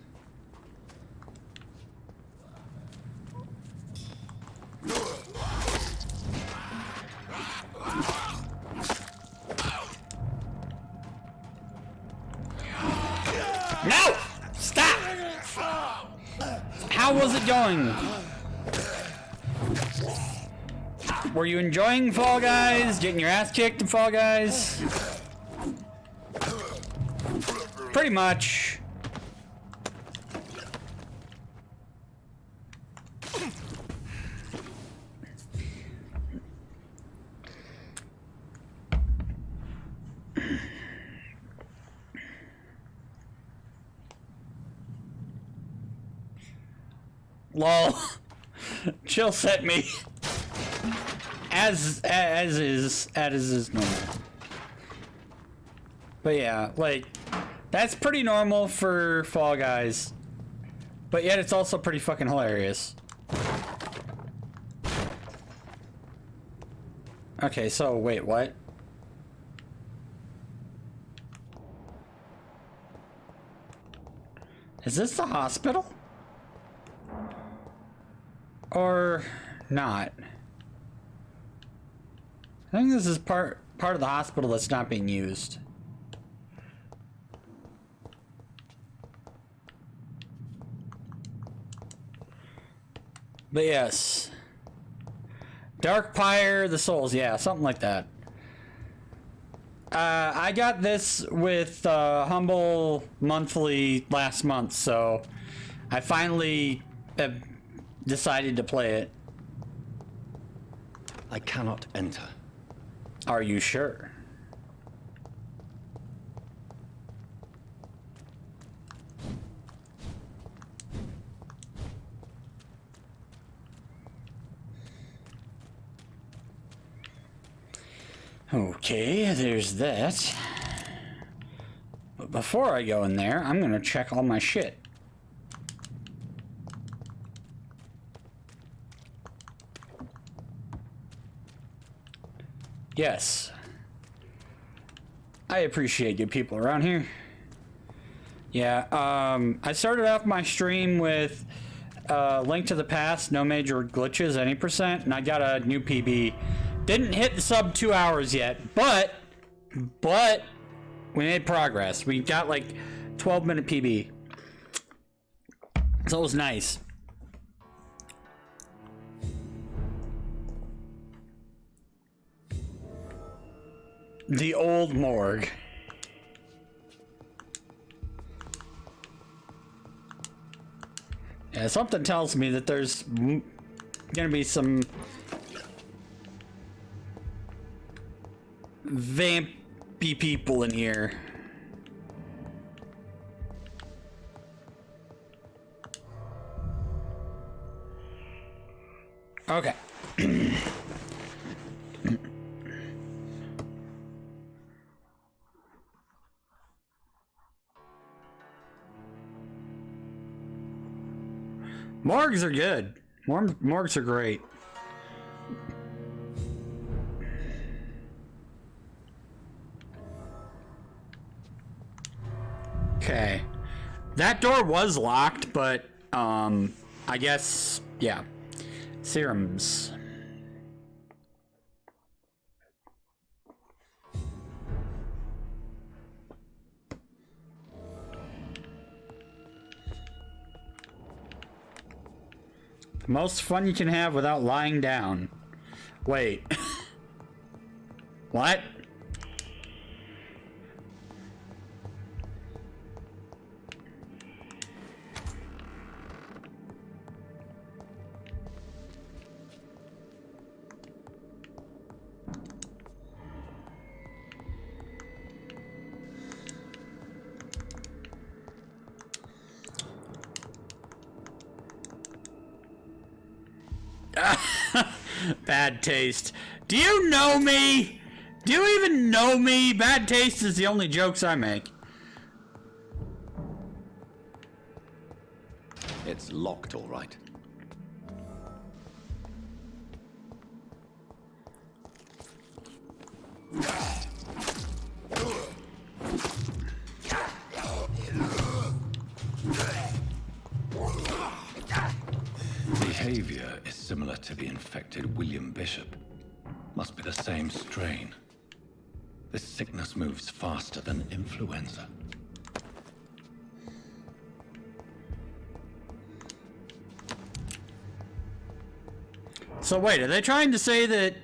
No! Stop! How was it going? Were you enjoying Fall Guys? Getting your ass kicked in Fall Guys? Pretty much. Lol. Chill set me. As is normal. But yeah, like, that's pretty normal for Fall Guys. But yet it's also pretty fucking hilarious. Okay, so wait, what? Is this the hospital? Or not? I think this is part of the hospital that's not being used. But yes. Dark Pyre, the Souls, yeah, something like that. I got this with Humble Monthly last month, so I finally have decided to play it. I cannot enter. Are you sure? Okay, there's that. But before I go in there, I'm gonna check all my shit. Yes. I appreciate you people around here. Yeah, I started off my stream with Link to the Past, no major glitches, any %, and I got a new PB. Didn't hit the sub 2 hours yet, but we made progress. We got like 12-minute PB. So it was nice. The old morgue. Yeah, something tells me that there's gonna be some vampy people in here. Okay. Morgues are good. Morgues are great. Okay. That door was locked, but I guess, yeah. Serums. The most fun you can have without lying down. Wait. What? Bad taste. Do you know me? Do you even know me? Bad taste is the only jokes I make. It's locked, all right. Behavior is similar to the infected William Bishop. Must be the same strain. This sickness moves faster than influenza. So wait, are they trying to say that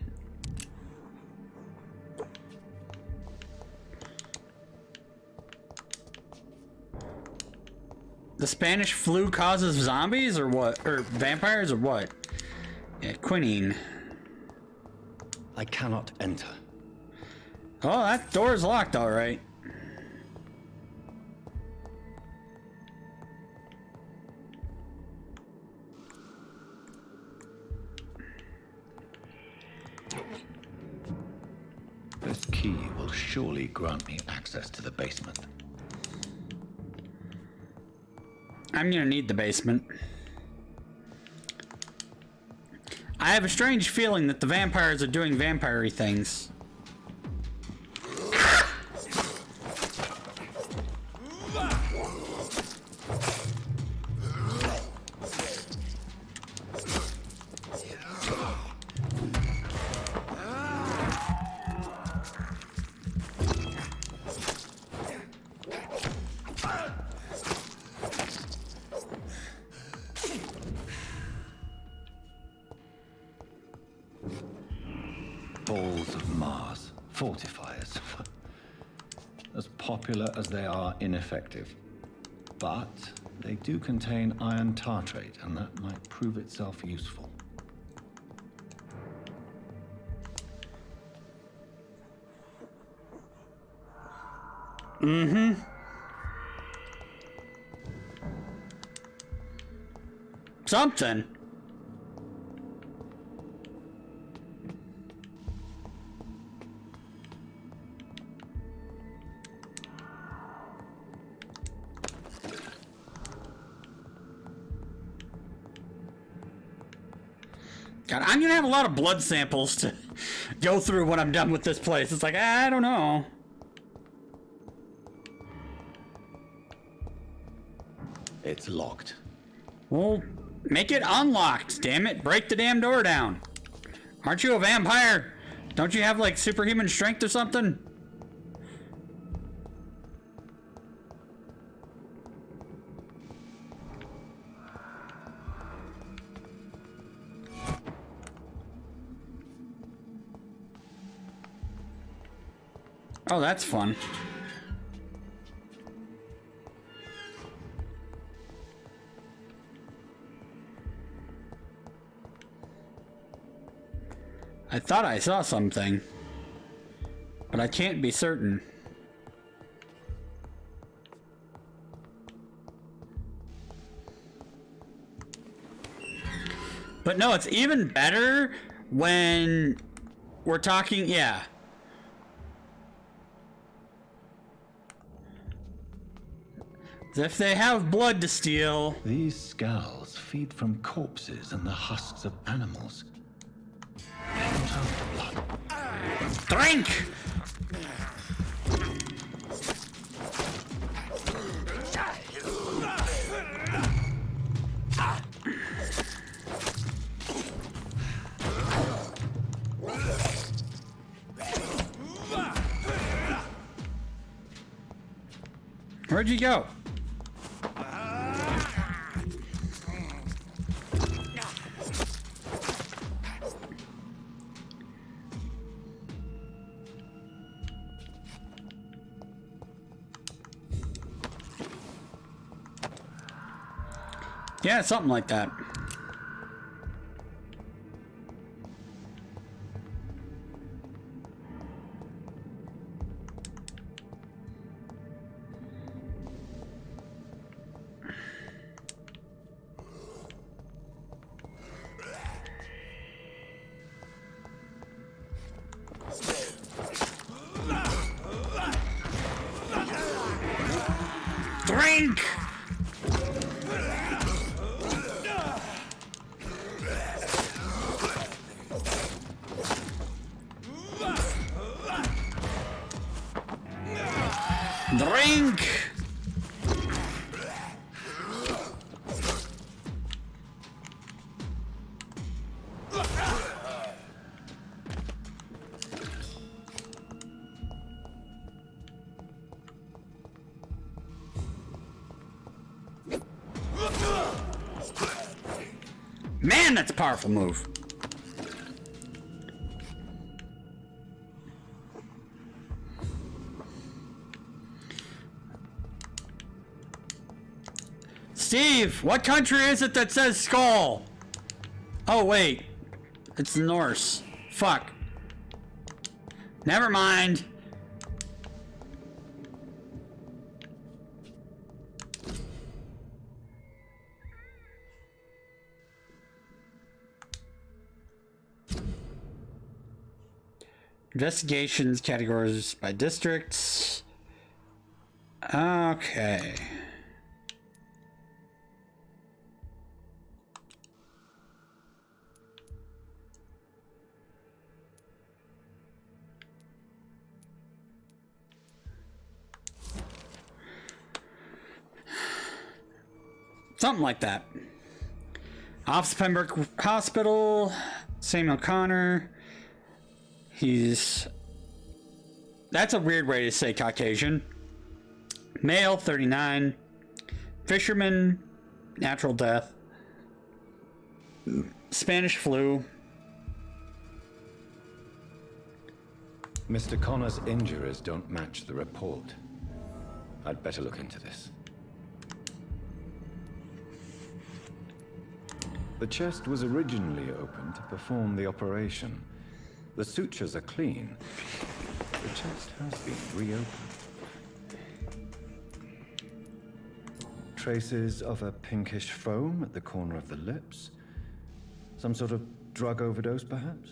the Spanish flu causes zombies or what? Or vampires or what? Yeah, quinine. I cannot enter. Oh, that door is locked, all right. This key will surely grant me access to the basement. I'm gonna need the basement. I have a strange feeling that the vampires are doing vampire-y things. Balls of Mars, fortifiers. As popular as they are ineffective. But they do contain iron tartrate, and that might prove itself useful. Mm-hmm. Something. God, I'm gonna have a lot of blood samples to go through when I'm done with this place. It's like, I don't know. It's locked. Well, make it unlocked, damn it. Break the damn door down. Aren't you a vampire? Don't you have, like, superhuman strength or something? Oh, that's fun. I thought I saw something, but I can't be certain. But no, it's even better when we're talking, yeah. If they have blood to steal. These skulls feed from corpses and the husks of animals. Drink! Where'd you go? Yeah, something like that. Drink! Drink! Man, that's a powerful move. Steve, what country is it that says skull? Oh, wait. It's Norse. Fuck. Never mind. Investigations categories by districts. Okay. Something like that. Office of Pembroke Hospital. Samuel Connor. That's a weird way to say Caucasian. Male, 39. Fisherman, natural death. Spanish flu. Mr. Connor's injuries don't match the report. I'd better look into this. The chest was originally opened to perform the operation. The sutures are clean. The chest has been reopened. Traces of a pinkish foam at the corner of the lips. Some sort of drug overdose, perhaps?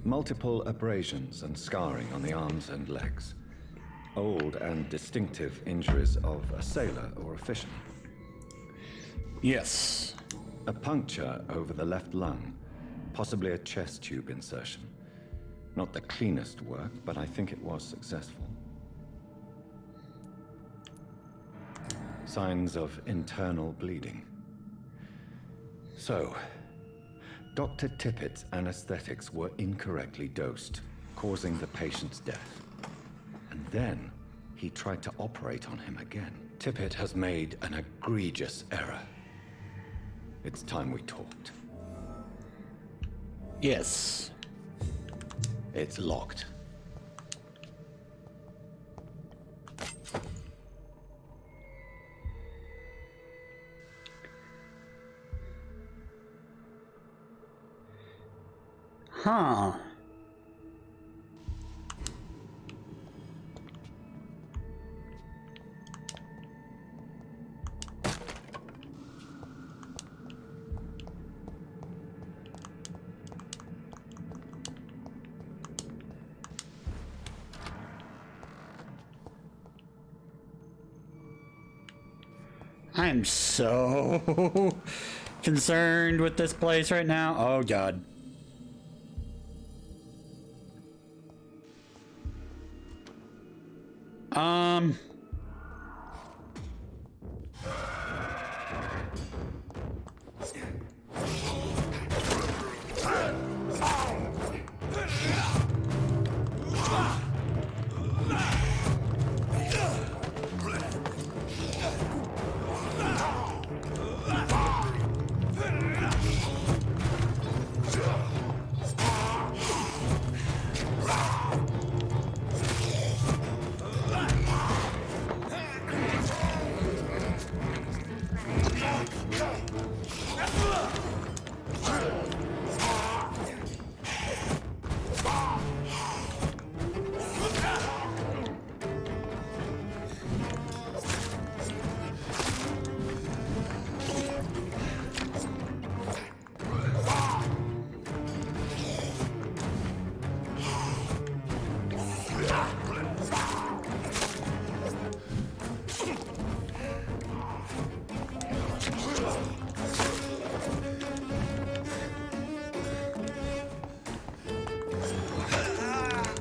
Multiple abrasions and scarring on the arms and legs. Old and distinctive injuries of a sailor or a fisherman. Yes. A puncture over the left lung, possibly a chest tube insertion. Not the cleanest work, but I think it was successful. Signs of internal bleeding. So, Dr. Tippett's anesthetics were incorrectly dosed, causing the patient's death. And then, he tried to operate on him again. Tippett has made an egregious error. It's time we talked. Yes. It's locked. Huh. I am so concerned with this place right now. Oh, God.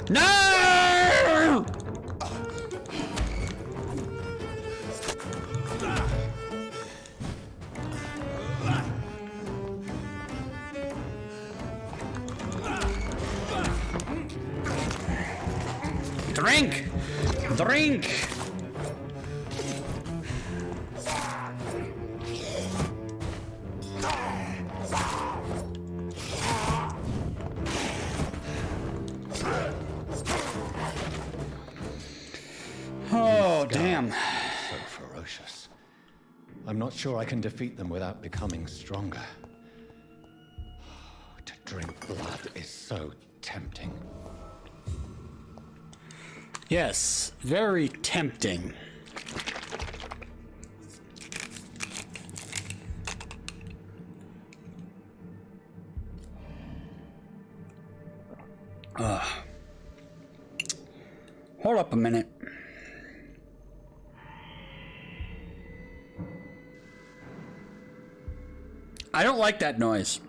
No! Drink! Drink! Oh, damn. So ferocious. I'm not sure I can defeat them without becoming stronger. To drink blood is so tempting. Yes, very tempting. Hold up a minute. I don't like that noise.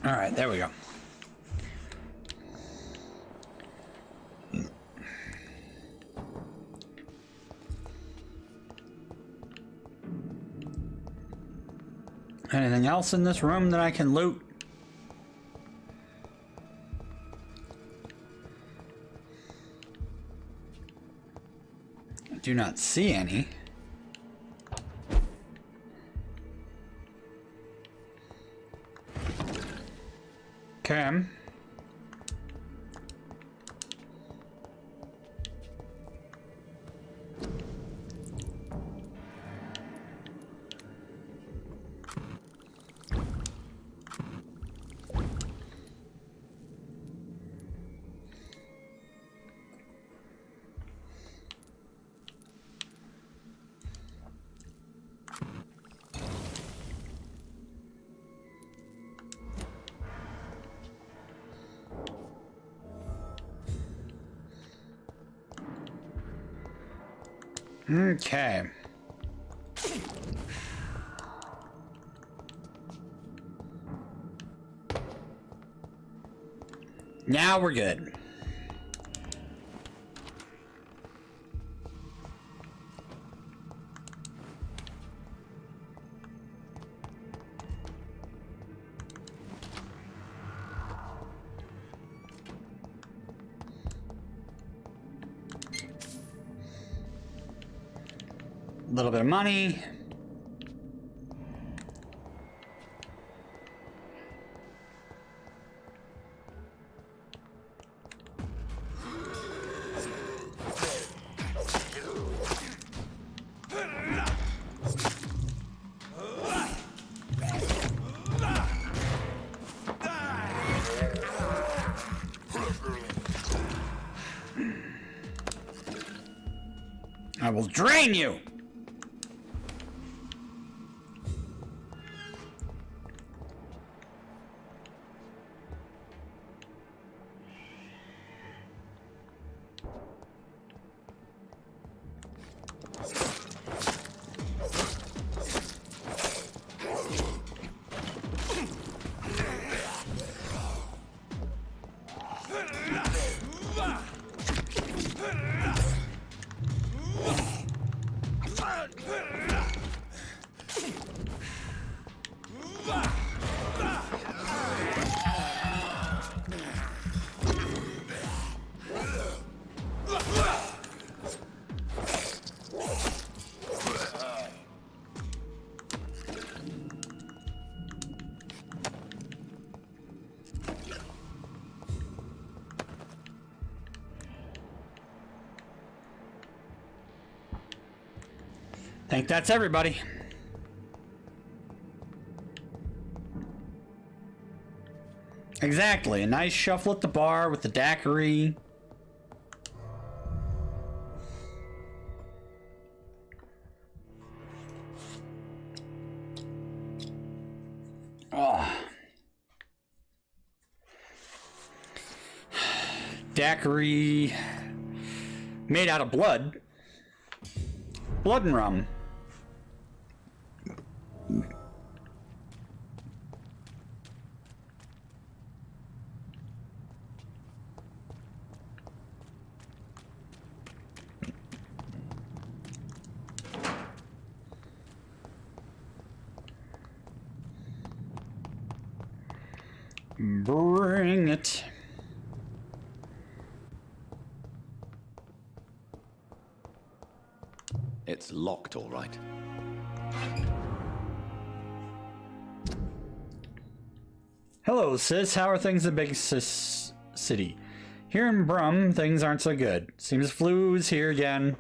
All right, there we go. Anything else in this room that I can loot? I do not see any. Okay. Okay. Now we're good. A little bit of money. I will drain you. I think that's everybody. Exactly. A nice shuffle at the bar with the daiquiri. daiquiri made out of blood. Blood and rum. Bring it. It's locked, all right. Hello, sis. How are things in the big city? Here in Brum, things aren't so good. Seems flu's here again.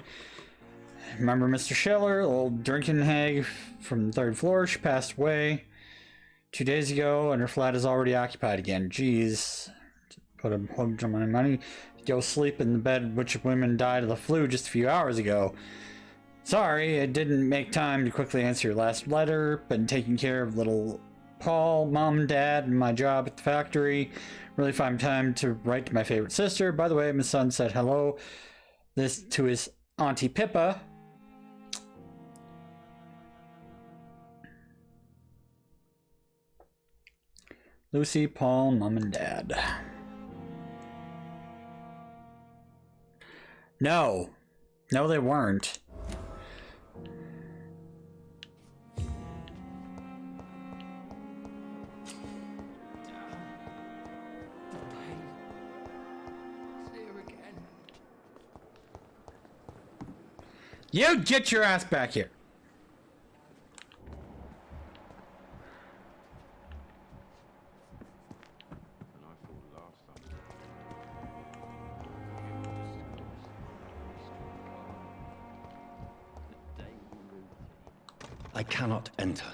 Remember Mr. Scheller, old drinking hag from the third floor? She passed away 2 days ago, and her flat is already occupied again. Jeez. Put a bunch of my money to go sleep in the bed which women died of the flu just a few hours ago. Sorry, I didn't make time to quickly answer your last letter. Been taking care of little Paul, Mom, and Dad, and my job at the factory. Really find time to write to my favorite sister. By the way, my son said hello this to his Auntie Pippa. Lucy, Paul, Mom, and Dad. No. No, they weren't. You get your ass back here. I cannot enter.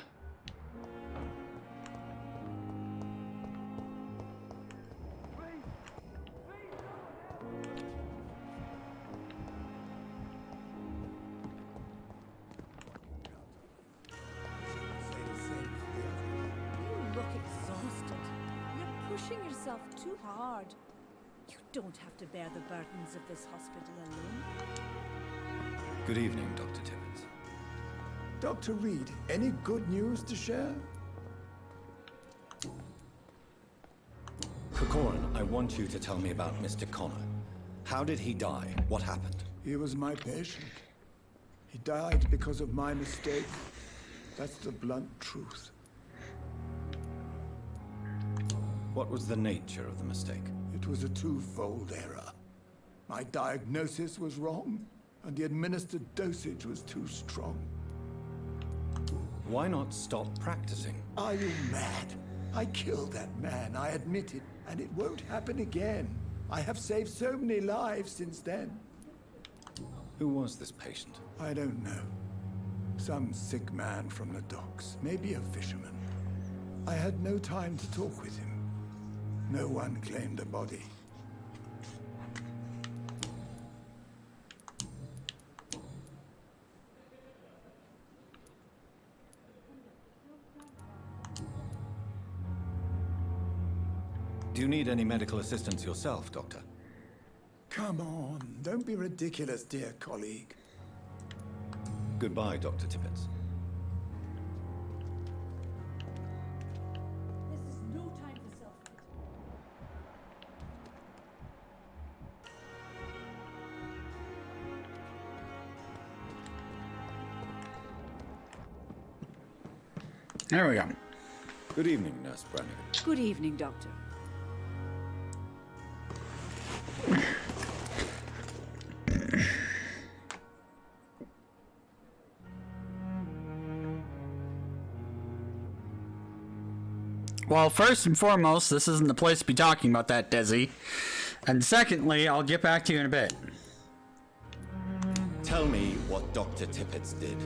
Too hard. You don't have to bear the burdens of this hospital alone. Good evening, Dr. Timmons. Dr. Reed, any good news to share? Corcoran, I want you to tell me about Mr. Connor. How did he die? What happened? He was my patient. He died because of my mistake. That's the blunt truth. What was the nature of the mistake? It was a twofold error. My diagnosis was wrong, and the administered dosage was too strong. Why not stop practicing? Are you mad? I killed that man, I admit it, and it won't happen again. I have saved so many lives since then. Who was this patient? I don't know. Some sick man from the docks, maybe a fisherman. I had no time to talk with him. No one claimed the body. Do you need any medical assistance yourself, Doctor? Come on, don't be ridiculous, dear colleague. Goodbye, Dr. Tippett. There we go. Good evening, Nurse Brannigan. Good evening, Doctor. Well, first and foremost, this isn't the place to be talking about that, Desi. And secondly, I'll get back to you in a bit. Tell me what Dr. Tippett did.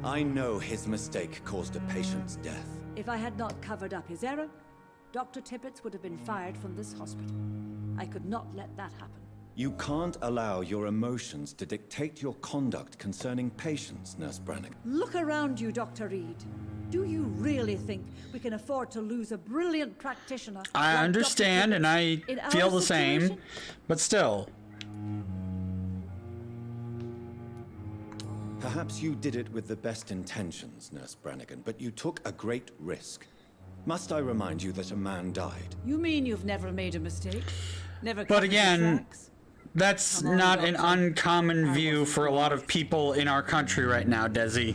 I know his mistake caused a patient's death. If I had not covered up his error, Dr. Tippett would have been fired from this hospital. I could not let that happen. You can't allow your emotions to dictate your conduct concerning patients, Nurse Brannigan. Look around you, Dr. Reed. Do you really think we can afford to lose a brilliant practitioner? I like understand, Dr. and I Tibbets in our feel the same, situation? but still. Perhaps you did it with the best intentions, Nurse Brannigan, but you took a great risk. Must I remind you that a man died? You mean you've never made a mistake? Never But covered your again, tracks? that's Come on, not an Doctor. uncommon view for a lot of people in our country right now, Desi.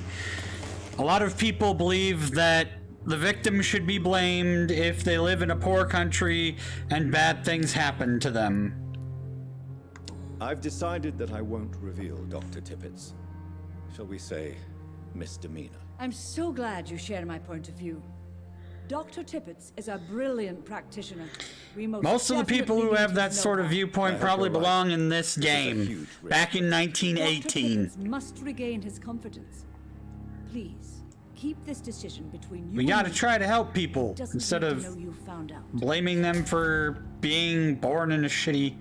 A lot of people believe that the victim should be blamed if they live in a poor country and bad things happen to them. I've decided that I won't reveal Dr. Tippets. Shall we say, misdemeanor. I'm so glad you share my point of view. Dr. Tippets is a brilliant practitioner. We Most of the people who definitely have need that to know sort of that. viewpoint probably belong in this game, back in Dr. 1918. Tippets must regain his confidence. Please, keep this decision between you We and gotta me. try to help people Doesn't instead need to of know you found out. blaming them for being born in a shitty...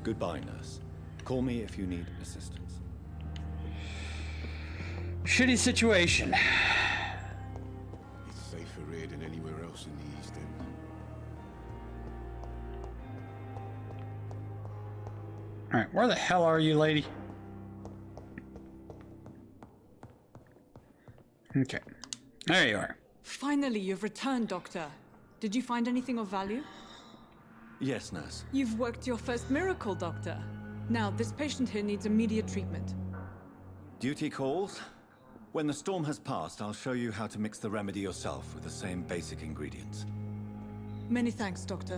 Goodbye, nurse. Call me if you need assistance. shitty situation. It's safer here than anywhere else in the East End. Alright, where the hell are you, lady? Okay. There you are. Finally, you've returned, Doctor. Did you find anything of value? Yes, nurse. You've worked your first miracle, Doctor. Now, this patient here needs immediate treatment. Duty calls. When the storm has passed, I'll show you how to mix the remedy yourself with the same basic ingredients. Many thanks, Doctor.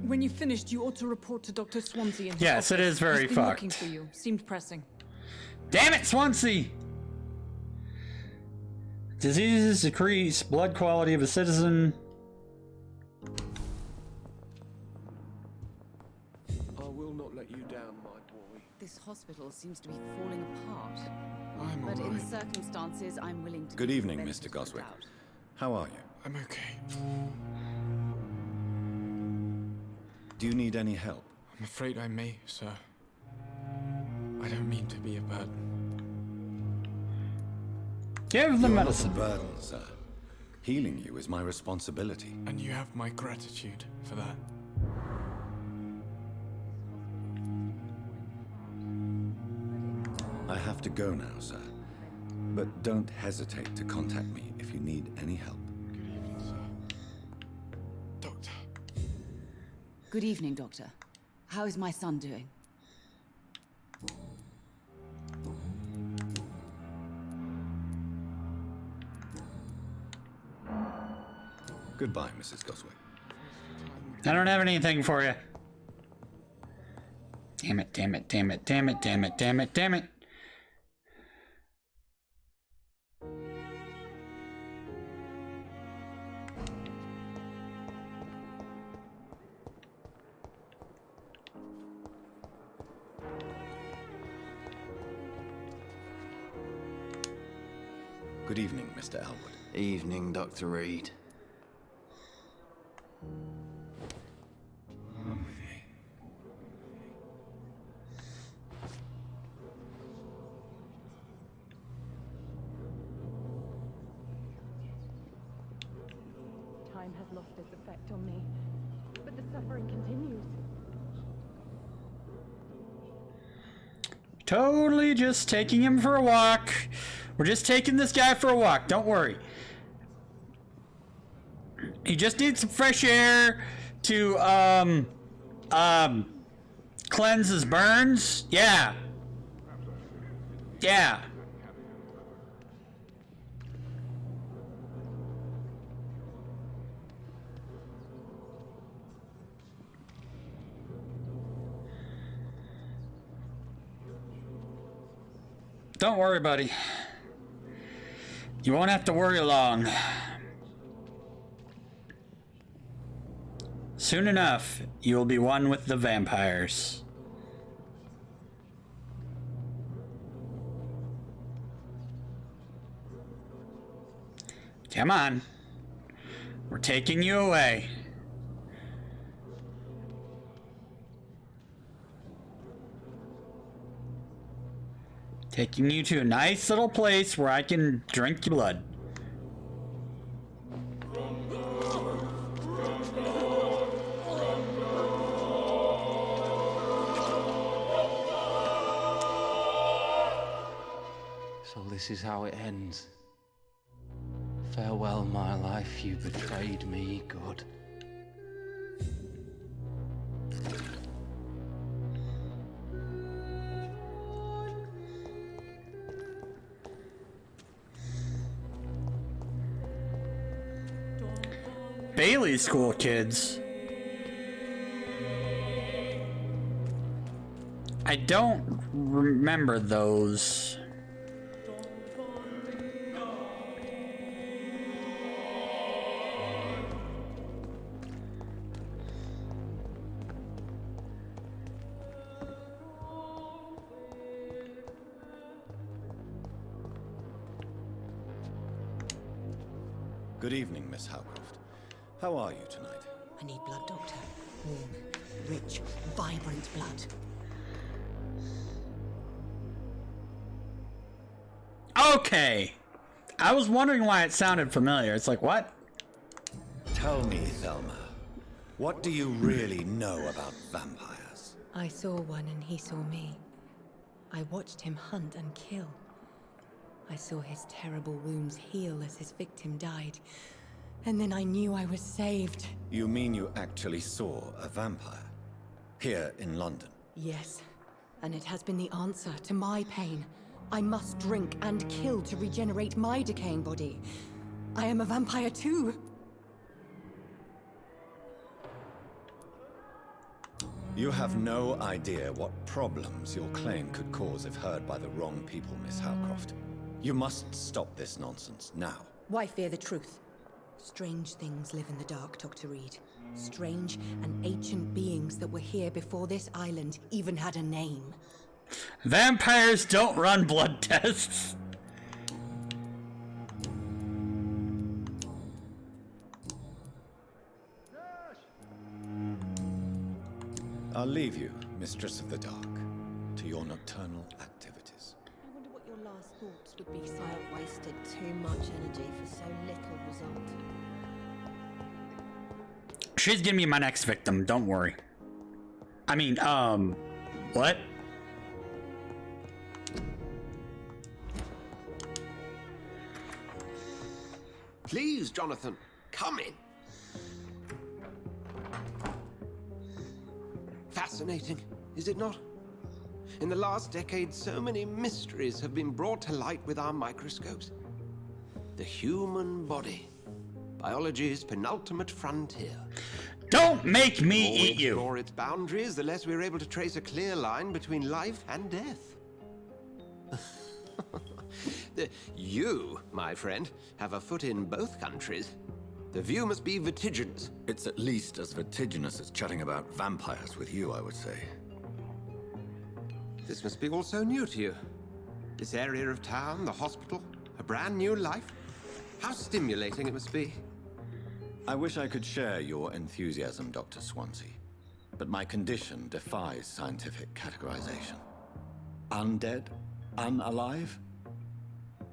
When you finished, you ought to report to Dr. Swansea in his Yes, it office. is very He's been fucked. looking for you. Seemed pressing. Damn it, Swansea! Diseases decrease blood quality of a citizen. I will not let you down, my boy. This hospital seems to be falling apart. I'm But in alright. the circumstances, I'm willing to Good give the evening, benefit Mr. of the Goswick. doubt. How are you? I'm okay. Do you need any help? I'm afraid I may, sir. I don't mean to be a burden. Give the You're medicine. not a burden, sir. Healing you is my responsibility. And you have my gratitude for that. I have to go now, sir. But don't hesitate to contact me if you need any help. Good evening, sir. Doctor. Good evening, Doctor. How is my son doing? Goodbye, Mrs. Goswick. I don't have anything for you. Damn it, damn it, damn it, damn it, damn it, damn it, damn it. Good evening, Mr. Elwood. Evening, Dr. Reed. Time has lost its effect on me, but the suffering continues. Totally just taking him for a walk. We're just taking this guy for a walk. Don't worry. He just needs some fresh air to cleanse his burns. Yeah. Yeah. Don't worry, buddy. You won't have to worry long. Soon enough, you will be one with the vampires. Come on. We're taking you away. Taking you to a nice little place where I can drink your blood. So this is how it ends. Farewell, my life, you betrayed me, God. Bailey School kids. I don't remember those. Good evening, Miss Howcroft. How are you tonight? I need blood, Doctor. Warm, rich, vibrant blood. Okay. I was wondering why it sounded familiar. It's like, what? Tell me, Thelma, what do you really know about vampires? I saw one and he saw me. I watched him hunt and kill. I saw his terrible wounds heal as his victim died. And then I knew I was saved. You mean you actually saw a vampire? Here in London? Yes. And it has been the answer to my pain. I must drink and kill to regenerate my decaying body. I am a vampire too. You have no idea what problems your claim could cause if heard by the wrong people, Miss Howcroft. You must stop this nonsense now. Why fear the truth? Strange things live in the dark, Dr. Reed. Strange and ancient beings that were here before this island even had a name. Vampires don't run blood tests. I'll leave you, Mistress of the Dark, to your nocturnal activities. I wonder what your last thoughts would be, sir. I wasted too much energy for so little result. She's gonna be my next victim, don't worry. I mean, what? Please, Jonathan, come in. Fascinating, is it not? In the last decade, so many mysteries have been brought to light with our microscopes. The human body, biology's penultimate frontier. Don't make me eat you! The more we explore its boundaries, the less we're able to trace a clear line between life and death. You, my friend, have a foot in both countries. The view must be vertiginous. It's at least as vertiginous as chatting about vampires with you, I would say. This must be all so new to you. This area of town, the hospital, a brand new life. How stimulating it must be. I wish I could share your enthusiasm, Dr. Swansea, but my condition defies scientific categorization. Undead? Unalive?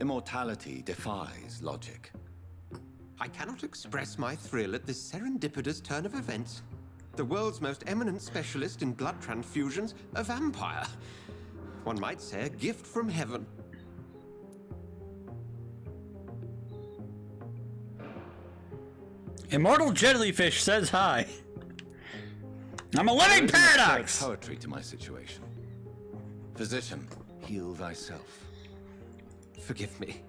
Immortality defies logic. I cannot express my thrill at this serendipitous turn of events. The world's most eminent specialist in blood transfusions, a vampire. One might say a gift from heaven. Immortal jellyfish says hi. I'm a living paradox! Poetry to my situation. Physician, heal thyself. Forgive me.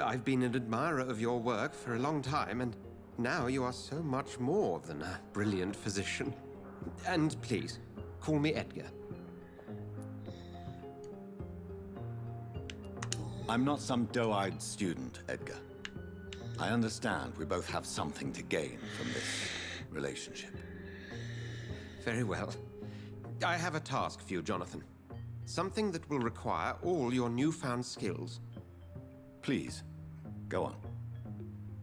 I've been an admirer of your work for a long time, and now you are so much more than a brilliant physician. And please, call me Edgar. I'm not some doe-eyed student, Edgar. I understand we both have something to gain from this relationship. Very well. I have a task for you, Jonathan. Something that will require all your newfound skills. Please, go on.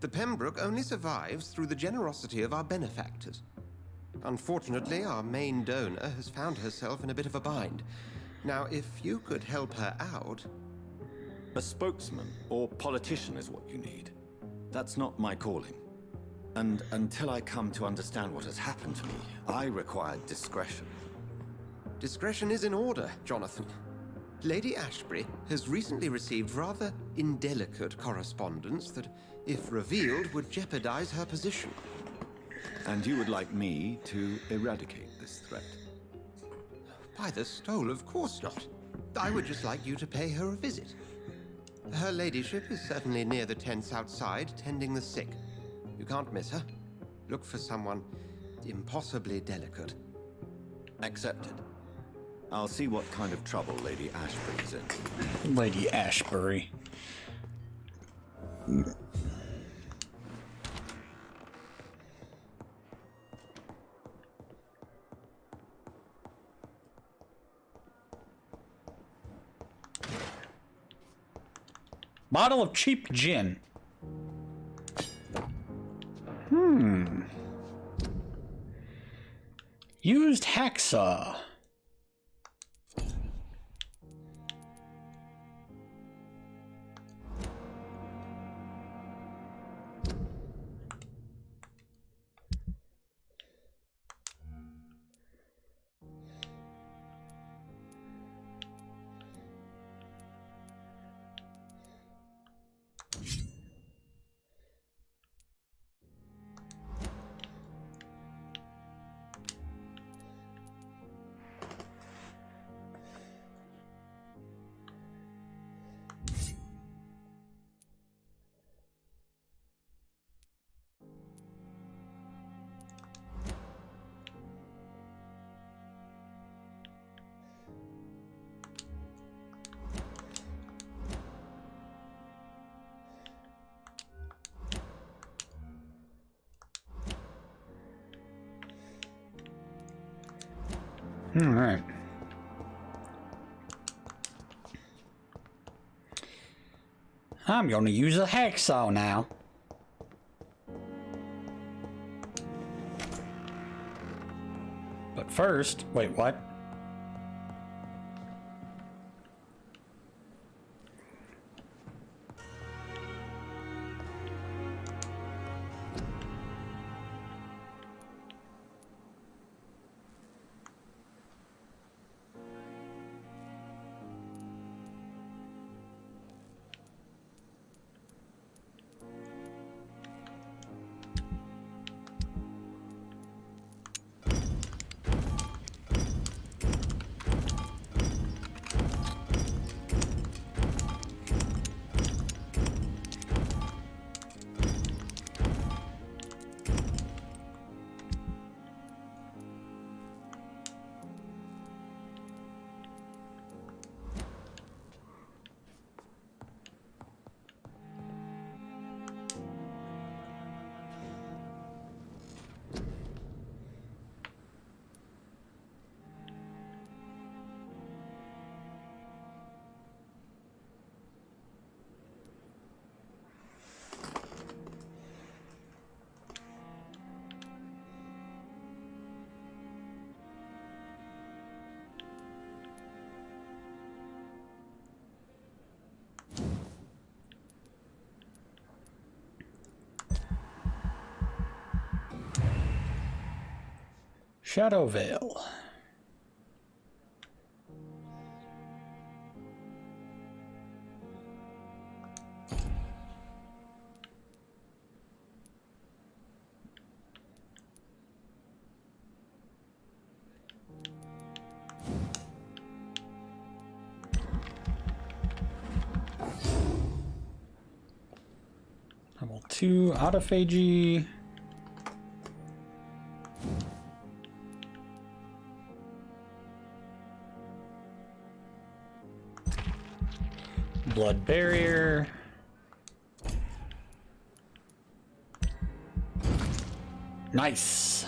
The Pembroke only survives through the generosity of our benefactors. Unfortunately, our main donor has found herself in a bit of a bind. Now, if you could help her out, A spokesman or politician is what you need. That's not my calling. And until I come to understand what has happened to me, I require discretion. Discretion is in order, Jonathan. Lady Ashbury has recently received rather indelicate correspondence that, if revealed, would jeopardize her position. And you would like me to eradicate this threat? By the stole, of course not. I would just like you to pay her a visit. Her ladyship is certainly near the tents outside, tending the sick. You can't miss her. Look for someone impossibly delicate. Accepted. I'll see what kind of trouble Lady Ashbury is in. Lady Ashbury. Bottle of cheap gin. Used hacksaw. All right. I'm going to use a hacksaw now. But first, wait, what? Shadow Veil. Level 2 autophagy. Blood barrier. Nice.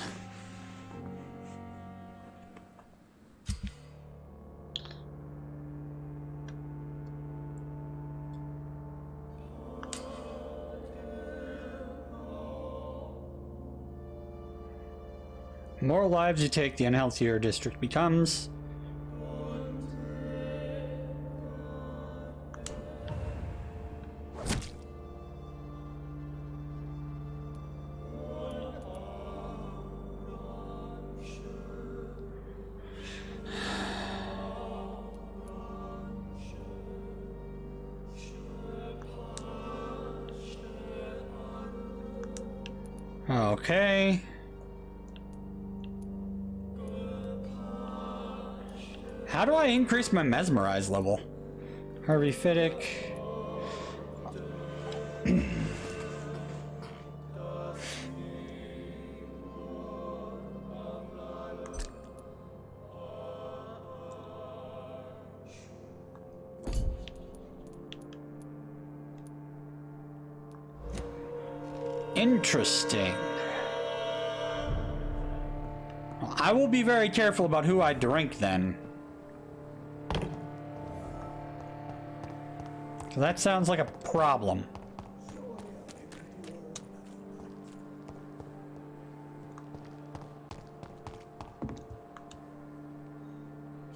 The more lives you take, the unhealthier a district becomes. Okay. How do I increase my mesmerize level? Harvey Fiddick. Interesting. Well, I will be very careful about who I drink then. That sounds like a problem.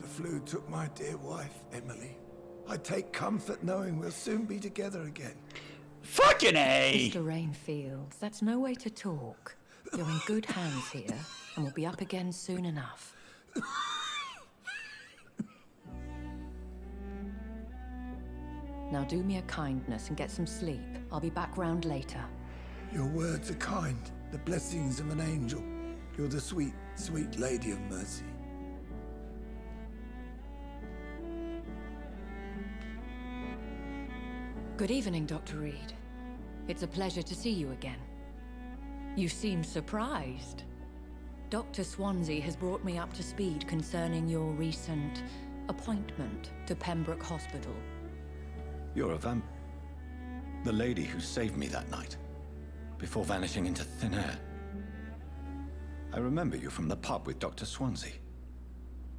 The flu took my dear wife, Emily. I take comfort knowing we'll soon be together again. Fucking A! Mr. Rainfield, that's no way to talk. You're in good hands here, and we'll be up again soon enough. Now do me a kindness and get some sleep. I'll be back round later. Your words are kind, the blessings of an angel. You're the sweet, sweet Lady of Mercy. Good evening, Dr. Reed. It's a pleasure to see you again. You seem surprised. Dr. Swansea has brought me up to speed concerning your recent appointment to Pembroke Hospital. You're a vamp... The lady who saved me that night, before vanishing into thin air. I remember you from the pub with Dr. Swansea.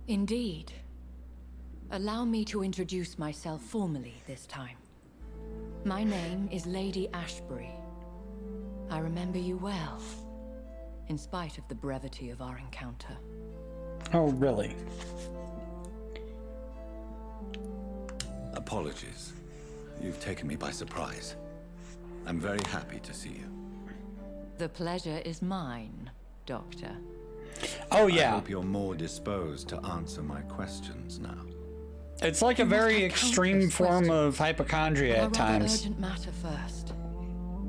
Indeed. Allow me to introduce myself formally this time. My name is Lady Ashbury. I remember you well, in spite of the brevity of our encounter. Oh, really? Apologies. You've taken me by surprise. I'm very happy to see you. The pleasure is mine, Doctor. Oh, yeah. I hope you're more disposed to answer my questions now. It's like a very extreme form of hypochondria at times. Urgent matter first.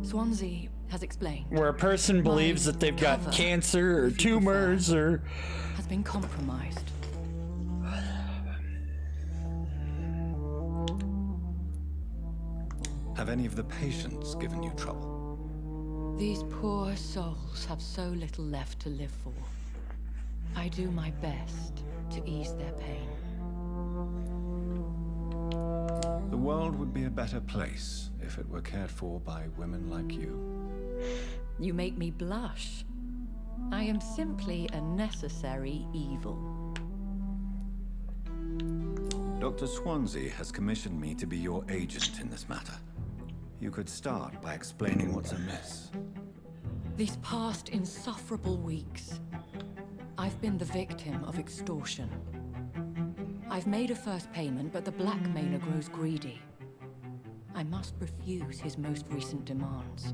Swansea has explained. Where a person believes that they've got cancer or tumors or... has been compromised. Have any of the patients given you trouble? These poor souls have so little left to live for. I do my best to ease their pain. The world would be a better place if it were cared for by women like you. You make me blush. I am simply a necessary evil. Dr. Swansea has commissioned me to be your agent in this matter. You could start by explaining what's amiss. These past insufferable weeks, I've been the victim of extortion. I've made a first payment, but the blackmailer grows greedy. I must refuse his most recent demands.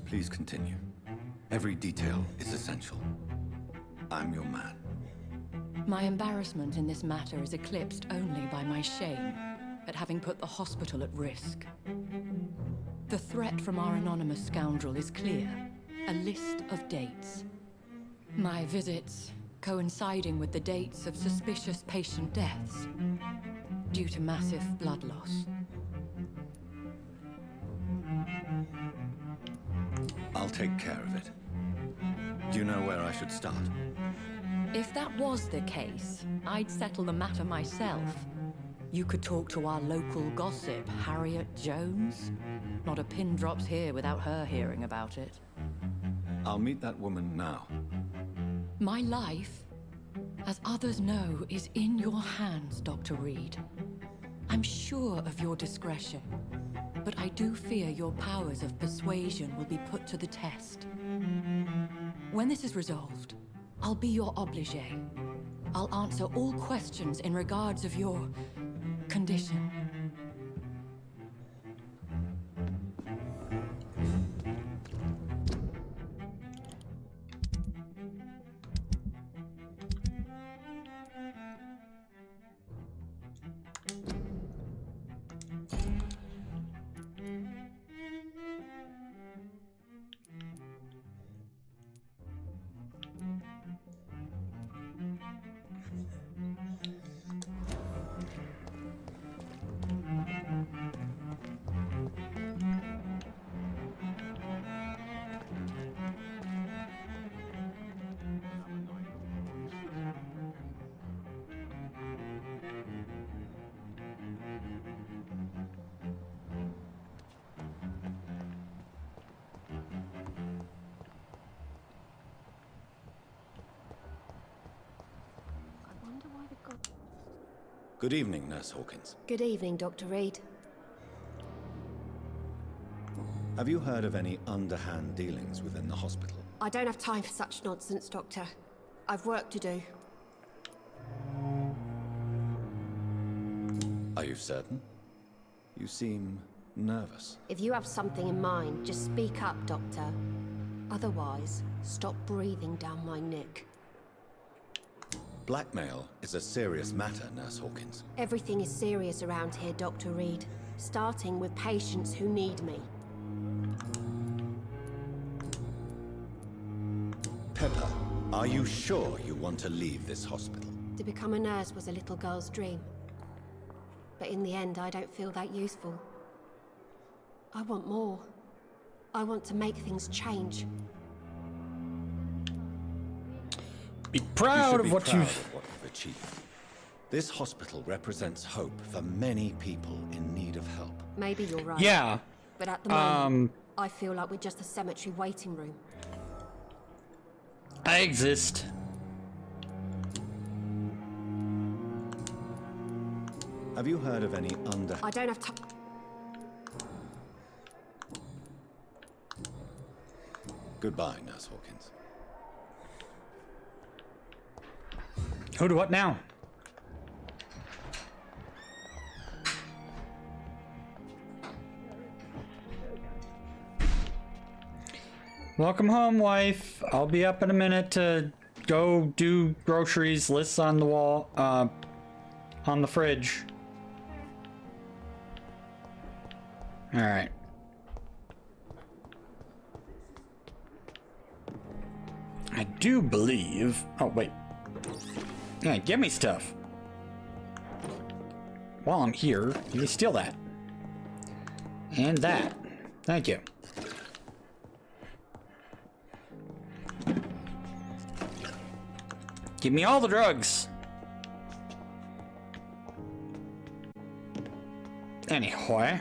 Please continue. Every detail is essential. I'm your man. My embarrassment in this matter is eclipsed only by my shame at having put the hospital at risk. The threat from our anonymous scoundrel is clear. A list of dates. My visits coinciding with the dates of suspicious patient deaths due to massive blood loss. I'll take care of it. Do you know where I should start? If that was the case, I'd settle the matter myself. You could talk to our local gossip, Harriet Jones. Not a pin drops here without her hearing about it. I'll meet that woman now. My life, as others know, is in your hands, Dr. Reed. I'm sure of your discretion, but I do fear your powers of persuasion will be put to the test. When this is resolved, I'll be your obligé. I'll answer all questions in regards of your condition. Good evening, Nurse Hawkins. Good evening, Dr. Reed. Have you heard of any underhand dealings within the hospital? I don't have time for such nonsense, Doctor. I've work to do. Are you certain? You seem nervous. If you have something in mind, just speak up, Doctor. Otherwise, stop breathing down my neck. Blackmail is a serious matter, Nurse Hawkins. Everything is serious around here, Dr. Reed. Starting with patients who need me. Pepper, are you sure you want to leave this hospital? To become a nurse was a little girl's dream. But in the end, I don't feel that useful. I want more. I want to make things change. Be proud of what you've achieved. This hospital represents hope for many people in need of help. Maybe you're right. Yeah. But at the moment, I feel like we're just a cemetery waiting room. I exist. Have you heard of any I don't have time. Goodbye, Nurse Hawkins. Who to what now? Welcome home, wife. I'll be up in a minute to go do groceries. Lists on the wall, on the fridge. All right. I do believe. Oh wait. Yeah, give me stuff. While I'm here, you steal that. And that. Thank you. Give me all the drugs. Anyway.